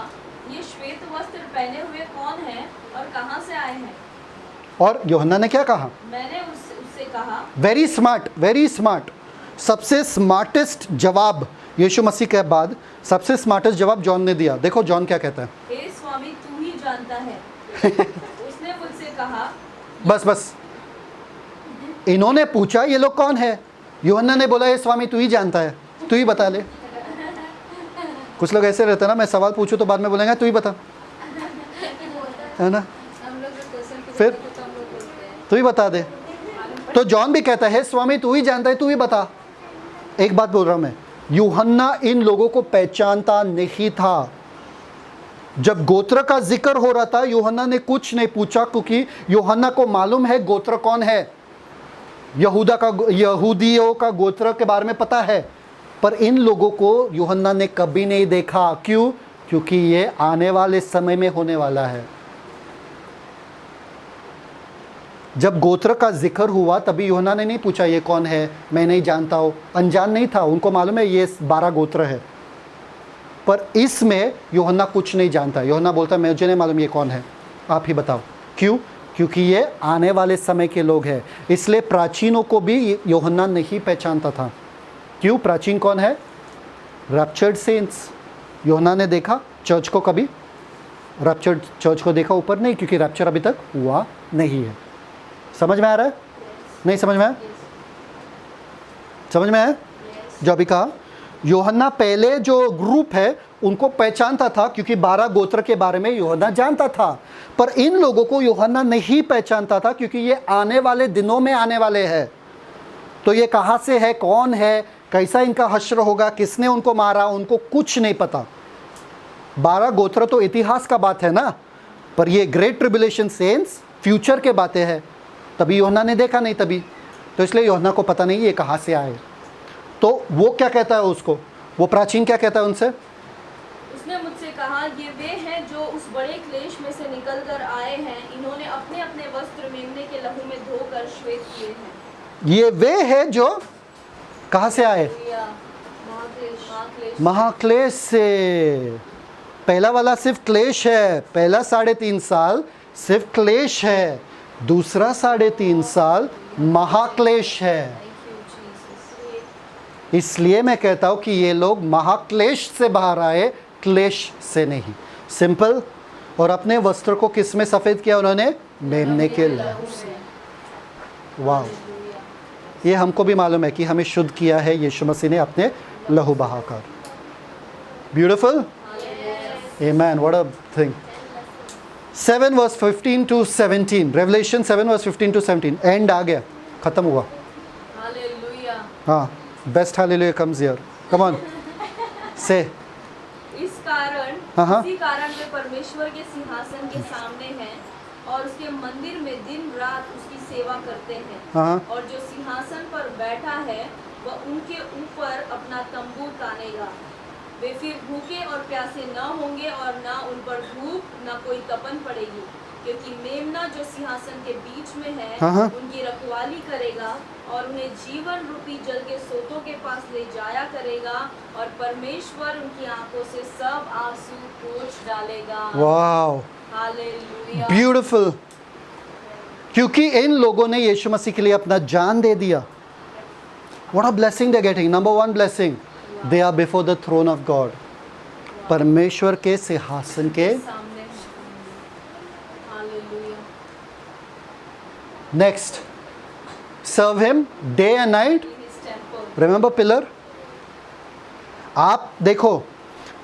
ये श्वेत वस्त्र पहने हुए कौन है और कहाँ से आए हैं? और यूहन्ना ने क्या कहा? मैंने उससे कहा, वेरी स्मार्ट, वेरी स्मार्ट। सबसे स्मार्टेस्ट जवाब यीशु मसीह के बाद सबसे स्मार्टेस्ट जवाब जॉन ने दिया। देखो जॉन क्या कहता है। हे स्वामी, तू ही जानता है। उसने मुझसे कहा, बस इन्होंने पूछा ये लोग कौन है, यूहन्ना ने बोला हे स्वामी तू ही जानता है, तू ही बता ले। कुछ लोग ऐसे रहते हैं ना, मैं सवाल पूछूं तो बाद में बोलेंगे तू ही बता, है ना, फिर तू ही बता दे। तो जॉन भी कहता है स्वामी तू ही जानता है, तू ही बता। एक बात बोल रहा हूं मैं, यूहन्ना इन लोगों को पहचानता नहीं था। जब गोत्र का जिक्र हो रहा था यूहन्ना ने कुछ नहीं पूछा, क्योंकि यूहन्ना को मालूम है गोत्र कौन है, यहूदियों का गोत्र के बारे में पता है। पर इन लोगों को यूहन्ना ने कभी नहीं देखा। क्यों? क्योंकि ये आने वाले समय में होने वाला है। जब गोत्र का जिक्र हुआ तभी यूहन्ना ने नहीं पूछा ये कौन है, मैं नहीं जानता हूँ, अनजान नहीं था, उनको मालूम है ये 12 गोत्र है। पर इसमें यूहन्ना कुछ नहीं जानता। यूहन्ना बोलता मुझे नहीं मालूम ये कौन है, आप ही बताओ। क्यों? क्योंकि ये आने वाले समय के लोग हैं, इसलिए प्राचीनों को भी यूहन्ना नहीं पहचानता था। क्यों? प्राचीन कौन है? Raptured saints. यूहन्ना ने देखा चर्च को कभी? रैप्चर्ड चर्च को देखा ऊपर? नहीं, क्योंकि रैप्चर अभी तक हुआ नहीं है। समझ में आ रहा है? नहीं समझ में आया? समझ में आया? जो अभी कहा, यूहन्ना पहले जो ग्रुप है उनको पहचानता था, क्योंकि 12 गोत्र के बारे में यूहन्ना जानता था। पर इन लोगों को यूहन्ना नहीं पहचानता था, क्योंकि ये आने वाले दिनों में आने वाले हैं। तो ये कहाँ से है, कौन है, कैसा इनका हश्र होगा, किसने उनको मारा, उनको कुछ नहीं पता। 12 गोत्र तो इतिहास का बात है ना, पर ये ग्रेट ट्रिब्युलेशन सेंस फ्यूचर के बातें हैं। तभी यूहन्ना ने देखा नहीं तभी, तो इसलिए यूहन्ना को पता नहीं ये कहाँ से आए। तो वो क्या कहता है उसको, वो प्राचीन क्या कहता है उनसे? उसने मुझसे कहा, ये वे हैं जो उस बड़े क्लेश में से निकल कर आए हैं। इन्होंने अपने अपने वस्त्र मेमने के लहू में धोकर श्वेत किए हैं। ये वे हैं जो कहाँ से आए? महाक्लेश। महाक्लेश से। पहला वाला सिर्फ क्लेश है, पहला 3.5 साल सिर्फ क्लेश है, दूसरा 3.5 साल महाक्लेश है। इसलिए मैं कहता हूं कि ये लोग महाक्लेश से बाहर आए, क्लेश से नहीं। सिंपल। और अपने वस्त्र को किस में सफ़ेद किया उन्होंने? मेमने के लहू से। वाह, ये हमको भी मालूम है कि हमें शुद्ध किया है यीशु मसीह ने अपने लहू बहाकर। Beautiful, amen, what a thing. 7 verse 15 to 17, Revelation 7 verse 15 to 17, end आ गया, खत्म हुआ। हालेलुया। हाँ, best hallelujah comes here, come on से। इस कारण, हाँ। इसी कारण वे परमेश्वर के सिंहासन के सामने हैं और उसके मंदिर में दिन रात उसकी सेवा करते हैं। हाँ। और जो सिंहासन पर बैठा है वह उनके ऊपर अपना तंबू तानेगा। वे फिर भूखे और प्यासे न होंगे और न उन पर धूप न कोई तपन पड़ेगी, क्योंकि मेमना जो सिंहासन के बीच में है हाँ। उनकी रखवाली करेगा और उन्हें जीवन रूपी जल के सोतों के पास ले जाया करेगा, और परमेश्वर उनकी आंखों से सब आंसू पोंछ डालेगा। Wow, hallelujah. ब्यूटीफुल। क्योंकि इन लोगों ने यीशु मसीह के लिए अपना जान दे दिया। What a blessing they getting. Number 1 blessing, they are before the throne of God. परमेश्वर के सिंहासन के सामने। Hallelujah. Next, serve him day and night. His temple। Remember pillar. आप देखो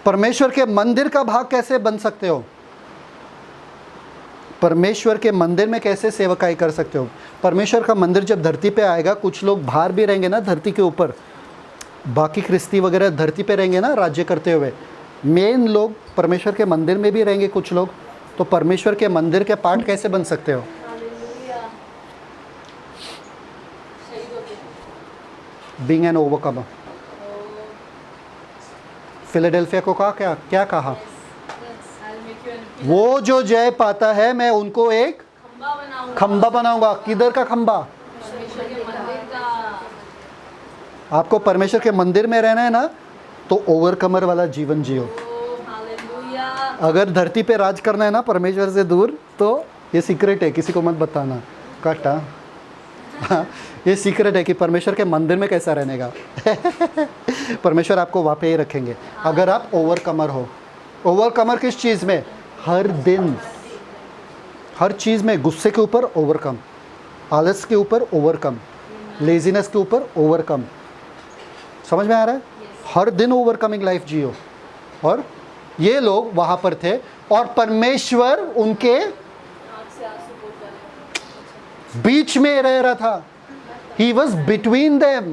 परमेश्वर के मंदिर का भाग कैसे बन सकते हो, परमेश्वर के मंदिर में कैसे सेवकाई कर सकते हो। परमेश्वर का मंदिर जब धरती पे आएगा, कुछ लोग बाहर भी रहेंगे ना धरती के ऊपर, बाकी ख्रिस्ती वगैरह धरती पे रहेंगे ना राज्य करते हुए, मेन लोग परमेश्वर के मंदिर में भी रहेंगे कुछ लोग। तो परमेश्वर के मंदिर के पार्ट कैसे बन सकते हो? हालेलुया। शहीदों के। Being an ओवरकमर। फिलाडेल्फिया को कहा क्या क्या कहा? I'll make you an वो जो जय पाता है मैं उनको एक खंबा बनाऊंगा। खंबा बनाऊंगा। किधर का खंबा? परमेश्वर के मंदिर का। आपको परमेश्वर के मंदिर में रहना है ना, तो ओवरकमर वाला जीवन जियो। हालेलुया। अगर धरती पे राज करना है ना परमेश्वर से दूर, तो ये सीक्रेट है, किसी को मत बताना। काटा हाँ, ये सीक्रेट है कि परमेश्वर के मंदिर में कैसा रहने का। परमेश्वर आपको वहाँ पे ही रखेंगे अगर आप ओवरकमर हो। ओवरकमर किस चीज़ में? हर दिन, हर चीज़ में। गुस्से के ऊपर ओवरकम, आलस के ऊपर ओवरकम, लेजीनेस के ऊपर ओवरकम। समझ में आ रहा है? हर दिन ओवरकमिंग लाइफ जियो। और ये लोग वहाँ पर थे और परमेश्वर उनके आँख से आंसू पोंछ डाले। बीच में रह रहा था। He was between them.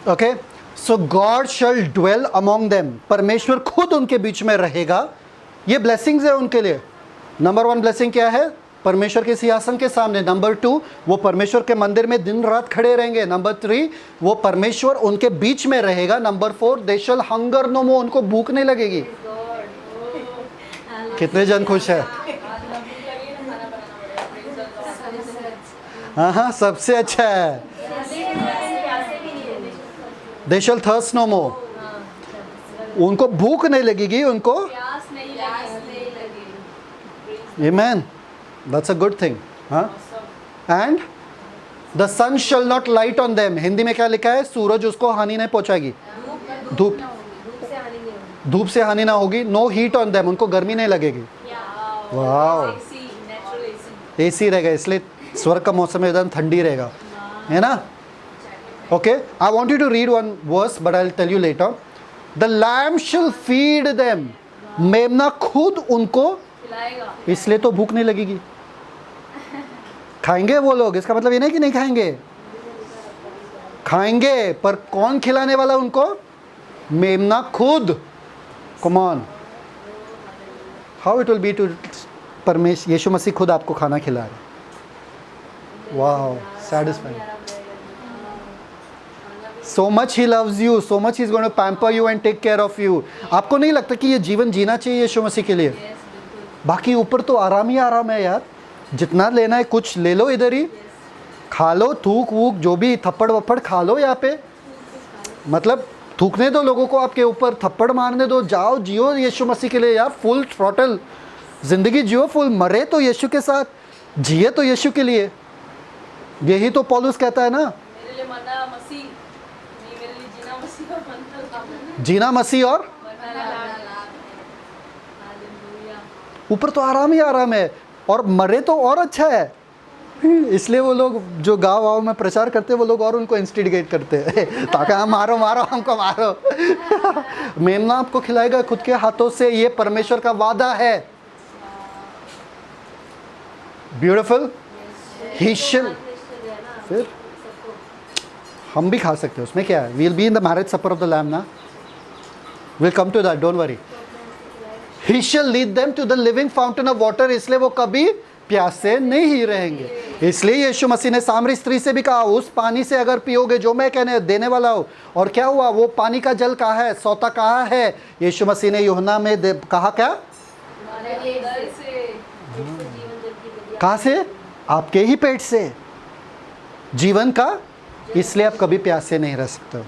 Okay, so God shall dwell among them. परमेश्वर खुद उनके बीच में रहेगा। ये ब्लेसिंग्स है उनके लिए। नंबर 1 ब्लेसिंग क्या है? परमेश्वर के सिंहासन के सामने। नंबर 2, वो परमेश्वर के मंदिर में दिन रात खड़े रहेंगे। नंबर 3, वो परमेश्वर उनके बीच में रहेगा। Number 4, they shall hunger no more, उनको भूख नहीं लगेगी। कितने जन खुश है? हाँ हाँ, सबसे अच्छा है। They shall thirst no more. उनको भूख नहीं लगेगी, उनको प्यास नहीं लगेगी। Amen, that's a good thing. हाँ, and the sun shall not light on them. Hindi में क्या लिखा है? सूरज उसको हानि नहीं पहुंचाएगी। धूप धूप से हानि ना होगी। नो हीट ऑन देम, उनको गर्मी नहीं लगेगी। Wow, natural AC. एसी रहेगा, इसलिए स्वर्ग का मौसम एकदम ठंडी रहेगा, है ना? Okay, I want you to read one verse but I will tell you later. The lamb shall feed them. मेमना खुद उनको खिलाएगा। इसलिए तो भूख नहीं लगेगी। खाएंगे वो लोग, इसका मतलब ये नहीं कि नहीं खाएंगे, खाएंगे, पर कौन खिलाने वाला उनको? मेमना खुद। Come on, how it will be to परमेश्वर, यीशु मसीह खुद आपको खाना खिला रहे। Wow, satisfying. So much he loves you, so much he's going to pamper you and take care of you. आपको नहीं लगता कि ये जीवन जीना चाहिए यीशु मसीह के लिए? बाकी ऊपर तो आराम ही आराम है यार, जितना लेना है कुछ ले लो, इधर ही खा लो, थूक वूक जो भी थप्पड़ वप्पड़ खा लो यहाँ पे। मतलब थूकने दो लोगों को आपके ऊपर, थप्पड़ मारने दो, जाओ जियो यीशु मसीह के लिए यार, फुल थ्रॉटल जिंदगी जियो, फुल मरे तो यीशु के साथ, जिए तो यीशु के लिए। यही तो पौलुस कहता है ना, मेरे लिए मरना मसीह नहीं, मेरे लिए जीना मसीह और मरना लाभ। जीना मसीह और मरना लाभ। हालेलुया। ऊपर तो आराम ही आराम है, और मरे तो और अच्छा है। इसलिए वो लोग जो गाँव वाँव में प्रचार करते हैं वो लोग और उनको इंस्टिगेट करते हैं ताकि हम मारो मारो हमको मारो। मेमना आपको खिलाएगा खुद के हाथों से, ये परमेश्वर का वादा है। ब्यूटीफुल। ही शैल, फिर हम भी खा सकते हैं, उसमें क्या है? Will be in the marriage supper of the lamb ना, will come to that, don't worry. He shall lead them to the living fountain of water, इसलिए वो कभी प्यासे नहीं रहेंगे। इसलिए यीशु मसीह ने सामरी स्त्री से भी कहा, उस पानी से अगर पियोगे जो मैं कहने देने वाला हूँ। और क्या हुआ? वो पानी का जल कहाँ है? सौता कहाँ है? यीशु मसीह ने यूहन्ना में कहा क्या? कहाँ से? आपके ही पेट से, जीवन का। इसलिए आप कभी प्यासे नहीं रह सकते हो।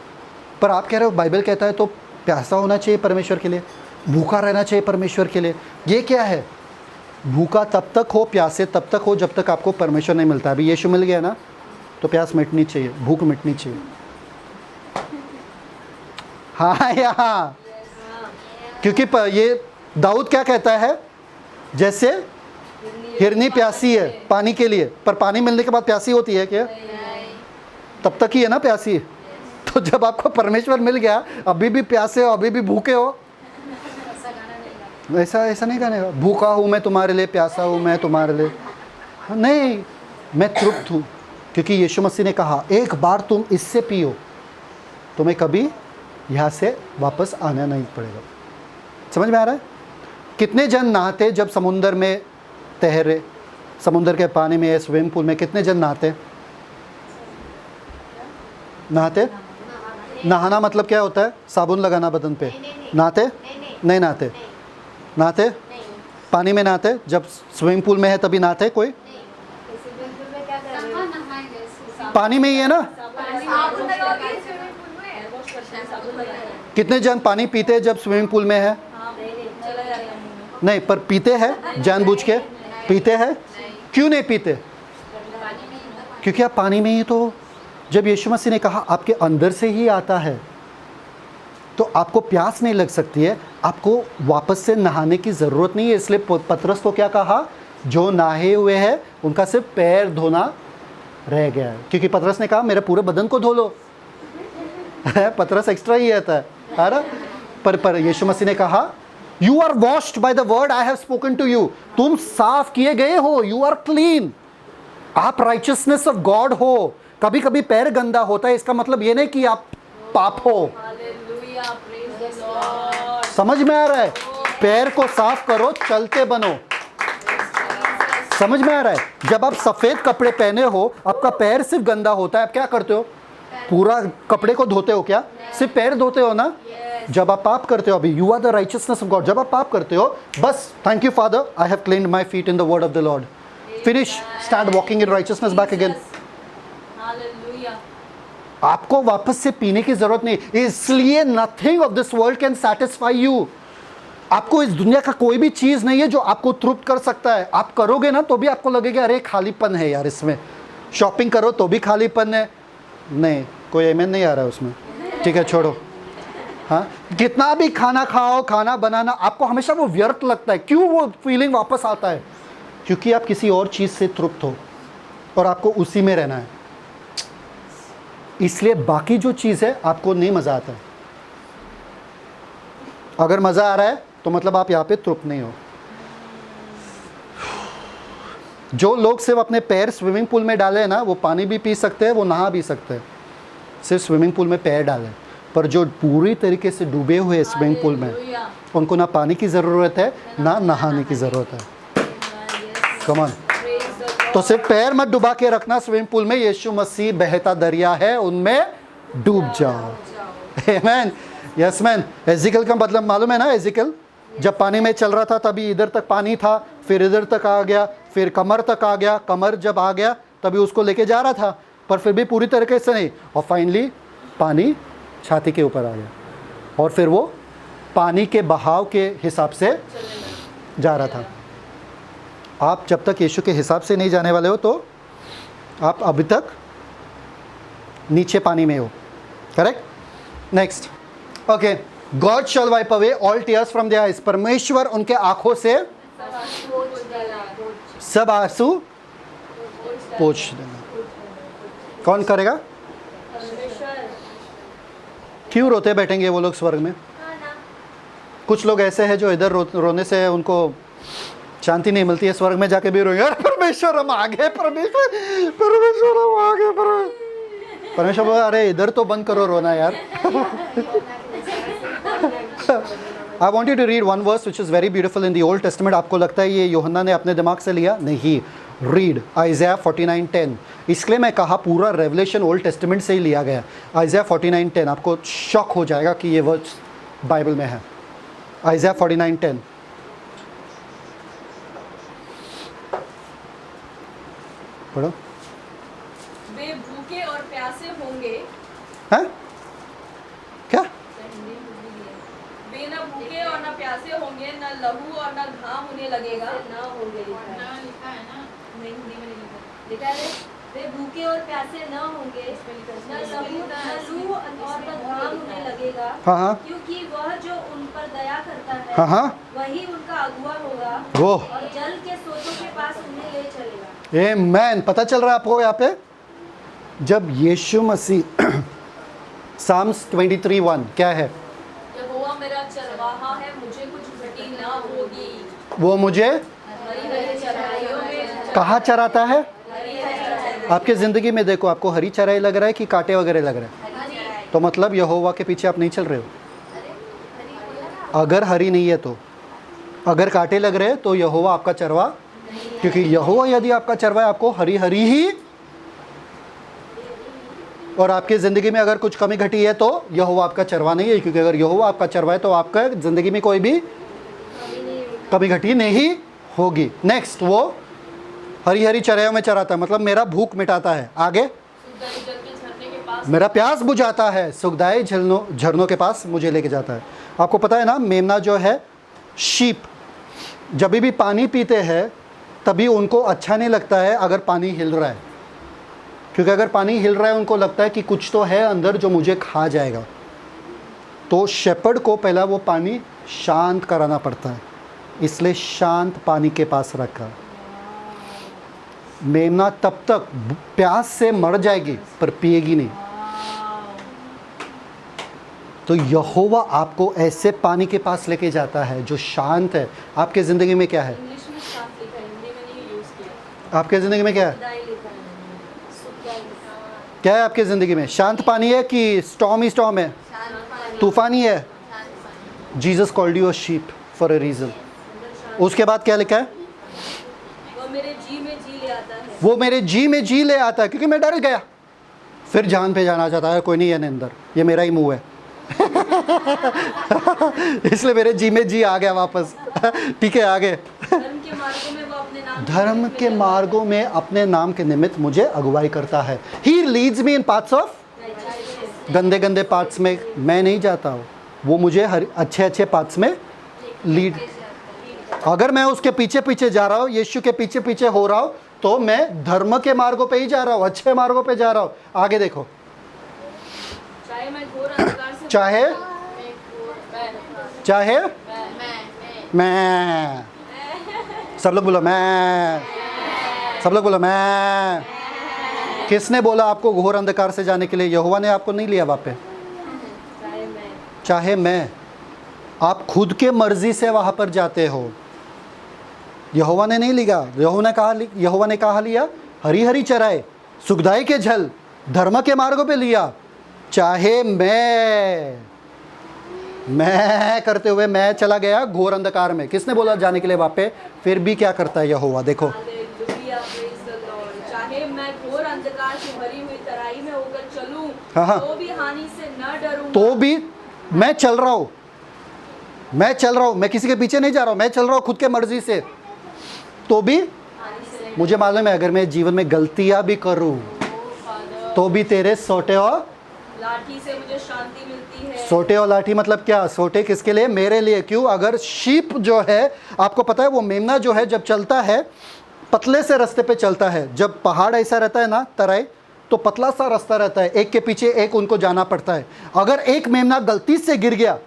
पर आप कह रहे हो बाइबल कहता है तो प्यासा होना चाहिए परमेश्वर के लिए, भूखा रहना चाहिए परमेश्वर के लिए। ये क्या है? भूखा तब तक हो, प्यासे तब तक हो जब तक आपको परमेश्वर नहीं मिलता। अभी यीशु मिल गया ना, तो प्यास मिटनी चाहिए, भूख मिटनी चाहिए। हाँ यहाँ, क्योंकि ये दाऊद क्या कहता है? जैसे हिरनी प्यासी है पानी के लिए, पर पानी मिलने के बाद प्यासी होती है क्या? तब तक ही है ना प्यासी। तो जब आपको परमेश्वर मिल गया, अभी भी प्यासे हो, अभी भी भूखे हो, ऐसा नहीं कहने का भूखा हूँ मैं तुम्हारे लिए, प्यासा हूँ मैं तुम्हारे लिए। नहीं, मैं तृप्त हूँ, क्योंकि यीशु मसीह ने कहा एक बार तुम इससे पियो, तुम्हें कभी यहाँ से वापस आना नहीं पड़ेगा। समझ में आ रहा है? कितने जन नहाते जब समुंदर में तैरे, समुंदर के पानी में, स्विमिंग पूल में कितने जन नहाते? नहाना मतलब क्या होता है? साबुन लगाना बदन पे। नहाते? नहीं नहाते। नहाते? पानी में नहाते? जब स्विमिंग पूल में है तभी नहाते कोई? पानी में ही है ना। कितने जन पानी पीते हैं जब स्विमिंग पूल में है? नहीं, पर पीते हैं जानबूझ के? पीते हैं? क्यों नहीं पीते? क्योंकि आप पानी में ही तो। जब यीशु मसीह ने कहा आपके अंदर से ही आता है, तो आपको प्यास नहीं लग सकती है, आपको वापस से नहाने की ज़रूरत नहीं है। इसलिए पतरस को क्या कहा? जो नहाए हुए हैं उनका सिर्फ पैर धोना रह गया है, क्योंकि पतरस ने कहा मेरे पूरे बदन को धो लो। पतरस एक्स्ट्रा ही आता है ना। पर यीशु मसीह ने कहा you are washed by the word I have spoken to you. तुम साफ किए गए हो, यू आर क्लीन, आप राइचियसनेस ऑफ गॉड हो। कभी कभी पैर गंदा होता है, इसका मतलब ये नहीं कि आप पाप हो। समझ में आ रहा है? पैर को साफ करो, चलते बनो। समझ में आ रहा है? जब आप सफेद कपड़े पहने हो, आपका पैर सिर्फ गंदा होता है, आप क्या करते हो? पूरा कपड़े को धोते हो क्या? सिर्फ पैर धोते हो ना। जब आप पाप करते हो, अभी you are the righteousness of God, जब आप पाप करते हो बस thank you Father I have cleaned my feet in the word of the Lord, finish, start walking in righteousness back again. आपको वापस से पीने की जरूरत नहीं, इसलिए nothing of this world can satisfy you. आपको इस दुनिया का कोई भी चीज नहीं है जो आपको तृप्त कर सकता है। आप करोगे ना तो भी आपको लगेगा अरे खालीपन है यार इसमें, शॉपिंग करो तो भी खालीपन है। नहीं, कोई एमेन नहीं आ रहा है उसमें, ठीक है छोड़ो। हाँ, कितना भी खाना खाओ, खाना बनाना, आपको हमेशा वो व्यर्थ लगता है। क्यों वो फीलिंग वापस आता है? क्योंकि आप किसी और चीज से तृप्त हो और आपको उसी में रहना है, इसलिए बाकी जो चीज़ है आपको नहीं मज़ा आता है। अगर मज़ा आ रहा है तो मतलब आप यहाँ पे तृप्त नहीं हो। जो लोग सिर्फ अपने पैर स्विमिंग पूल में डाले हैं ना, वो पानी भी पी सकते हैं, वो नहा भी सकते हैं, सिर्फ स्विमिंग पूल में पैर डाले। पर जो पूरी तरीके से डूबे हुए हैं स्विमिंग पूल में, उनको ना पानी की ज़रूरत है ना नहाने की ज़रूरत है। कम ऑन, तो सिर्फ पैर मत डुबा के रखना स्विमिंग पूल में, यीशु मसीह बहता दरिया है, उनमें डूब जाओ। आमेन, यस मैन। एजिकल का मतलब मालूम है ना? एजिकल जब पानी में चल रहा था तभी इधर तक पानी था, फिर इधर तक आ गया, फिर कमर तक आ गया, कमर जब आ गया तभी उसको लेके जा रहा था, पर फिर भी पूरी तरीके से नहीं, और फाइनली पानी छाती के ऊपर आ गया, और फिर वो पानी के बहाव के हिसाब से जा रहा था। आप जब तक यीशु के हिसाब से नहीं जाने वाले हो तो आप अभी तक नीचे पानी में हो। Correct? Next, okay. God shall wipe away all tears from their eyes. परमेश्वर उनके आंखों से सब आंसू पोंछ देना। कौन करेगा? क्यों रोते बैठेंगे वो लोग स्वर्ग में? कुछ लोग ऐसे हैं जो इधर रोने से उनको शांति नहीं मिलती है, स्वर्ग में जाके भी रोएंगे, परमेश्वर हम आगे, परमेश्वर हम आगे, परमेश्वर बोला अरे इधर तो बंद करो रोना यार। I want you to read one verse which is very beautiful in the Old Testament. आपको लगता है ये यूहन्ना ने अपने दिमाग से लिया? नहीं, रीड Isaiah 49:10। इसलिए मैं कहा पूरा रेवलेशन ओल्ड टेस्टमेंट से ही लिया गया। Isaiah 49:10, आपको शॉक हो जाएगा कि ये वर्ड्स बाइबल में है। Isaiah 49:10, पढ़ो। वे भूखे और प्यासे होंगे। हैं? क्या? वे न भूखे और न प्यासे होंगे, न लहू और न घाम उन्हें लगेगा। न होंगे, नहीं, हिंदी में नहीं लिखा है। वे भूखे और प्यासे न होंगे, न लहू और न घाम उन्हें लगेगा। हाँ हाँ, क्योंकि वह जो उन पर दया करता है, हाँ हाँ, वही उनका अगुआ होगा, वो और जल के सोतों के पास उन्हें ले चलेगा। आमेन। पता चल रहा है आपको यहाँ पे? जब यीशु मसीह साम्स 23:1 क्या है? यहोवा मेरा चरवाहा है, मुझे कुछ घटी न होगी। वो मुझे हरी-हरी चराइयों में कहाँ चराता है? आपके ज़िंदगी में देखो, आपको हरी चराई लग रहा है कि कांटे वगैरह लग रहा है? तो मतलब यहोवा के पीछे आप नहीं चल रहे हो। अगर हरी नहीं है तो, अगर कांटे लग रहे हैं तो यहोवा आपका चरवा, क्योंकि यहोवा यदि आपका चरवा है आपको हरी हरी ही, और आपकी ज़िंदगी में अगर कुछ कमी घटी है तो यहोवा आपका चरवा नहीं है, क्योंकि अगर यहोवा आपका चरवा है तो आपका ज़िंदगी में कोई भी कमी घटी नहीं होगी। नेक्स्ट, वो हरी हरी चराइयों में चराता है, मतलब मेरा भूख मिटाता है। आगे, सुखदाई जल के झरने के पास मेरा प्यास बुझाता है, सुखदाई झरनों के पास मुझे लेके जाता है। आपको पता है ना, मेमना जो है, शीप जब भी पानी पीते हैं तभी उनको अच्छा नहीं लगता है अगर पानी हिल रहा है, क्योंकि अगर पानी हिल रहा है उनको लगता है कि कुछ तो है अंदर जो मुझे खा जाएगा। तो शेपर्ड को पहला वो पानी शांत कराना पड़ता है, इसलिए शांत पानी के पास रखा। मेमना तब तक प्यास से मर जाएगी पर पिएगी नहीं। तो यहोवा आपको ऐसे पानी के पास लेके जाता है जो शांत है। आपके ज़िंदगी में क्या है? इंग्लिश में शांत लिखा है, हिंदी में नहीं यूज किया। आपके ज़िंदगी में क्या है? सुखदाई लिखा है, सुखदाई। क्या है आपके ज़िंदगी में? शांत पानी है कि स्टॉर्म ही स्टॉर्म है, तूफानी है? Jesus called you a sheep for a reason. उसके बाद क्या लिखा है? वो मेरे जी में जी ले आता है। वो मेरे जी में जी ले आता है, क्योंकि मैं डर गया। फिर जान पे जाना चाहता है, कोई नहीं है अंदर, ये मेरा ही मुंह है। इसलिए मेरे जी में जी आ गया वापस। ठीक है, आगे। धर्म के मार्गों में वो अपने नाम धर्म के मार्गों में अपने नाम के निमित्त मुझे अगुवाई करता है। He leads me in paths of गंदे गंदे पाथ्स में मैं नहीं जाता हूँ, वो मुझे अच्छे अच्छे पाथ्स में लीड। अगर मैं उसके पीछे पीछे जा रहा हूँ, यीशु के पीछे पीछे हो रहा हूँ, तो मैं धर्म के मार्गों पे ही जा रहा हूँ, अच्छे मार्गों पे जा रहा हूँ। आगे देखो, चाहे मैं घोर अंधकार से चाहे चाहे मैं मैं, सब लोग बोलो मैं, सब लोग बोलो मैं। किसने बोला आपको घोर अंधकार से जाने के लिए? यहोवा ने आपको नहीं लिया वहाँ पे। चाहे मैं, आप खुद के मर्जी से वहाँ पर जाते हो, यहोवा ने नहीं लिया। यहोवा ने कहा लिया, हरी हरी चराए, सुखदाई के झल, धर्म के मार्गों पे लिया। चाहे मैं करते हुए मैं चला गया घोर अंधकार में, किसने बोला जाने के लिए वहाँ पे? फिर भी क्या करता है यहोवा? देखो, हालेलुया, प्रेज़ द लॉर्ड। चाहे मैं घोर अंधकार से भरी हुई तराई में होकर चलूं, हाँ। तो भी हानि से न डरूंगा। तो भी मैं चल रहा हूँ, मैं किसी के पीछे नहीं जा रहा हूँ, मैं चल रहा हूँ खुद के मर्जी से। तो भी मुझे मालूम है, अगर मैं जीवन में गलतियाँ भी करूँ तो भी तेरे सोटे और लाठी से मुझे शांति मिलती है। सोटे और लाठी मतलब क्या? सोटे किसके लिए? मेरे लिए। क्यों? अगर शीप जो है, आपको पता है वो मेमना जो है जब चलता है पतले से रास्ते पे चलता है। जब पहाड़ ऐसा रहता है ना, तराई, तो पतला सा रास्ता रहता है, एक के पीछे एक उनको जाना पड़ता है। अगर एक मेमना गलती से गिर गया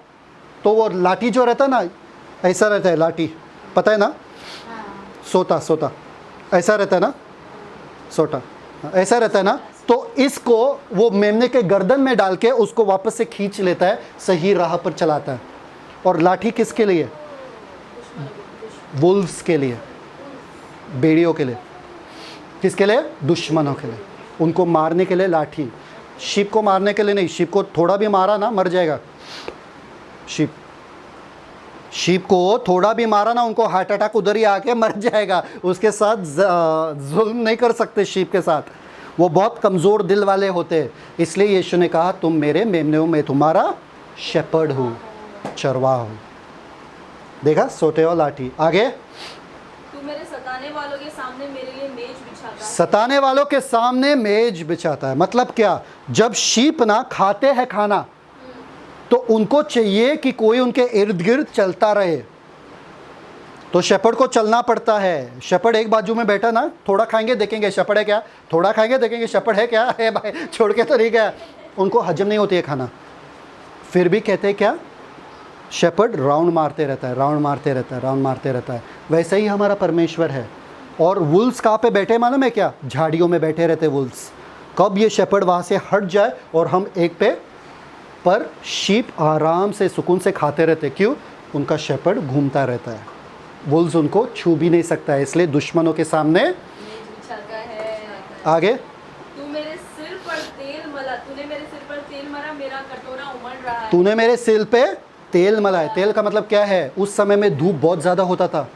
तो वो लाठी जो रहता है ना, ऐसा रहता है लाठी, पता है ना, सोता ऐसा रहता है ना, सोटा ऐसा रहता है ना, तो इसको वो मेमने के गर्दन में डाल के उसको वापस से खींच लेता है, सही राह पर चलाता है। और लाठी किसके लिए? वुल्व्स के लिए, भेड़ियों के लिए। किसके लिए? दुश्मनों के लिए, उनको मारने के लिए लाठी। शीप को मारने के लिए नहीं, शीप को थोड़ा भी मारा ना मर जाएगा। शीप को थोड़ा भी मारा ना, उनको हार्ट अटैक उधर ही आके मर जाएगा। उसके साथ जुल्म नहीं कर सकते शीप के साथ, वो बहुत कमज़ोर दिल वाले होते हैं। इसलिए यीशु ने कहा, तुम मेरे मेमने हो, मैं तुम्हारा शेपर्ड हूँ, चरवाहा हूँ। देखा, सोटे और लाठी। आगे, तू मेरे सताने वालों के सामने मेरे लिए मेज बिछाता है। सताने वालों के सामने मेज बिछाता है मतलब क्या? जब शीप ना खाते हैं खाना, तो उनको चाहिए कि कोई उनके इर्द गिर्द चलता रहे, तो शेपर्ड को चलना पड़ता है। शेपर्ड एक बाजू में बैठा ना, थोड़ा खाएंगे देखेंगे शेपर्ड है क्या, थोड़ा खाएंगे देखेंगे शेपर्ड है क्या, है भाई छोड़ के तो नहीं गया। उनको हजम नहीं होती है खाना, फिर भी कहते हैं क्या? शेपर्ड राउंड मारते रहता है, राउंड मारते रहता है, राउंड मारते रहता है। वैसे ही हमारा परमेश्वर है। और वुल्स कहाँ पे बैठे मालूम है क्या? झाड़ियों में बैठे रहते वुल्स। कब ये शेपर्ड वहाँ से हट जाए और हम एक पे, पर शीप आराम से सुकून से खाते रहते। क्यों? उनका शेपर्ड घूमता रहता है, वुल्स उनको छू भी नहीं सकता है, इसलिए दुश्मनों के सामने मेज बिछाता है। आगे, तू मेरे सिर पर तेल मला, तूने मेरे सिर पर तेल मरा, मेरा कटोरा उमड़ रहा है। तूने मेरे सिर पे तेल मला है। तेल का मतलब क्या है? उस समय में धूप बहुत ज़्यादा होता था,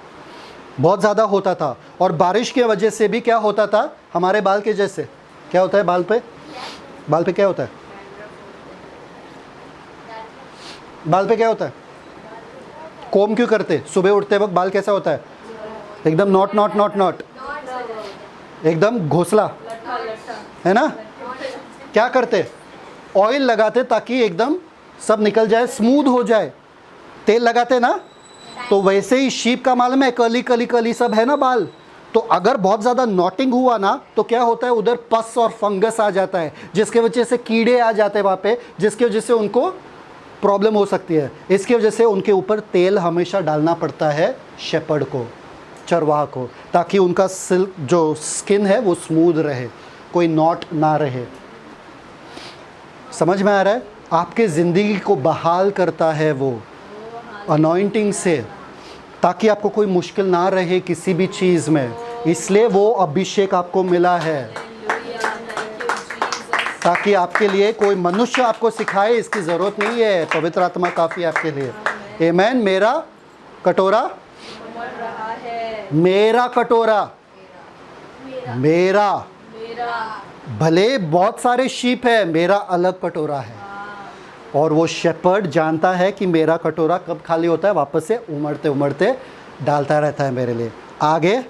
बहुत ज़्यादा होता था, और बारिश की वजह से भी क्या होता था? हमारे बाल के जैसे क्या होता है बाल पे? बाल पे क्या होता है? बाल पे क्या होता है? कोम क्यों करते? सुबह उठते वक्त बाल कैसा होता है? एकदम नॉट नॉट नॉट नॉट, एकदम घोंसला, है ना? क्या करते? ऑयल लगाते ताकि एकदम सब निकल जाए, स्मूथ हो जाए। तेल लगाते ना, तो वैसे ही शीप का मालूम है, कली कली कली सब है ना बाल, तो अगर बहुत ज़्यादा नॉटिंग हुआ ना, तो क्या होता है? उधर पस और फंगस आ जाता है, जिसके वजह से कीड़े आ जाते हैं वहाँ पे, जिसकी वजह से उनको प्रॉब्लम हो सकती है। इसकी वजह से उनके ऊपर तेल हमेशा डालना पड़ता है शेपर्ड को, चरवाहा को, ताकि उनका सिल्क जो स्किन है वो स्मूथ रहे, कोई नॉट ना रहे। समझ में आ रहा है? आपके ज़िंदगी को बहाल करता है वो अनॉइंटिंग से, ताकि आपको कोई मुश्किल ना रहे किसी भी चीज़ में। इसलिए वो अभिषेक आपको मिला है, ताकि आपके लिए कोई मनुष्य आपको सिखाए इसकी ज़रूरत नहीं है, पवित्र आत्मा काफ़ी आपके लिए। आमेन। मेरा कटोरा, उमड़ रहा है, मेरा कटोरा, मेरा, भले बहुत सारे शीप है, मेरा अलग कटोरा है। और वो शेपर्ड जानता है कि मेरा कटोरा कब खाली होता है, वापस से उमड़ते उमड़ते डालता रहता है मेरे लिए। आगे,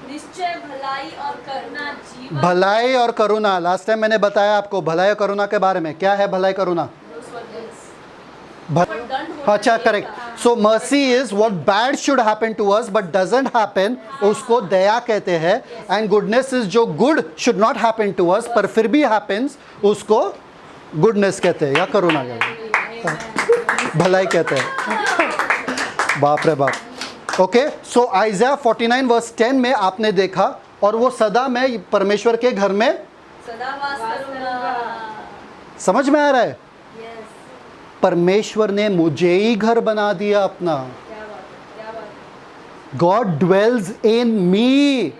निश्चय भलाई और करुणा जीव भलाई और करुणा, लास्ट टाइम मैंने बताया आपको भलाई और करुणा के बारे में। क्या है भलाई करुणा? अच्छा, correct. So mercy is what bad should happen to us but doesn't happen, उसको दया कहते हैं। एंड गुडनेस इज जो good should not happen to us पर फिर भी हैपेंस, उसको गुडनेस कहते हैं या करुणा कहते हैं, भलाई कहते हैं। बाप रे बाप। ओके, सो आइज़ाया 49 वर्स 10 में आपने देखा, और वो सदा मैं परमेश्वर के घर में सदा वास करूंगा। समझ में आ रहा है? परमेश्वर ने मुझे ही घर बना दिया अपना। क्या बात है, क्या बात है। God dwells in me.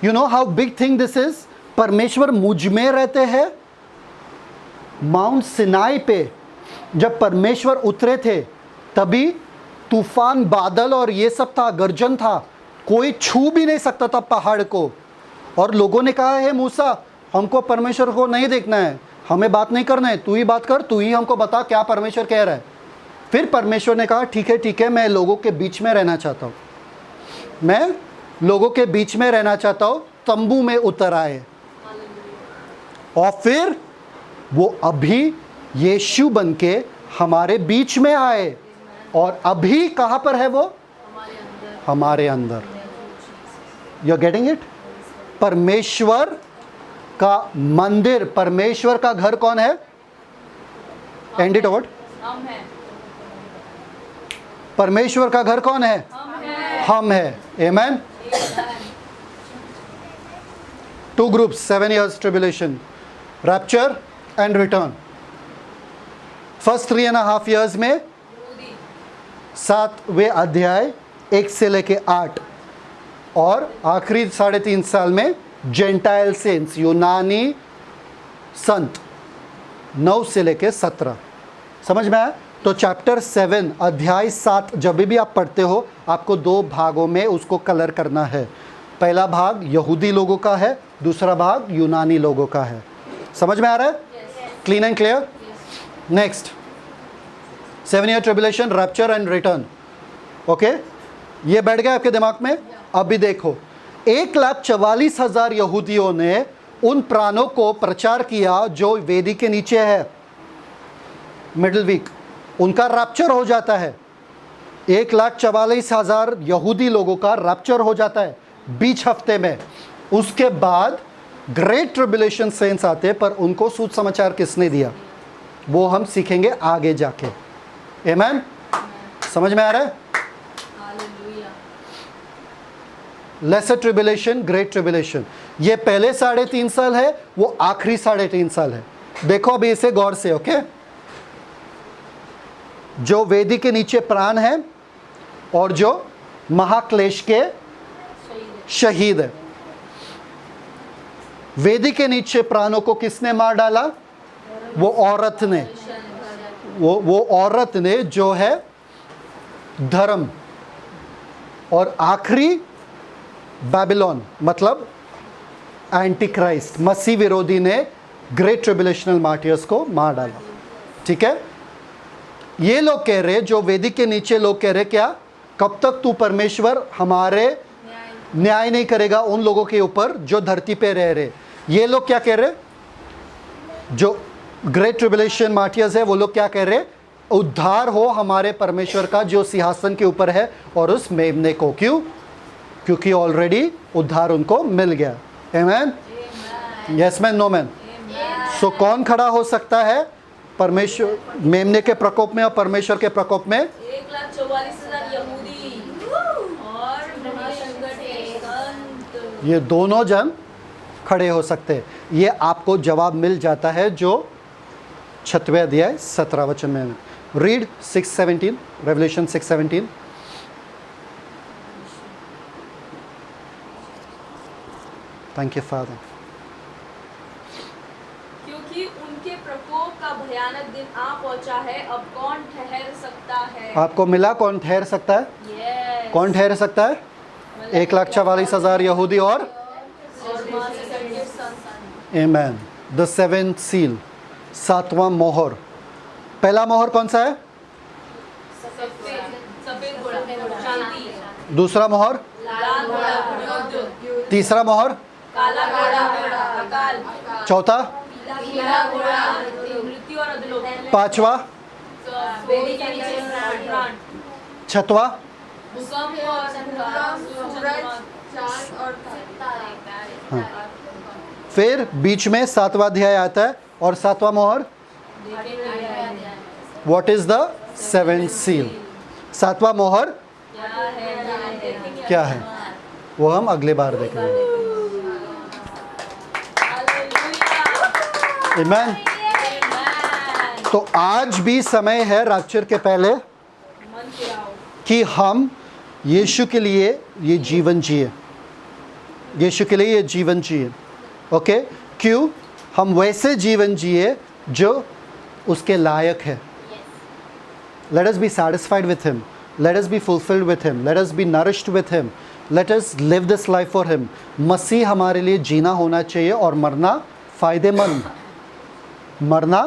You know how big thing this is? परमेश्वर मुझ में रहते हैं। माउंट सिनाई पे जब परमेश्वर उतरे थे तभी तूफान, बादल और ये सब था, गर्जन था, कोई छू भी नहीं सकता था पहाड़ को। और लोगों ने कहा है मूसा, हमको परमेश्वर को नहीं देखना है, हमें बात नहीं करना है, तू ही बात कर, तू ही हमको बता क्या परमेश्वर कह रहा है। फिर परमेश्वर ने कहा ठीक है, मैं लोगों के बीच में रहना चाहता हूँ, मैं लोगों के बीच में रहना चाहता हूँ। तंबू में उतर आए और फिर वो अभी यीशु बन के हमारे बीच में आए। और अभी कहाँ पर है वो? हमारे अंदर। You are getting it? परमेश्वर का मंदिर, परमेश्वर का घर कौन है? And it out. हम हैं। परमेश्वर का घर कौन है? हम है। Amen. Two groups, 7 years tribulation, rapture and return. First 3.5 years में 7वें अध्याय 1 से लेके 8, और आखिरी 3.5 साल में जेंटाइल सेंट्स, यूनानी संत, 9 से लेके 17। समझ में आया? तो चैप्टर 7 अध्याय 7 जब भी आप पढ़ते हो आपको 2 भागों में उसको कलर करना है। पहला भाग यहूदी लोगों का है, दूसरा भाग यूनानी लोगों का है। समझ में आ रहा है? Clean and clear? Next, 7 year tribulation, rapture and return. Okay, ये बैठ गया आपके दिमाग में? अभी देखो, 1,44,000 यहूदियों ने उन प्राणों को प्रचार किया जो वेदी के नीचे है। मिडिल वीक उनका रैप्चर हो जाता है। 1,44,000 यहूदी लोगों का रैप्चर हो जाता है बीच हफ्ते में। उसके बाद ग्रेट ट्रिबुलेशन सेंट्स आते, पर उनको सुसमाचार किसने दिया वो हम सीखेंगे आगे जाके। आमेन? समझ में आ रहा है? लेसर ट्रिबुलेशन, ग्रेट ट्रिबुलेशन, ये पहले 3.5 साल है, वो आखिरी 3.5 साल है। देखो अभी इसे गौर से। ओके, जो वेदी के नीचे प्राण है और जो महाक्लेश के शहीद है। वेदी के नीचे प्राणों को किसने मार डाला? वो औरत ने, वो औरत ने जो है धर्म। और आखिरी बेबीलोन मतलब एंटी क्राइस्ट, मसीह विरोधी ने ग्रेट ट्रिबुलेशनल मार्टियर्स को मार डाला। ठीक है, ये लोग कह रहे, जो वेदी के नीचे लोग कह रहे, क्या कब तक तू परमेश्वर हमारे न्याय नहीं करेगा उन लोगों के ऊपर जो धरती पे रह रहे? ये लोग क्या कह रहे? जो ग्रेट ट्रिबुलेशन मार्टियर्स है वो लोग क्या कह रहे? उद्धार हो हमारे परमेश्वर का जो सिंहासन के ऊपर है और उस मेमने को। क्यों? क्योंकि ऑलरेडी उद्धार उनको मिल गया। Amen? Yes man, no man? So कौन खड़ा हो सकता है परमेश्वर मेमने के प्रकोप में और परमेश्वर के प्रकोप में? 1,44,000 यहूदी और महासंगठित संत। ये दोनों जन खड़े हो सकते हैं। ये आपको जवाब मिल जाता है जो 6वें अध्याय 17 वचन में। Read 6:17, revelation 6:17। Thank you father. क्योंकि उनके प्रकोप का भयानक दिन आ पहुंचा है, अब कौन ठहर सकता है? आपको मिला कौन ठहर सकता है? Yes. कौन ठहर सकता है? 1,44,000 यहूदी और महासंगठित संत। आमेन। द 7th सील, 7वां मोहर। पहला मोहर कौन सा है? सफेद घोड़ा, शांति। दूसरा मोहर? लाल घोड़ा, युद्ध। तीसरा मोहर? काला घोड़ा, अकाल, चौथा, पीला घोड़ा, मृत्यु और अधोलोक, पांचवा, वेदी के नीचे प्राण, छठवा, भूकंप और सूरज, चांद और तारे। फिर बीच में 7वां अध्याय आता है और 7वां मोहर, what is the 7th seal? 7वां मोहर क्या है वो हम अगले बार देखेंगे। आमीन। तो आज भी समय है रैप्चर के पहले कि हम यीशु के लिए ये जीवन जिए, यीशु के लिए ये जीवन जिए। ओके, क्यों? हम वैसे जीवन जिए जो उसके लायक है। Let us be satisfied with him, let us be fulfilled with him, let us be nourished with him, let us live this life for him। मसीह हमारे लिए जीना होना चाहिए और मरना फ़ायदेमंद, मरना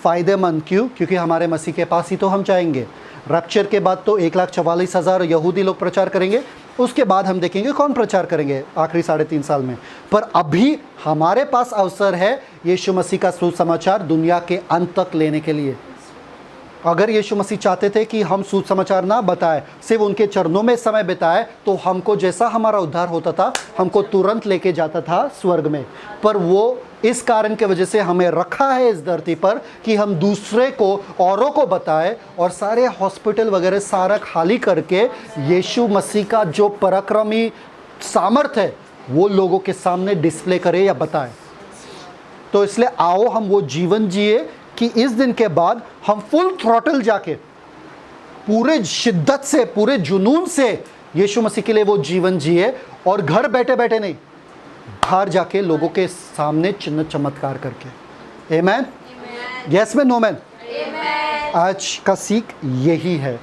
फ़ायदेमंद। क्यों? क्योंकि हमारे मसीह के पास ही तो हम जाएंगे। रैप्चर के बाद तो 1,44,000 यहूदी लोग प्रचार करेंगे, उसके बाद हम देखेंगे कौन प्रचार करेंगे आखिरी 3.5 साल में। पर अभी हमारे पास अवसर है यीशु मसीह का सुसमाचार दुनिया के अंत तक लेने के लिए। अगर यीशु मसीह चाहते थे कि हम सुसमाचार ना बताएं, सिर्फ उनके चरणों में समय बिताए, तो हमको जैसा हमारा उद्धार होता था हमको तुरंत लेके जाता था स्वर्ग में। पर वो इस कारण के वजह से हमें रखा है इस धरती पर कि हम दूसरे को, औरों को बताएं और सारे हॉस्पिटल वगैरह सारा खाली करके यीशु मसीह का जो पराक्रमी सामर्थ्य है वो लोगों के सामने डिस्प्ले करें या बताएं। तो इसलिए आओ हम वो जीवन जिए कि इस दिन के बाद हम फुल थ्रॉटल जाके पूरे शिद्दत से, पूरे जुनून से यीशु मसीह के लिए वो जीवन जिए और घर बैठे बैठे नहीं, बाहर जाके लोगों के सामने चिन्ह चमत्कार करके। आमेन? यस में नो मैन? आज का सीख यही है।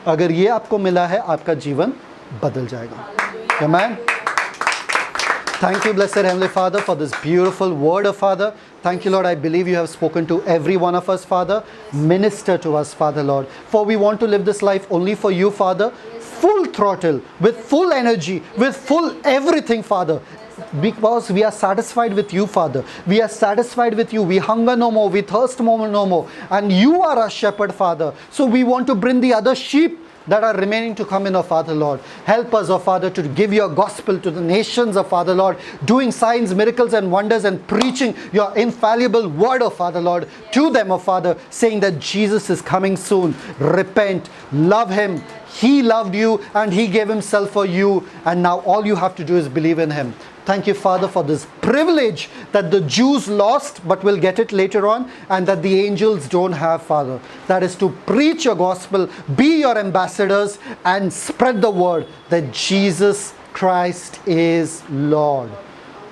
अगर ये आपको मिला है आपका जीवन बदल जाएगा। आमेन? Thank you, blessed Heavenly Father, for this beautiful word of Father. Thank you, Lord. I believe you have spoken to every one of us, Father. Minister to us, Father, Lord. For we want to live this life only for you, Father. Full throttle, with full energy, with full everything, Father. Because we are satisfied with you, Father. We are satisfied with you. We hunger no more. We thirst no more. And you are our shepherd, Father. So we want to bring the other sheep that are remaining to come in, oh Father, Lord. Help us, oh Father, to give your gospel to the nations, oh Father, Lord, doing signs, miracles and wonders and preaching your infallible word, oh Father, Lord, to them, oh Father, saying that Jesus is coming soon. Repent, love him. He loved you and he gave himself for you, and now all you have to do is believe in him. Thank you, Father, for this privilege that the Jews lost but will get it later on, and that the angels don't have, Father. That is to preach your gospel, be your ambassadors, and spread the word that Jesus Christ is Lord.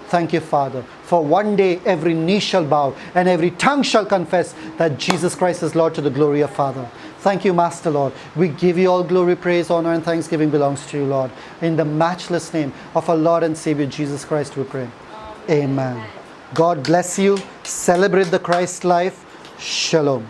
Thank you, Father, for one day every knee shall bow and every tongue shall confess that Jesus Christ is Lord, to the glory of Father. Thank you, Master, Lord. We give you all glory, praise, honor, and thanksgiving belongs to you, Lord. In the matchless name of our Lord and Savior, Jesus Christ, we pray. Amen. God bless you. Celebrate the Christ life. Shalom.